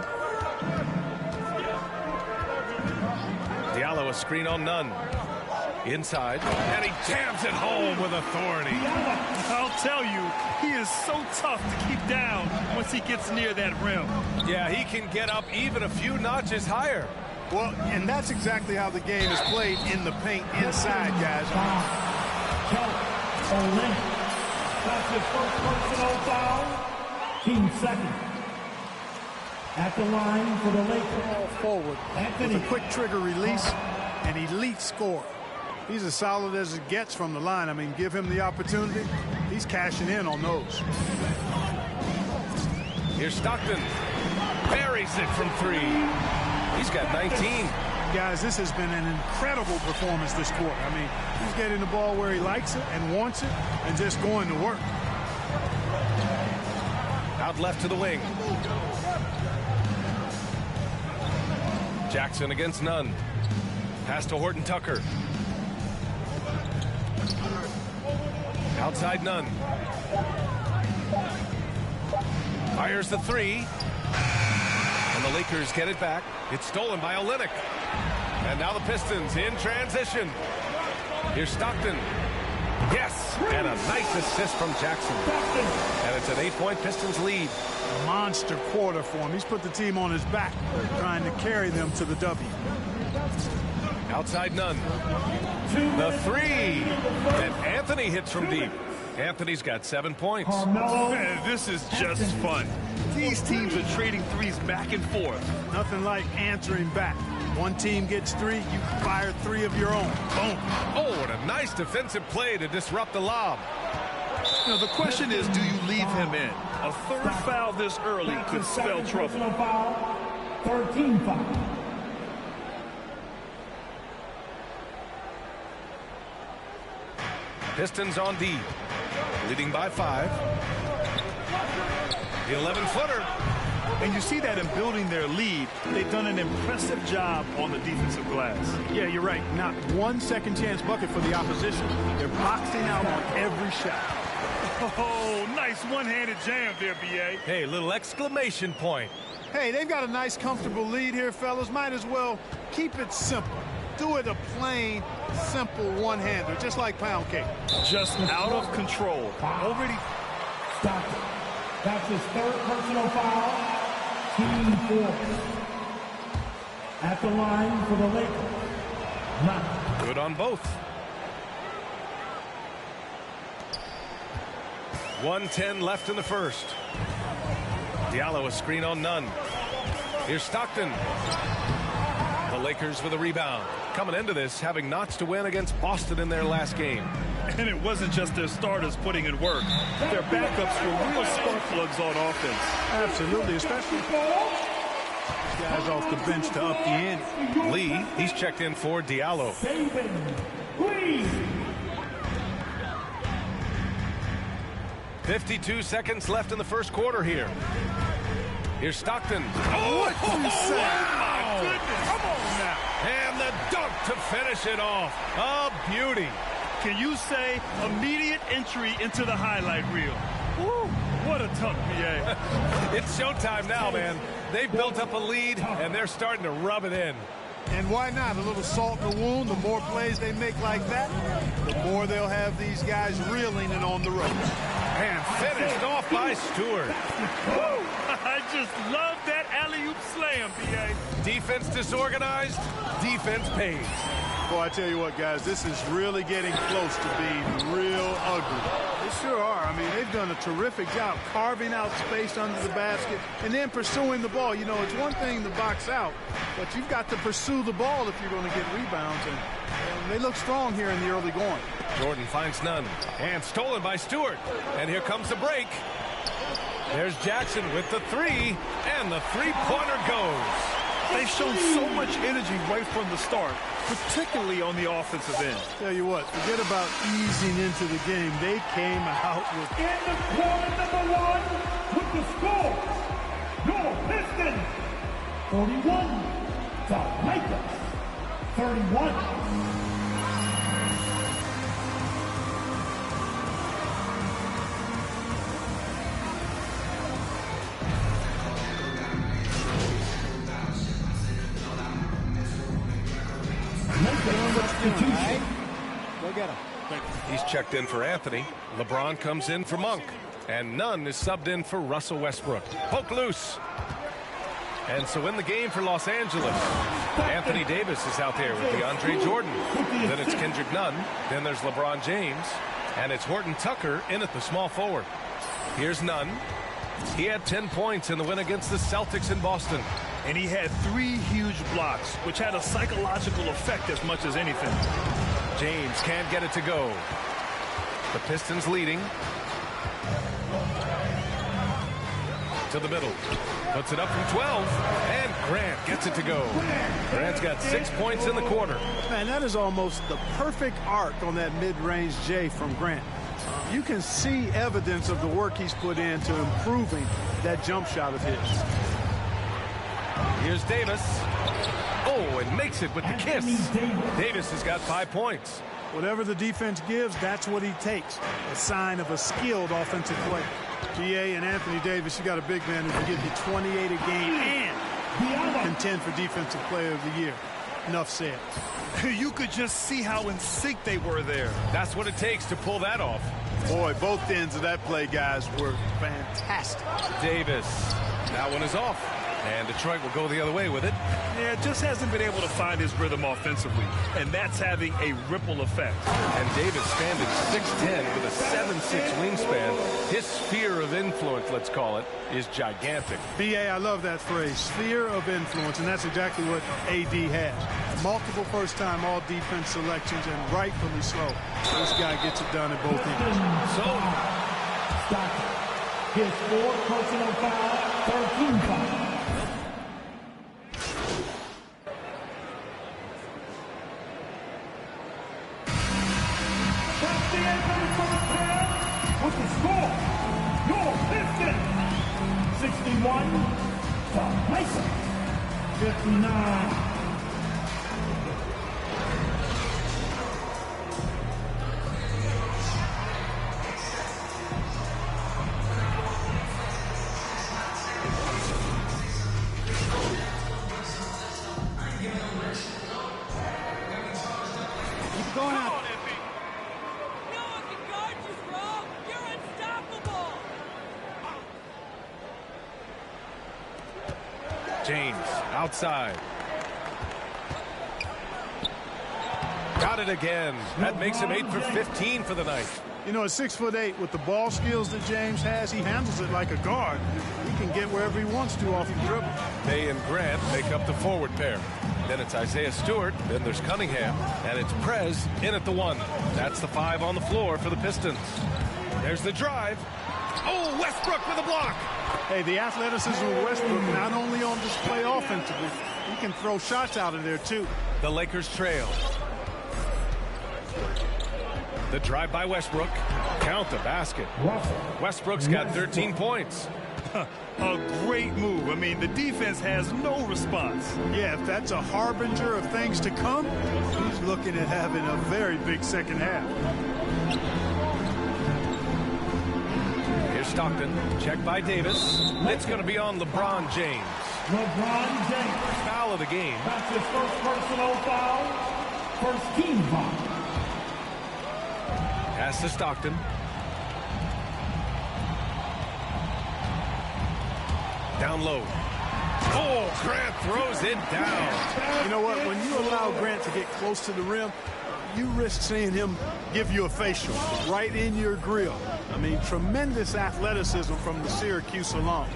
Diallo a screen on Nunn. Inside, and he jams it home with authority. I'll tell you, he is so tough to keep down once he gets near that rim. Yeah, he can get up even a few notches higher. Well, and that's exactly how the game is played in the paint inside, guys. That's his first personal foul. Team second. At the line for the Lakers. Forward. Anthony. With a quick trigger release, an elite scorer. He's as solid as it gets from the line. I mean, give him the opportunity. He's cashing in on those. Here's Stockton. Buries it from 3. He's got 19. Guys, this has been an incredible performance this quarter. I mean, he's getting the ball where he likes it and wants it and just going to work. Out left to the wing. Jackson against Nunn. Pass to Horton Tucker. Outside Nunn. Fires the 3. And the Lakers get it back. It's stolen by Olynyk. And now the Pistons in transition. Here's Stockton. Yes! And a nice assist from Jackson. And it's an 8-point Pistons lead. Monster quarter for him. He's put the team on his back, trying to carry them to the W. Outside Nunn. The 3. And Anthony hits from deep. Anthony's got 7 points. Man, this is just fun. These teams are trading threes back and forth. Nothing like answering back. One team gets 3, you fire 3 of your own. Boom. Oh, what a nice defensive play to disrupt the lob. Now, the question is, do you leave him in? A third foul this early could spell trouble. 13 foul. Pistons on D, leading by 5. The 11-footer. And you see that in building their lead, they've done an impressive job on the defensive glass. Yeah, you're right. Not one second chance bucket for the opposition. They're boxing out on every shot. Oh, nice one-handed jam there, B.A. Hey, little exclamation point. Hey, they've got a nice, comfortable lead here, fellas. Might as well keep it simple. Do it a plain, simple one-hander, just like pound cake. Just out of control. Already. Stop it. That's his 3rd personal foul. Team 4. At the line for the Lakers. 9. Good on both. 1:10 left in the first. Diallo a screen on Nunn. Here's Stockton. The Lakers with a rebound. Coming into this, having knots to win against Boston in their last game. And it wasn't just their starters putting in work. Their backups were real spark plugs on offense. Absolutely, especially guys off the bench to up the ante. Lee, he's checked in for Diallo. 52 seconds left in the first quarter here. Here's Stockton. Oh, what you say? Wow. My goodness. Come on now. And the dunk to finish it off. A beauty. Can you say immediate entry into the highlight reel? Woo, what a dunk, B.A. It's showtime now, man. They've built up a lead, and they're starting to rub it in. And why not? A little salt in the wound. The more plays they make like that, the more they'll have these guys reeling and on the ropes. And finished off by Stewart. Woo! I just love that alley-oop slam, B.A. Defense disorganized, defense pays. Boy, I tell you what, guys, this is really getting close to being real ugly. They sure are. I mean, they've done a terrific job carving out space under the basket and then pursuing the ball. You know, it's one thing to box out, but you've got to pursue the ball if you're going to get rebounds. And they look strong here in the early going. Jordan finds Nunn. And stolen by Stewart. And here comes the break. There's Jackson with the 3, and the three-pointer goes. They've shown so much energy right from the start, particularly on the offensive end. Tell you what, forget about easing into the game. They came out with... In the quarter number 1, with the score, your Pistons, 41, the Lakers, 31. Go get him. He's checked in for Anthony. LeBron comes in for Monk. And Nunn is subbed in for Russell Westbrook. Poke loose. And so in the game for Los Angeles, Anthony Davis is out there with DeAndre Jordan. Then it's Kendrick Nunn. Then there's LeBron James. And it's Horton Tucker in at the small forward. Here's Nunn. He had 10 points in the win against the Celtics in Boston. And he had 3 huge blocks, which had a psychological effect as much as anything. James can't get it to go. The Pistons leading. To the middle. Puts it up from 12. And Grant gets it to go. Grant's got 6 points in the quarter. Man, that is almost the perfect arc on that mid-range J from Grant. You can see evidence of the work he's put into improving that jump shot of his. Here's Davis. Oh, and makes it with the kiss. Davis has got 5 points. Whatever the defense gives, that's what he takes. A sign of a skilled offensive player. DA and Anthony Davis, you got a big man who can give you 28 a game and contend for Defensive Player of the Year. Enough said. You could just see how in sync they were there. That's what it takes to pull that off. Boy, both ends of that play, guys, were fantastic. Davis. That one is off. And Detroit will go the other way with it. Yeah, just hasn't been able to find his rhythm offensively. And that's having a ripple effect. And Davis standing 6'10 with a 7'6 wingspan. His sphere of influence, let's call it, is gigantic. B.A., I love that phrase, sphere of influence, and that's exactly what A.D. has. Multiple first-time all-defense selections, and rightfully so. This guy gets it done at both ends. So, stop. His 4th personal foul, 13 foul. With the score, your Pistons 61 to Pacers 59. Keep going out. James outside. Got it again. That makes him 8 for 15 for the night. You know, at 6'8", with the ball skills that James has, he handles it like a guard. He can get wherever he wants to off the dribble. They and Grant make up the forward pair. Then it's Isaiah Stewart. Then there's Cunningham. And it's Prez in at the 1. That's the 5 on the floor for the Pistons. There's the drive. Oh, Westbrook with a block. Hey, the athleticism of Westbrook not only on display offensively, he can throw shots out of there, too. The Lakers trail. The drive by Westbrook. Count the basket. Westbrook's got 13 points. A great move. I mean, the defense has no response. Yeah, if that's a harbinger of things to come, he's looking at having a very big second half. Here's Stockton. Check by Davis. It's going to be on LeBron James. LeBron James. First foul of the game. That's his first personal foul. First team foul. Pass to Stockton. Down low. Oh, Grant throws it down. You know what? When you allow Grant to get close to the rim, you risk seeing him give you a facial right in your grill. I mean, tremendous athleticism from the Syracuse alum.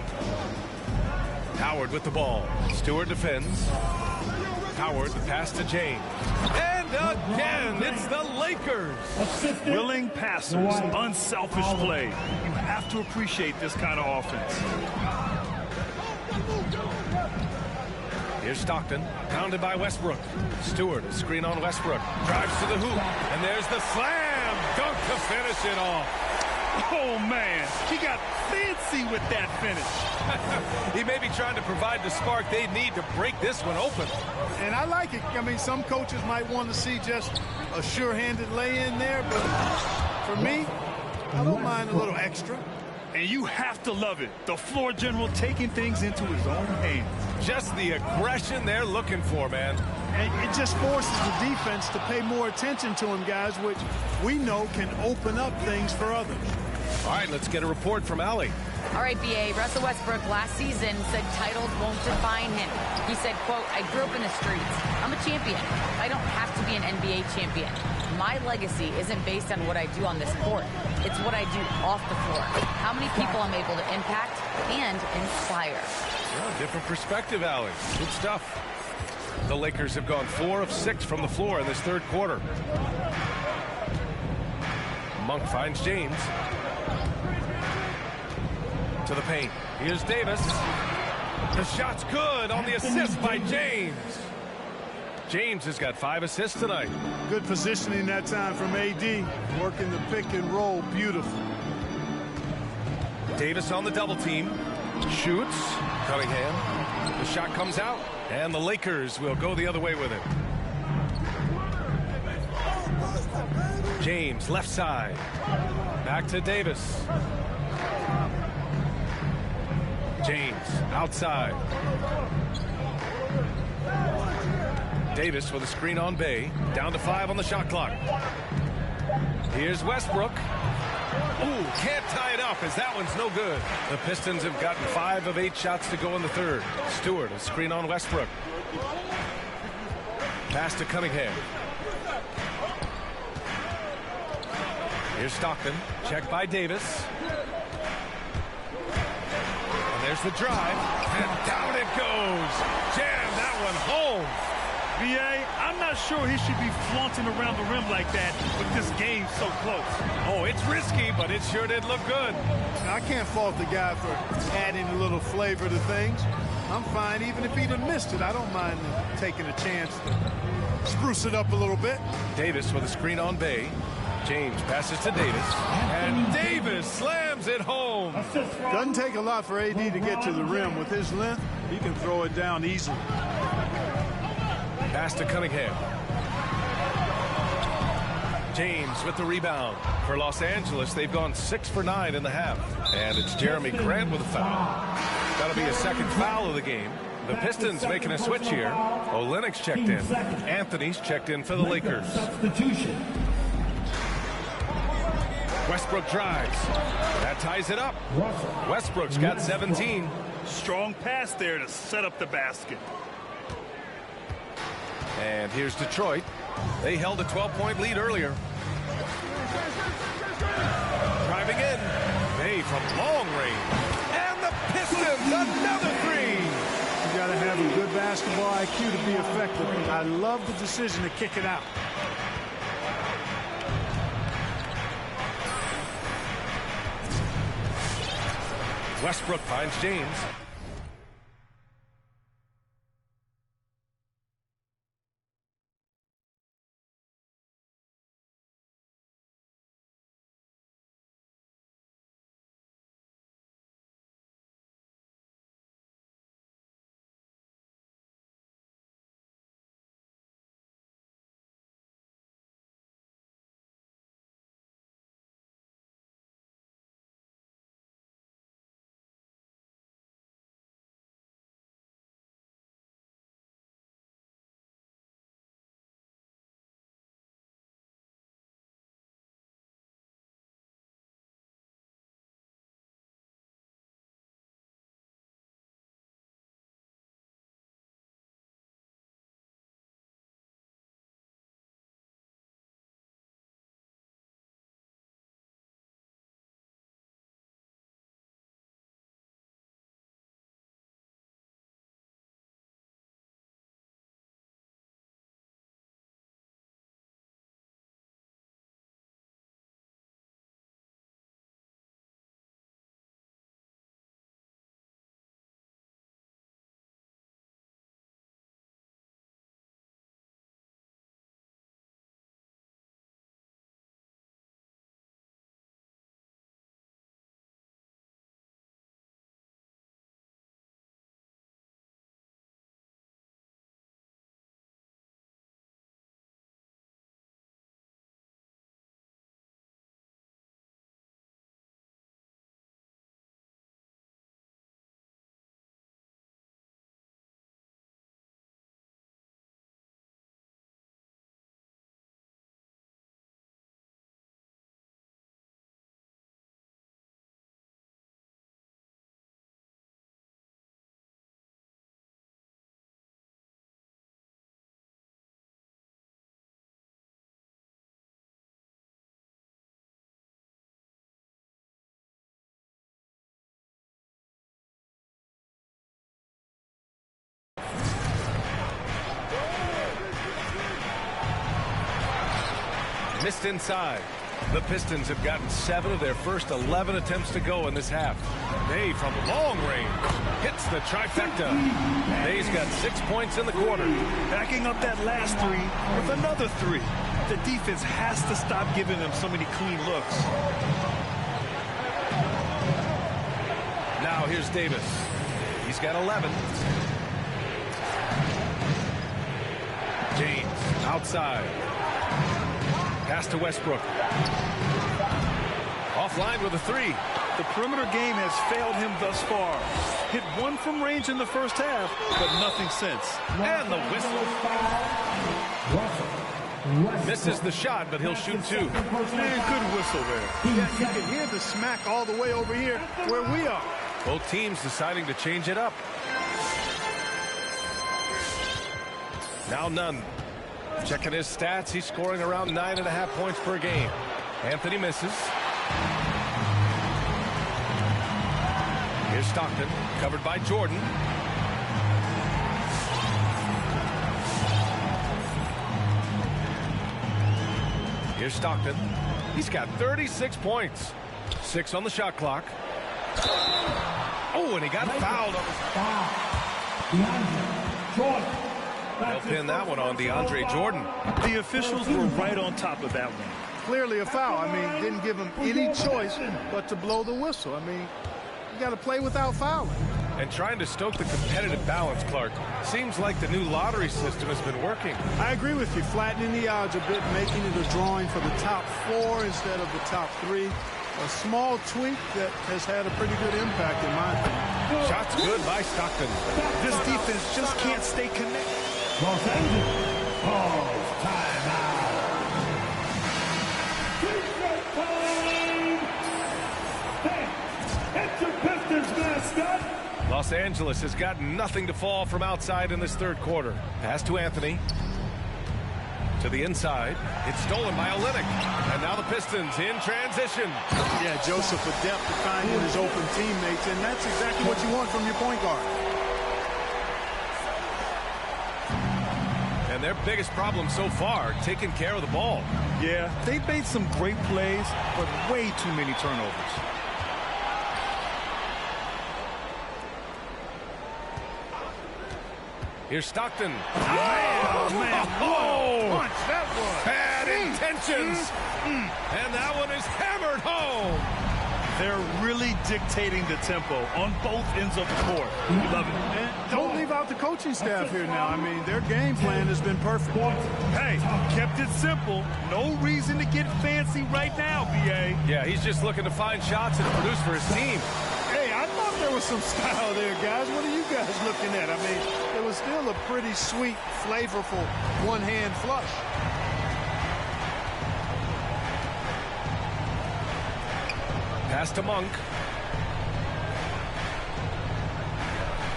Howard with the ball. Stewart defends. Howard, the pass to James. And again, it's the Lakers. Willing passers, unselfish play. You have to appreciate this kind of offense. Here's Stockton, pounded by Westbrook. Stewart, screen on Westbrook. Drives to the hoop, and there's the slam dunk to finish it off. Oh, man, he got fancy with that finish. He may be trying to provide the spark they need to break this one open. And I like it. I mean, some coaches might want to see just a sure-handed lay-in there, but for me, I don't mind a little extra. And you have to love it. The floor general taking things into his own hands. Just the aggression they're looking for, man. And it just forces the defense to pay more attention to him, guys, which we know can open up things for others. All right, let's get a report from Allie. All right, BA, Russell Westbrook last season said titles won't define him. He said, quote, I grew up in the streets. I'm a champion. I don't have to be an NBA champion. My legacy isn't based on what I do on this court. It's what I do off the floor. How many people I'm able to impact and inspire. Yeah, different perspective, Allie. Good stuff. The Lakers have gone 4 of 6 from the floor in this third quarter. Monk finds James. To the paint. Here's Davis. The shot's good on the assist by James. James has got 5 assists tonight. Good positioning that time from AD. Working the pick and roll. Beautiful. Davis on the double team. Shoots. Cunningham. The shot comes out. And the Lakers will go the other way with it. James, left side. Back to Davis. James, outside. Davis with a screen on Bay. Down to 5 on the shot clock. Here's Westbrook. Ooh, can't tie it up as that one's no good. The Pistons have gotten 5 of 8 shots to go in the third. Stewart, a screen on Westbrook. Pass to Cunningham. Here's Stockton. Check by Davis. And there's the drive. And down it goes. Jam that one home. BA, I'm not sure he should be flaunting around the rim like that with this game so close. Oh, it's risky, but it sure did look good. Now, I can't fault the guy for adding a little flavor to things. I'm fine even if he'd have missed it. I don't mind taking a chance to spruce it up a little bit. Davis with a screen on Bay. James passes to Davis. And Davis slams it home. Doesn't take a lot for AD to get to the rim. With his length, he can throw it down easily. Pass to Cunningham. James with the rebound. For Los Angeles, they've gone 6 for 9 in the half. And it's Jeremy Grant with a foul. That'll be a second foul of the game. The Pistons making a switch here. Olynyk's checked in. Anthony's checked in for the Lakers. Substitution. Westbrook drives. That ties it up. Westbrook's got 17. Strong pass there to set up the basket. And here's Detroit. They held a 12-point lead earlier. Driving in. Bay from long range. And the Pistons, another 3. You got to have a good basketball IQ to be effective. I love the decision to kick it out. Westbrook finds James. Missed inside. The Pistons have gotten 7 of their first 11 attempts to go in this half. May from long range hits the trifecta. May's got 6 points in the quarter. Backing up that last 3 with another 3. The defense has to stop giving them so many clean looks. Now here's Davis. He's got 11. James outside. Pass to Westbrook. Offline with a 3. The perimeter game has failed him thus far. Hit 1 from range in the first half, but nothing since. And the whistle. Misses the shot, but he'll shoot 2. Man, good whistle there. Yeah, you can hear the smack all the way over here where we are. Both teams deciding to change it up. Now Nunn. Checking his stats, he's scoring around 9.5 points per game. Anthony misses. Here's Stockton, covered by Jordan. Here's Stockton. He's got 36 points. 6 on the shot clock. Oh, and he got fouled. They'll pin that one on DeAndre Jordan. The officials were right on top of that one. Clearly a foul. I mean, didn't give him any choice but to blow the whistle. I mean, you got to play without fouling. And trying to stoke the competitive balance, Clark. Seems like the new lottery system has been working. I agree with you. Flattening the odds a bit, making it a drawing for the top 4 instead of the top 3. A small tweak that has had a pretty good impact, in my opinion. Shots good by Stockton. This defense just can't stay connected. Los Angeles calls timeout. Hey, it's your Pistons mascot. Los Angeles has got nothing to fall from outside in this third quarter. Pass to Anthony. To the inside. It's stolen by Olynyk. And now the Pistons in transition. Yeah, Joseph adept to finding his open teammates, and that's exactly what you want from your point guard. And their biggest problem so far, taking care of the ball. Yeah, they've made some great plays, but way too many turnovers. Here's Stockton. Oh, man. Whoa. Punch, that was. Bad intentions. And that one is hammered home. They're really dictating the tempo on both ends of the court. We love it. And don't leave out the coaching staff here now. I mean, their game plan has been perfect. Hey, kept it simple. No reason to get fancy right now, B.A. Yeah, he's just looking to find shots and produce for his team. Hey, I thought there was some style there, guys. What are you guys looking at? I mean, it was still a pretty sweet, flavorful one-hand flush. Pass to Monk.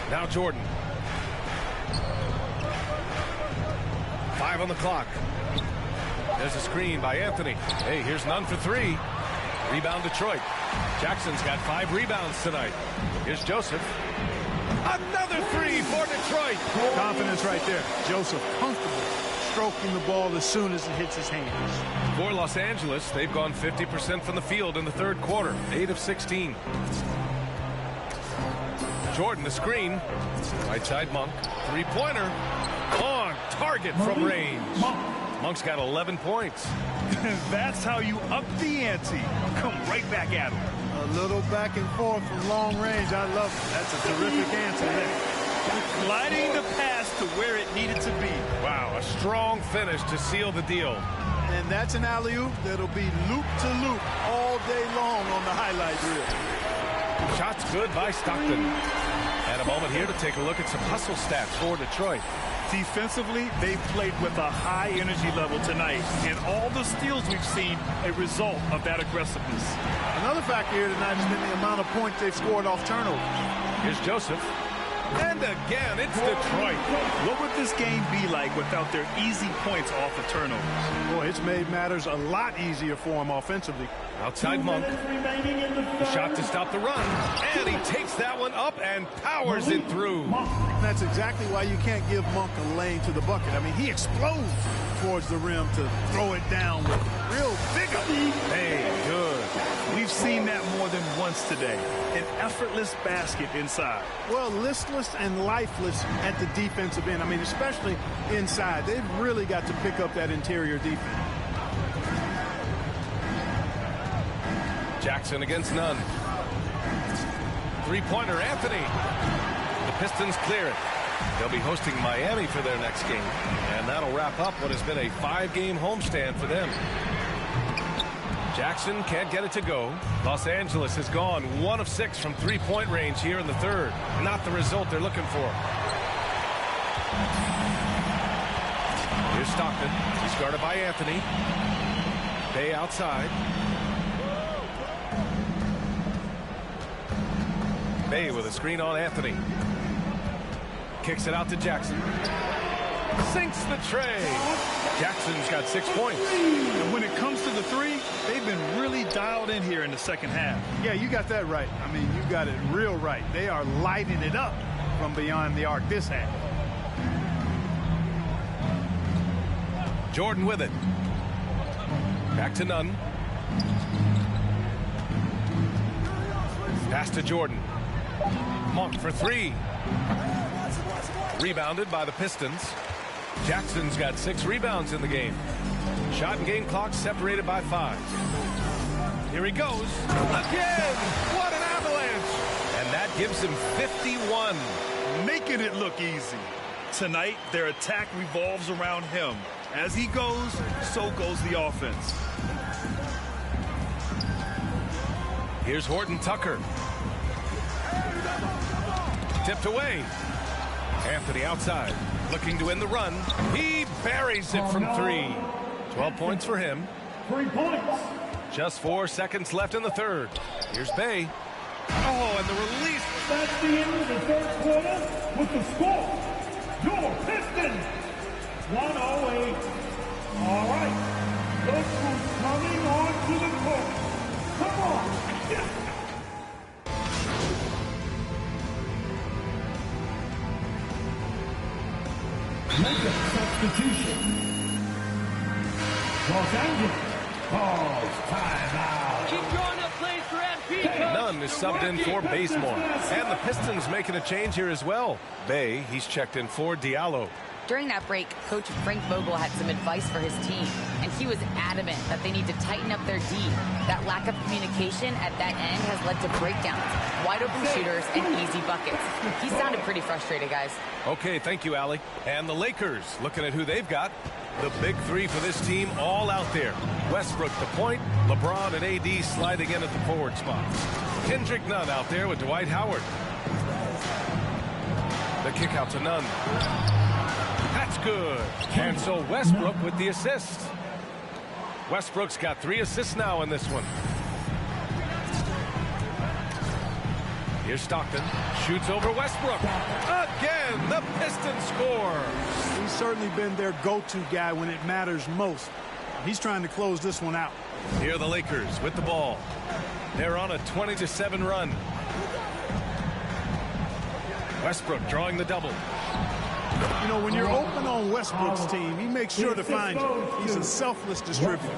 Now Jordan. 5 on the clock. There's a screen by Anthony. Hey, here's Nunn for 3. Rebound Detroit. Jackson's got 5 rebounds tonight. Here's Joseph. Another 3 for Detroit. Confidence right there. Joseph comfortable stroking the ball as soon as it hits his hands. For Los Angeles, they've gone 50% from the field in the third quarter. 8 of 16. Jordan, the screen. Right side, Monk. 3-pointer. On target from range. Monk's got 11 points. That's how you up the ante. Come right back at him. A little back and forth from long range. I love it. That's a terrific answer there. Gliding the pass to where it needed to be. Wow, a strong finish to seal the deal. And that's an alley-oop that'll be loop-to-loop all day long on the highlight reel. Shots good by Stockton. And a moment here to take a look at some hustle stats for Detroit. Defensively, they've played with a high energy level tonight, and all the steals we've seen a result of that aggressiveness. Another factor here tonight has been the amount of points they've scored off turnovers. Here's Joseph. And again, it's Detroit. What would this game be like without their easy points off of turnovers? Boy, it's made matters a lot easier for them offensively. Outside Monk. The shot to stop the run. And he takes that one up and powers it through. That's exactly why you can't give Monk a lane to the bucket. I mean, he explodes towards the rim to throw it down with real vigor. Hey, good. We've seen that more than once today. An effortless basket inside. Well, listless and lifeless at the defensive end. I mean, especially inside. They've really got to pick up that interior defense. Jackson against Nunn. Three-pointer, Anthony. The Pistons clear it. They'll be hosting Miami for their next game, and that'll wrap up what has been a 5-game homestand for them. Jackson can't get it to go. Los Angeles has gone 1 of 6 from three-point range here in the third. Not the result they're looking for. Here's Stockton. He's guarded by Anthony. Bay outside. Bay with a screen on Anthony. Kicks it out to Jackson. Sinks the tray. Jackson's got 6 points. And when it comes to the three, they've been really dialed in here in the second half. Yeah, you got that right. I mean, you got it real right. They are lighting it up from beyond the arc this half. Jordan with it. Back to Nunn. Pass to Jordan. Monk for three. Rebounded by the Pistons. Jackson's got 6 rebounds in the game. Shot and game clock separated by 5. Here he goes. Again! What an avalanche! And that gives him 51. Making it look easy. Tonight, their attack revolves around him. As he goes, so goes the offense. Here's Horton Tucker. Tipped away. Anthony outside, looking to win the run. He buries it from 3. 12 points for him. 3 points. Just 4 seconds left in the third. Here's Bay. Oh, and the release. That's the end of the third quarter with the score. Your Pistons, 108. All right. Look who's coming onto the court. Come on. Yeah. Makeup substitution. Los Angeles calls timeout. Keep drawing up plays for MP. Nunn is subbed in for Bazemore. And the Pistons making a change here as well. Bay, he's checked in for Diallo. During that break, Coach Frank Vogel had some advice for his team, and he was adamant that they need to tighten up their D. That lack of communication at that end has led to breakdowns, wide open shooters, and easy buckets. He sounded pretty frustrated, guys. Okay, thank you, Allie. And the Lakers, looking at who they've got. The big 3 for this team all out there. Westbrook the point, LeBron and AD sliding in at the forward spots. Kendrick Nunn out there with Dwight Howard. The kick out to Nunn. That's good. And so Westbrook with the assist. Westbrook's got 3 assists now in this one. Here's Stockton. Shoots over Westbrook. Again, the Pistons score. He's certainly been their go-to guy when it matters most. He's trying to close this one out. Here are the Lakers with the ball. They're on a 20-7 run. Westbrook drawing the double. You know, when you're open on Westbrook's team, he makes sure to find you. He's a selfless distributor.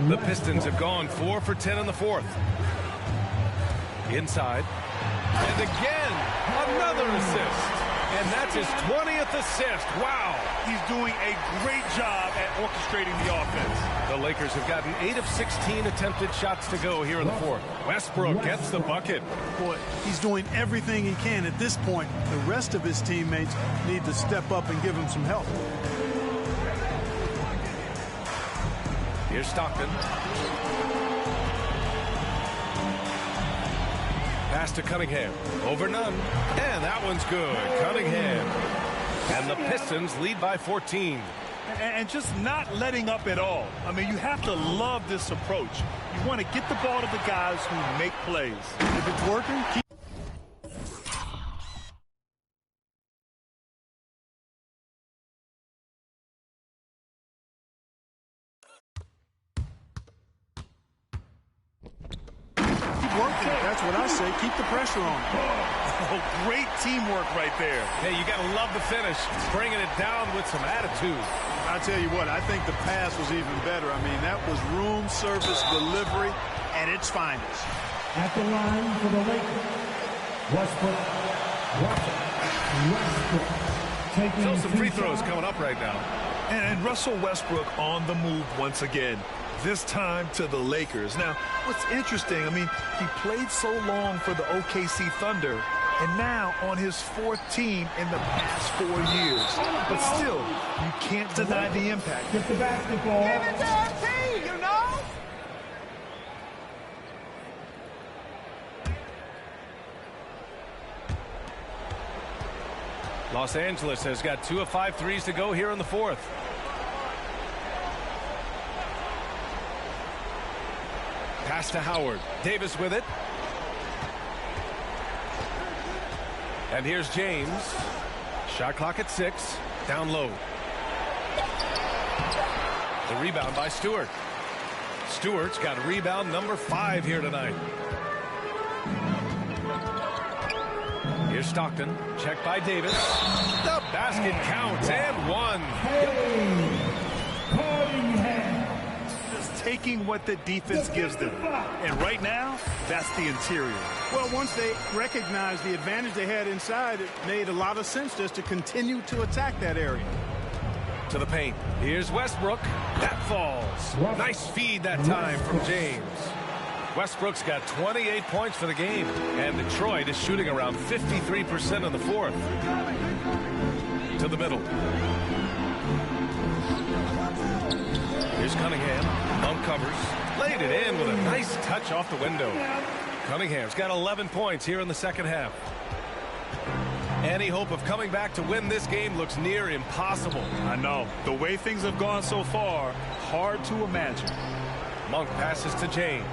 The Pistons have gone 4 for 10 in the fourth. Inside. And again, another assist. And that's his 20th assist. Wow. He's doing a great job at orchestrating the offense. The Lakers have gotten 8 of 16 attempted shots to go here in the fourth. Westbrook gets the bucket. Boy, he's doing everything he can at this point. The rest of his teammates need to step up and give him some help. Here's Stockton. Pass to Cunningham. Over Nunn. And that one's good. Cunningham. And the Pistons lead by 14. And just not letting up at all. I mean, you have to love this approach. You want to get the ball to the guys who make plays. If it's working, keep working. That's what I say. Keep the pressure on. Oh, great teamwork right there. Hey, you got to love the finish. Bringing it down with some attitude. I'll tell you what, I think the pass was even better. I mean, that was room service delivery at its finest. At the line for the Lakers, Westbrook. Still some free throws coming up right now. And Russell Westbrook on the move once again, this time to the Lakers. Now, what's interesting, I mean, he played so long for the OKC Thunder, and now on his fourth team in the past 4 years. But still, you can't deny the impact. Get the basketball. Give it to our team, you know? Los Angeles has got 2 of 5 threes to go here in the fourth. Pass to Howard. Davis with it. And here's James. Shot clock at 6. Down low. The rebound by Stewart. Stewart's got rebound number 5 here tonight. Here's Stockton. Checked by Davis. The basket counts and 1. Just taking what the defense gives them. And right now, that's the interior. Well, once they recognized the advantage they had inside, it made a lot of sense just to continue to attack that area. To the paint. Here's Westbrook. That falls. Nice feed that time from James. Westbrook's got 28 points for the game, and Detroit is shooting around 53% in the fourth. To the middle. Here's Cunningham. Monk covers. Laid it in with a nice touch off the window. Cunningham's got 11 points here in the second half. Any hope of coming back to win this game looks near impossible. I know. The way things have gone so far, hard to imagine. Monk passes to James.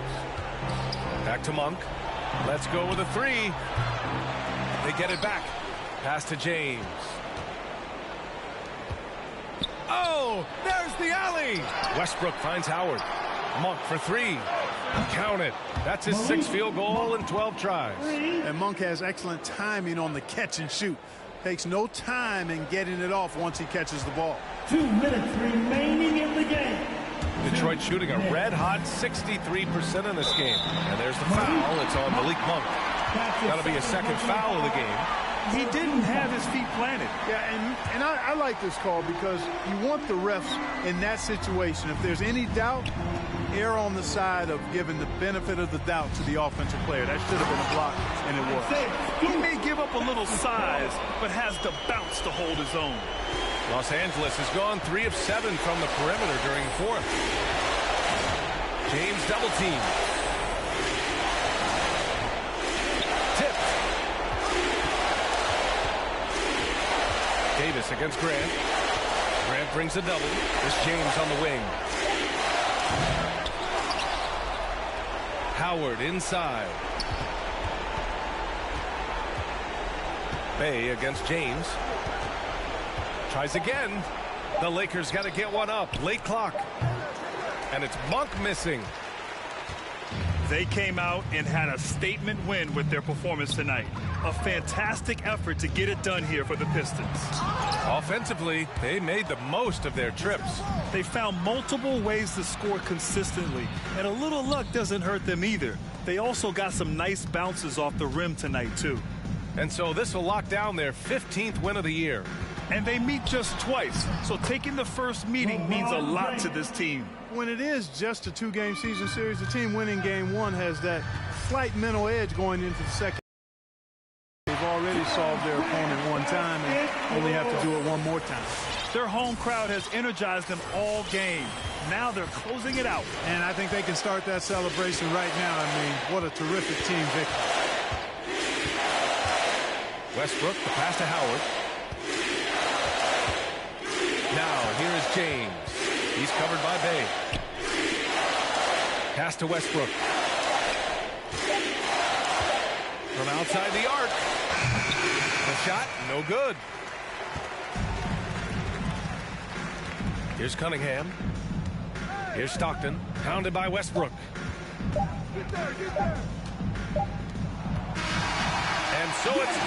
Back to Monk. Let's go with a 3. They get it back. Pass to James. Oh, there's the alley. Westbrook finds Howard. Monk for 3. Count it. That's his 6th field goal in 12 tries. And Monk has excellent timing on the catch and shoot. Takes no time in getting it off once he catches the ball. 2 minutes remaining in the game. Detroit shooting a red-hot 63% in this game. And there's the foul. It's on Malik Monk. Got to be a second foul of the game. He didn't have his feet planted. Yeah, and I like this call because you want the refs in that situation. If there's any doubt, err on the side of giving the benefit of the doubt to the offensive player. That should have been a block, and it was. He may give up a little size, but has the bounce to hold his own. Los Angeles has gone 3 of 7 from the perimeter during the fourth. James double team. Tipped. Davis against Grant. Grant brings a double. There's James on the wing. Howard inside. Bay against James. Tries again. The Lakers got to get one up. Late clock. And it's Monk missing. They came out and had a statement win with their performance tonight. A fantastic effort to get it done here for the Pistons. Offensively, they made the most of their trips. They found multiple ways to score consistently, and a little luck doesn't hurt them either. They also got some nice bounces off the rim tonight, too. And so this will lock down their 15th win of the year. And they meet just twice, so taking the first meeting means a lot to this team. When it is just a 2-game season series, the team winning game 1 has that slight mental edge going into the second. They've already solved their opponent one time and only have to do it one more time. Their home crowd has energized them all game. Now they're closing it out. And I think they can start that celebration right now. I mean, what a terrific team victory. Westbrook, the pass to Howard. Now, here is James. He's covered by Bay. Pass to Westbrook. From outside the arc. The shot, no good. Here's Cunningham. Here's Stockton. Pounded by Westbrook. so it's...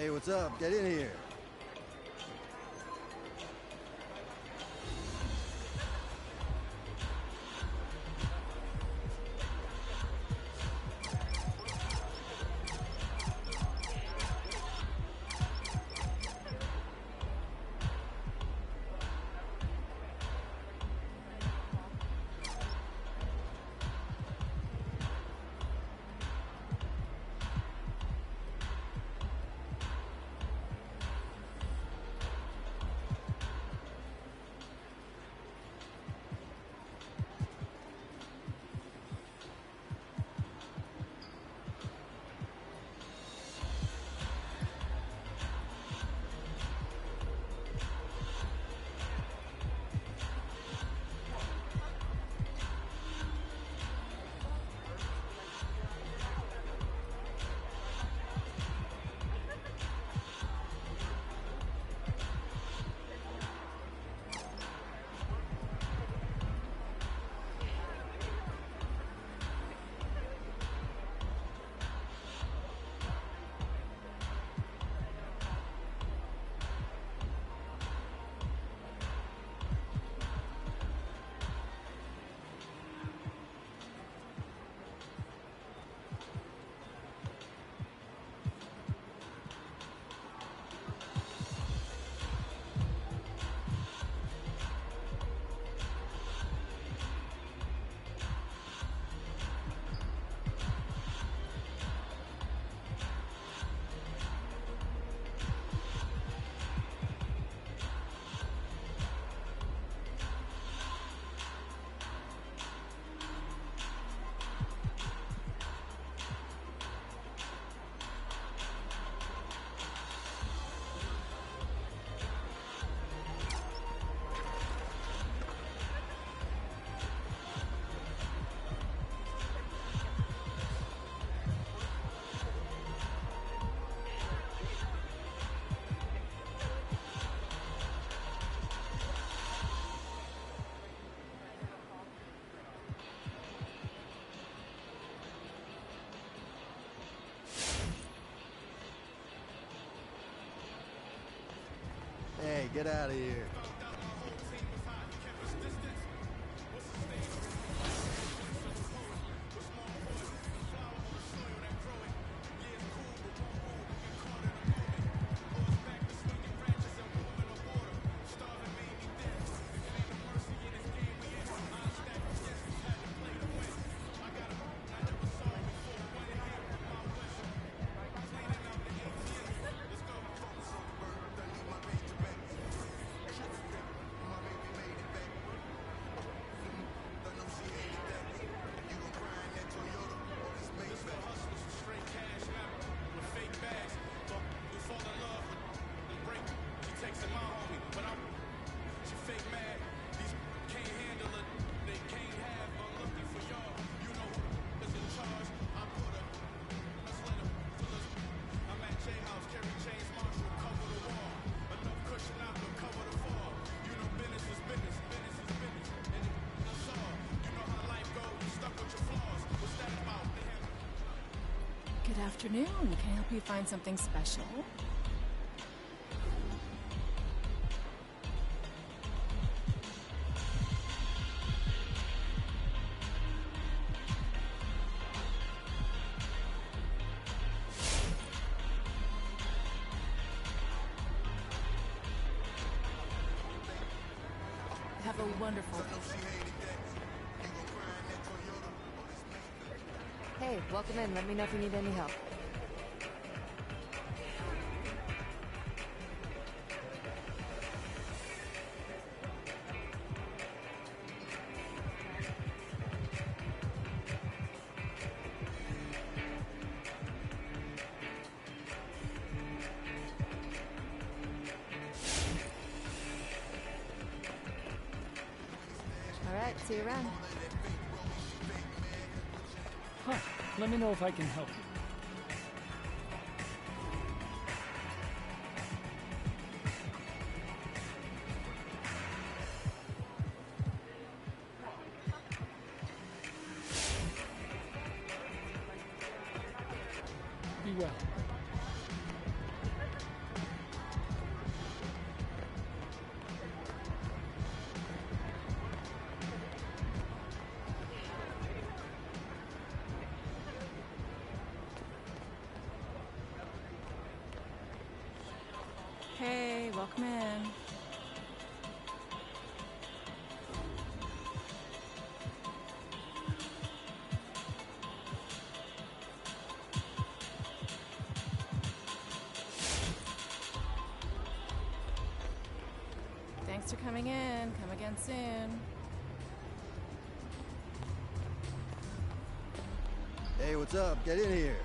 Hey, what's up? Get in here. Hey, get out of here. Good afternoon. Can I help you find something special? Have a wonderful Hey, welcome in. Let me know if you need any help. All right, see you around. Huh. Let me know if I can help you. Be well. Hey, welcome in. Thanks for coming in. Come again soon. Hey, what's up? Get in here.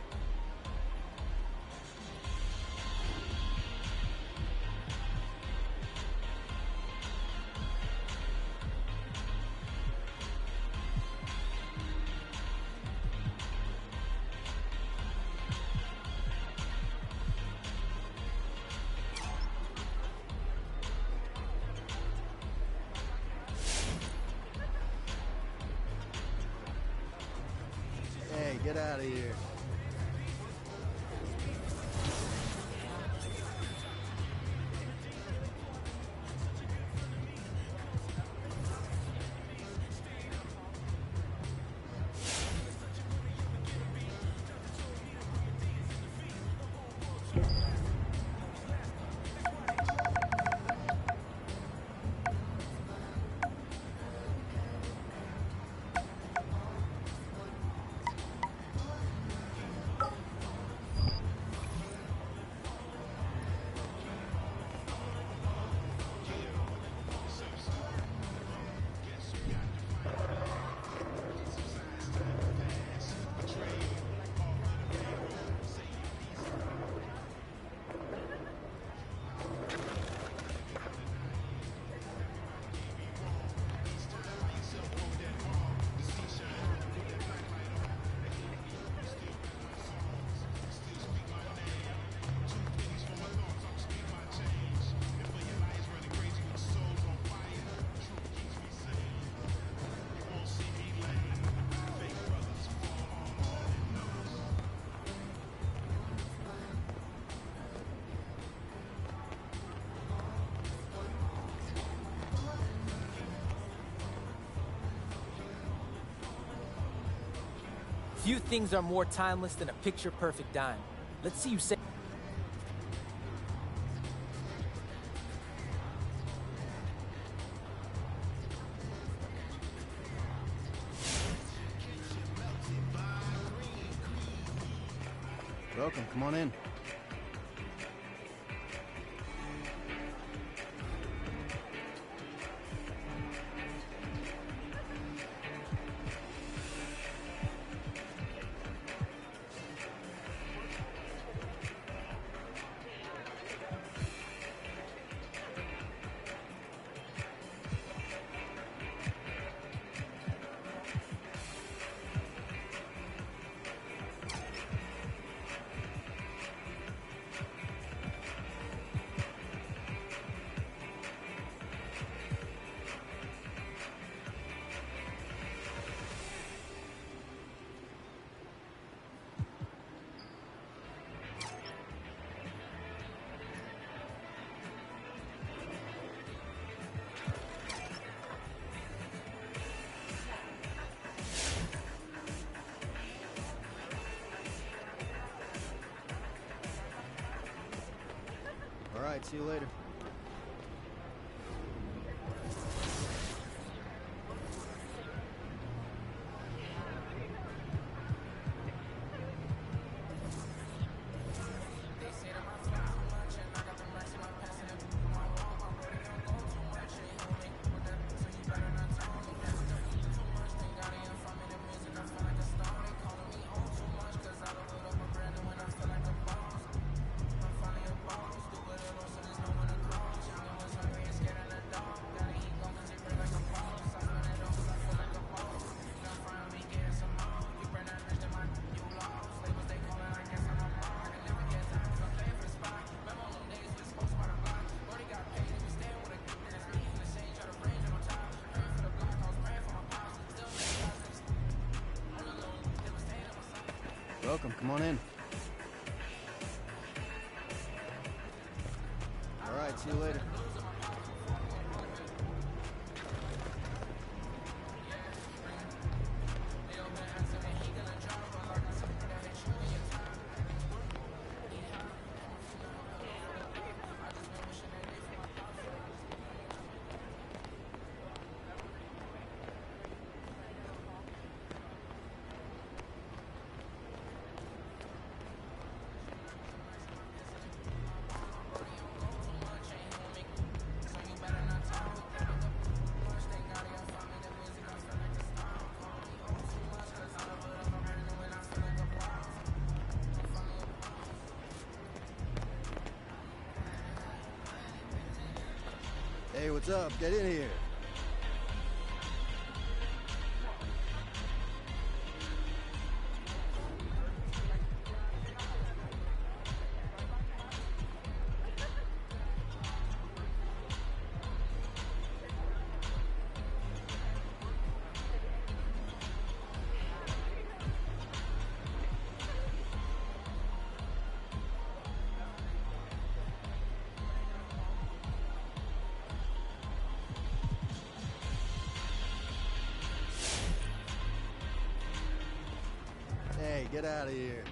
Hey, get out of here. Few things are more timeless than a picture-perfect dime. Let's see you say... Welcome, come on in. All right, see you later. Welcome, come on in. All right, see you later. Hey, what's up? Get in here. Hey, get out of here.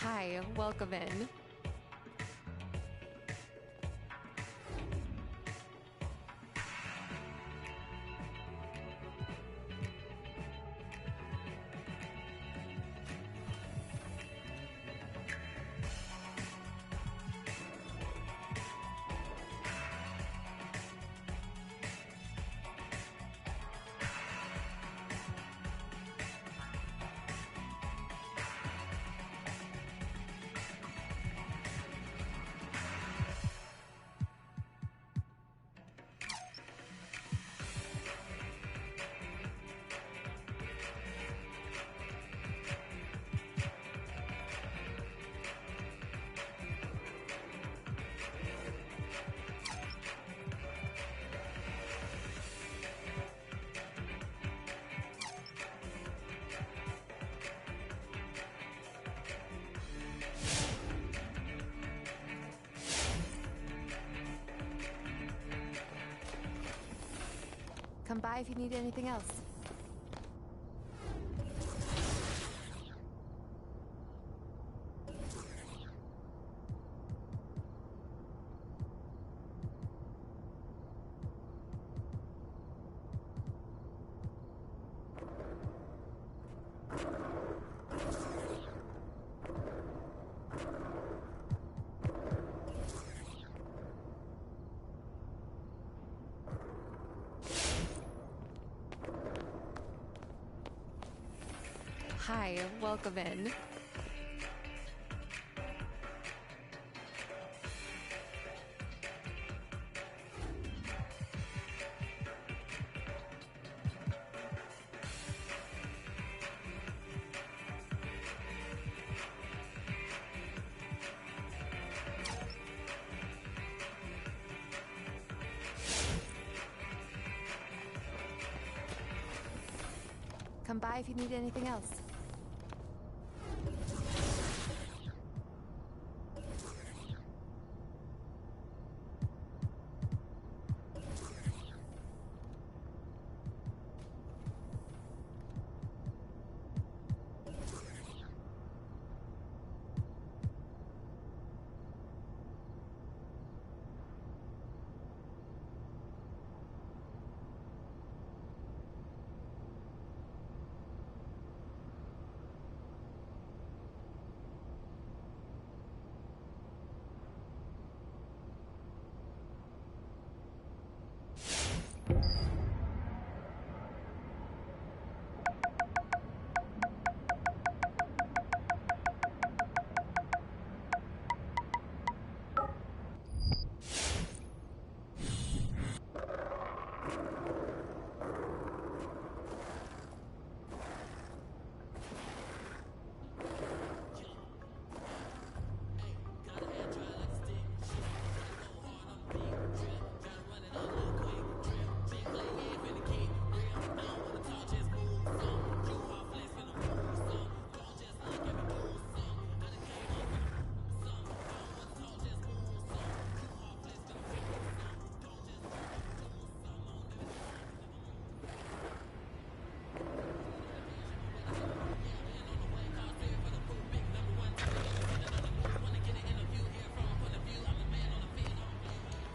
Hi, welcome in. Come by if you need anything else. Hi, welcome in. Come by if you need anything else.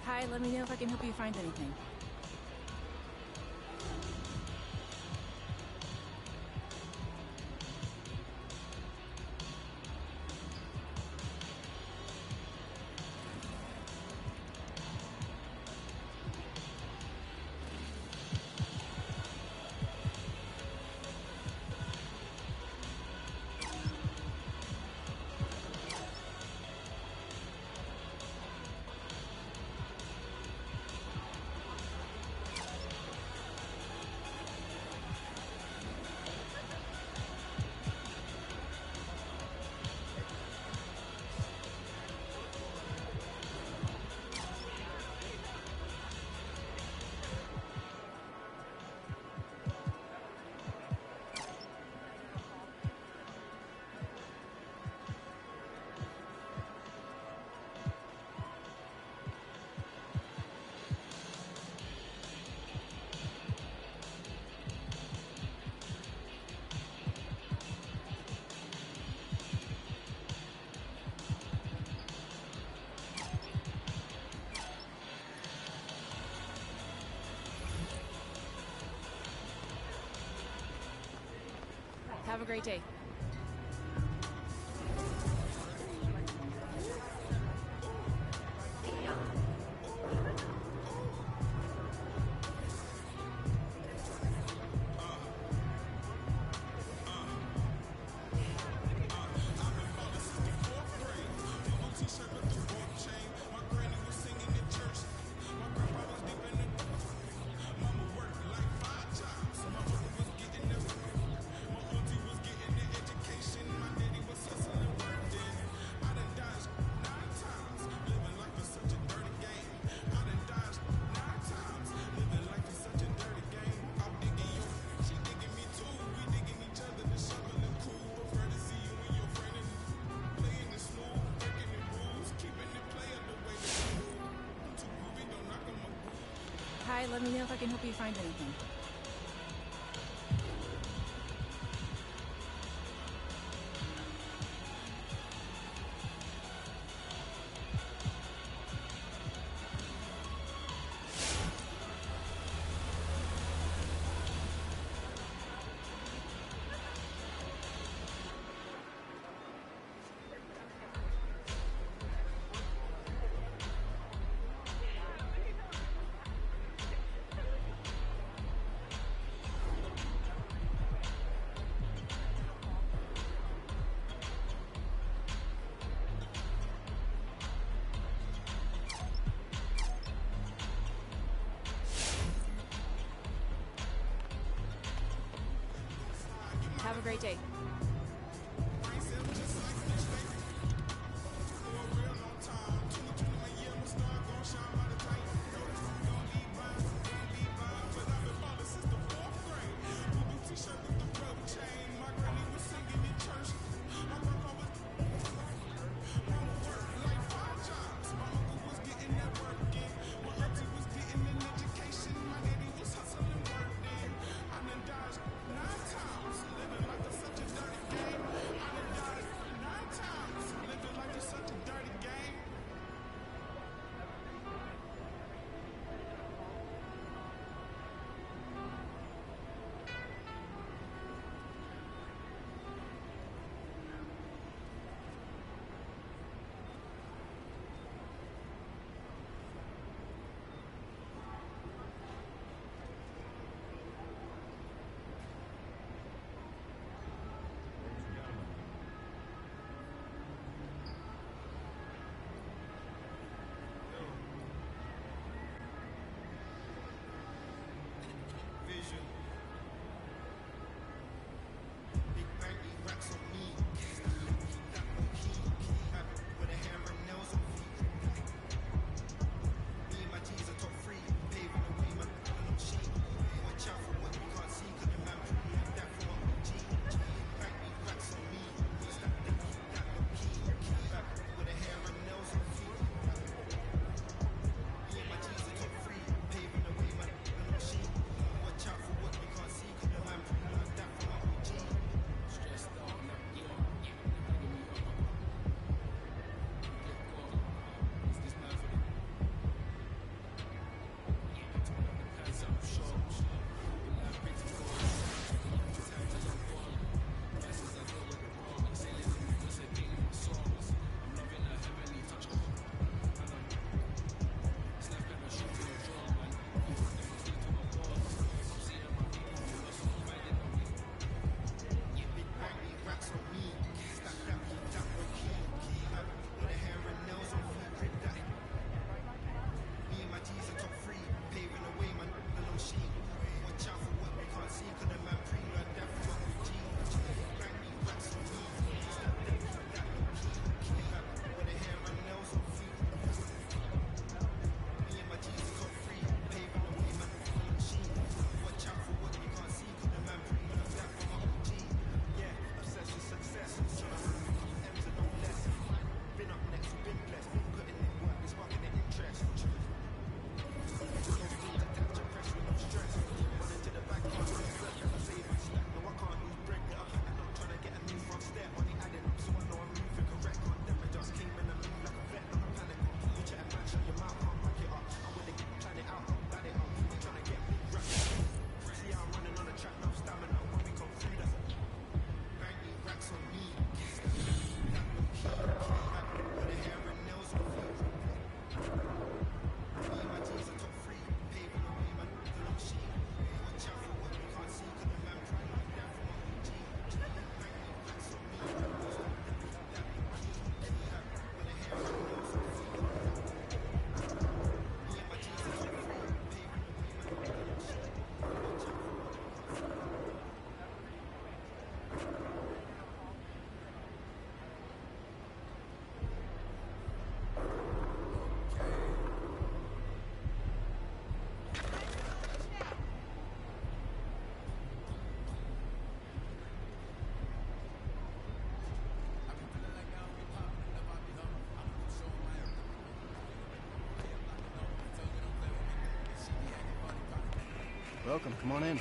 Hi, let me know if I can help you find anything. Have a great day. Hi, let me know if I can help you find anything. Have a great day. T-shirt with the Welcome. Come on in.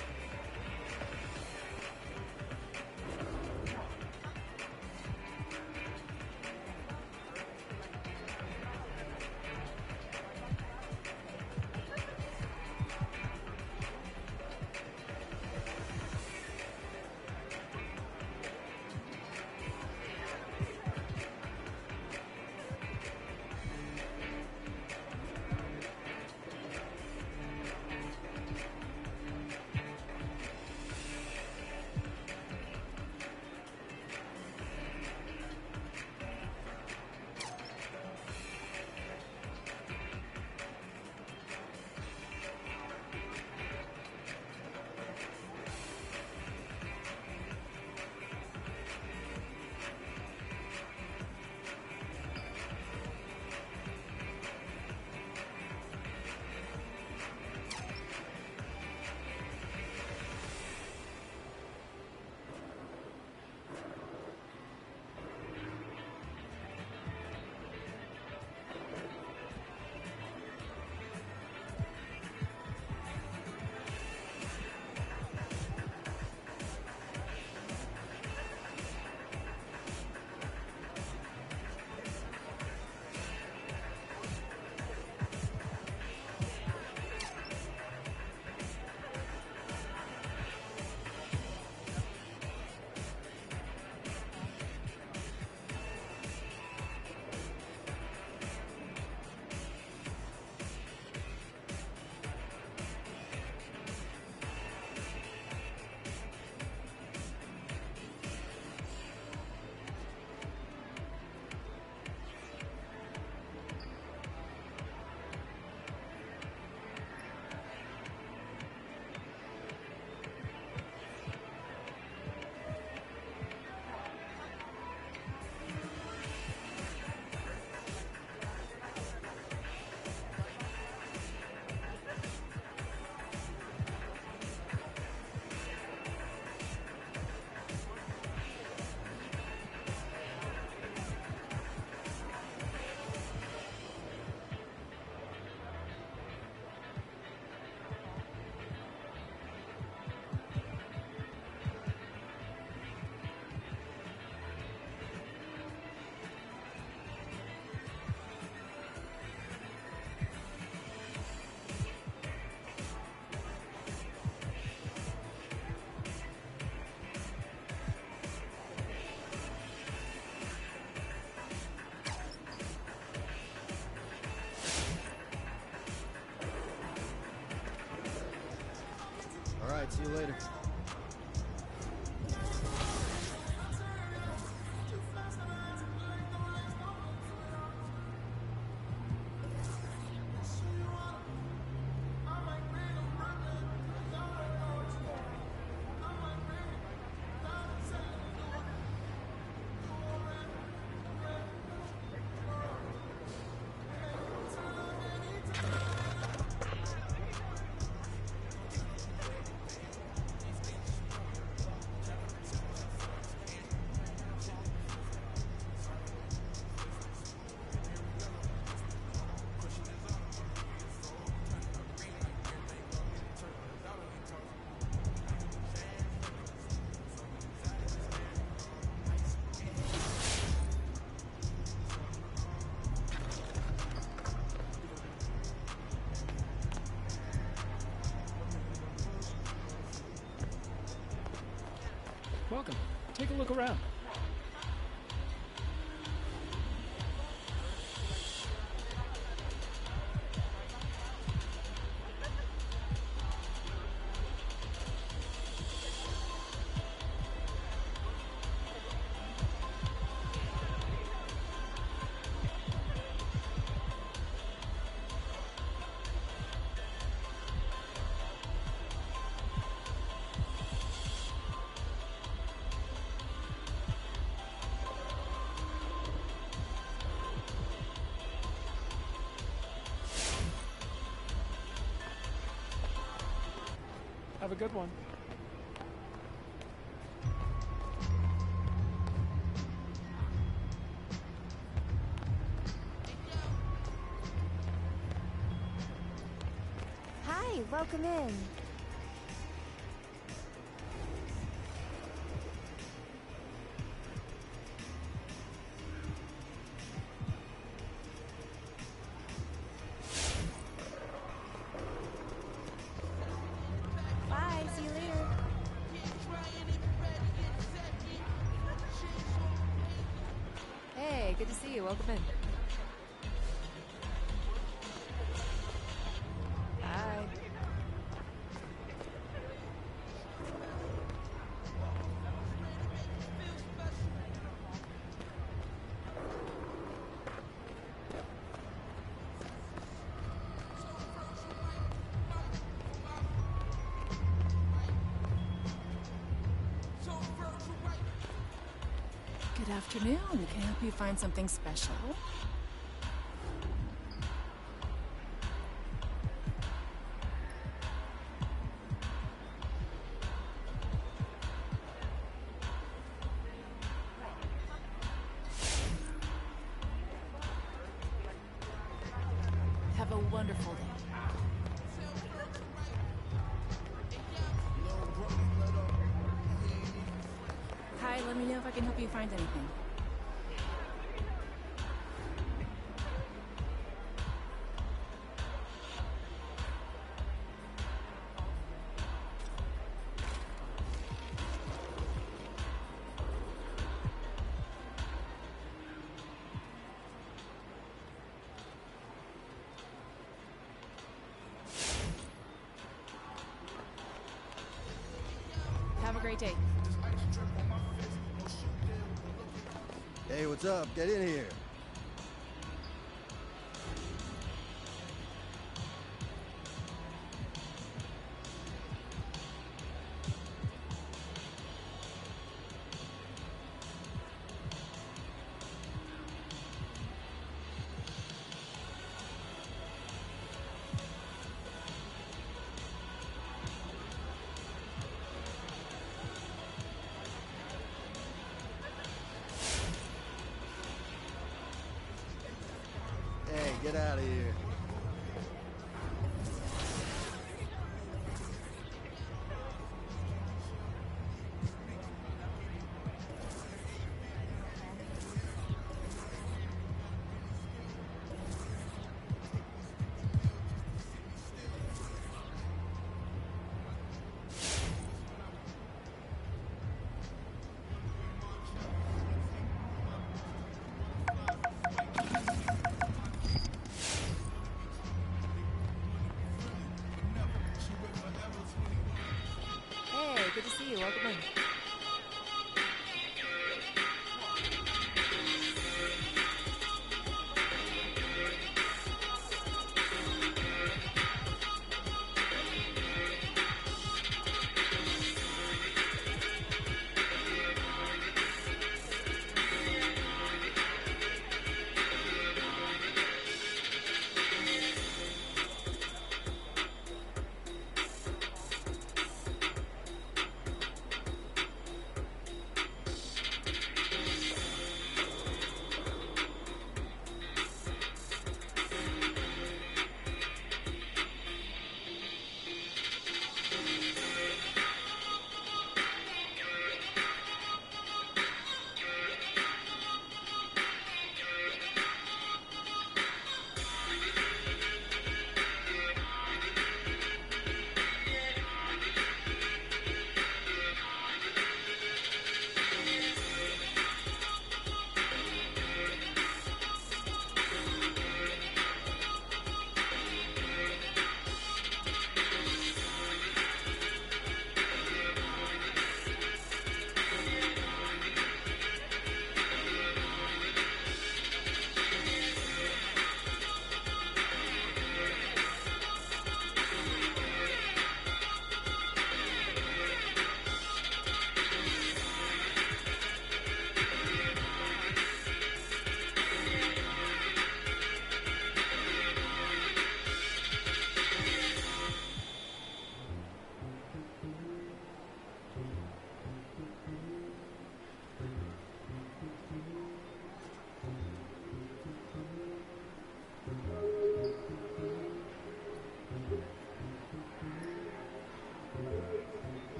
All right, see you later. Welcome. Take a look around. Have a good one. Hi, welcome in. good to see you. Welcome in. Hi. Good afternoon. Can I help you find something special? Have a wonderful day. Hi, let me know if I can help you find anything. Have a great day. Hey, what's up? Get in here. Hey, get out of here. Hey, good to see you. Welcome in.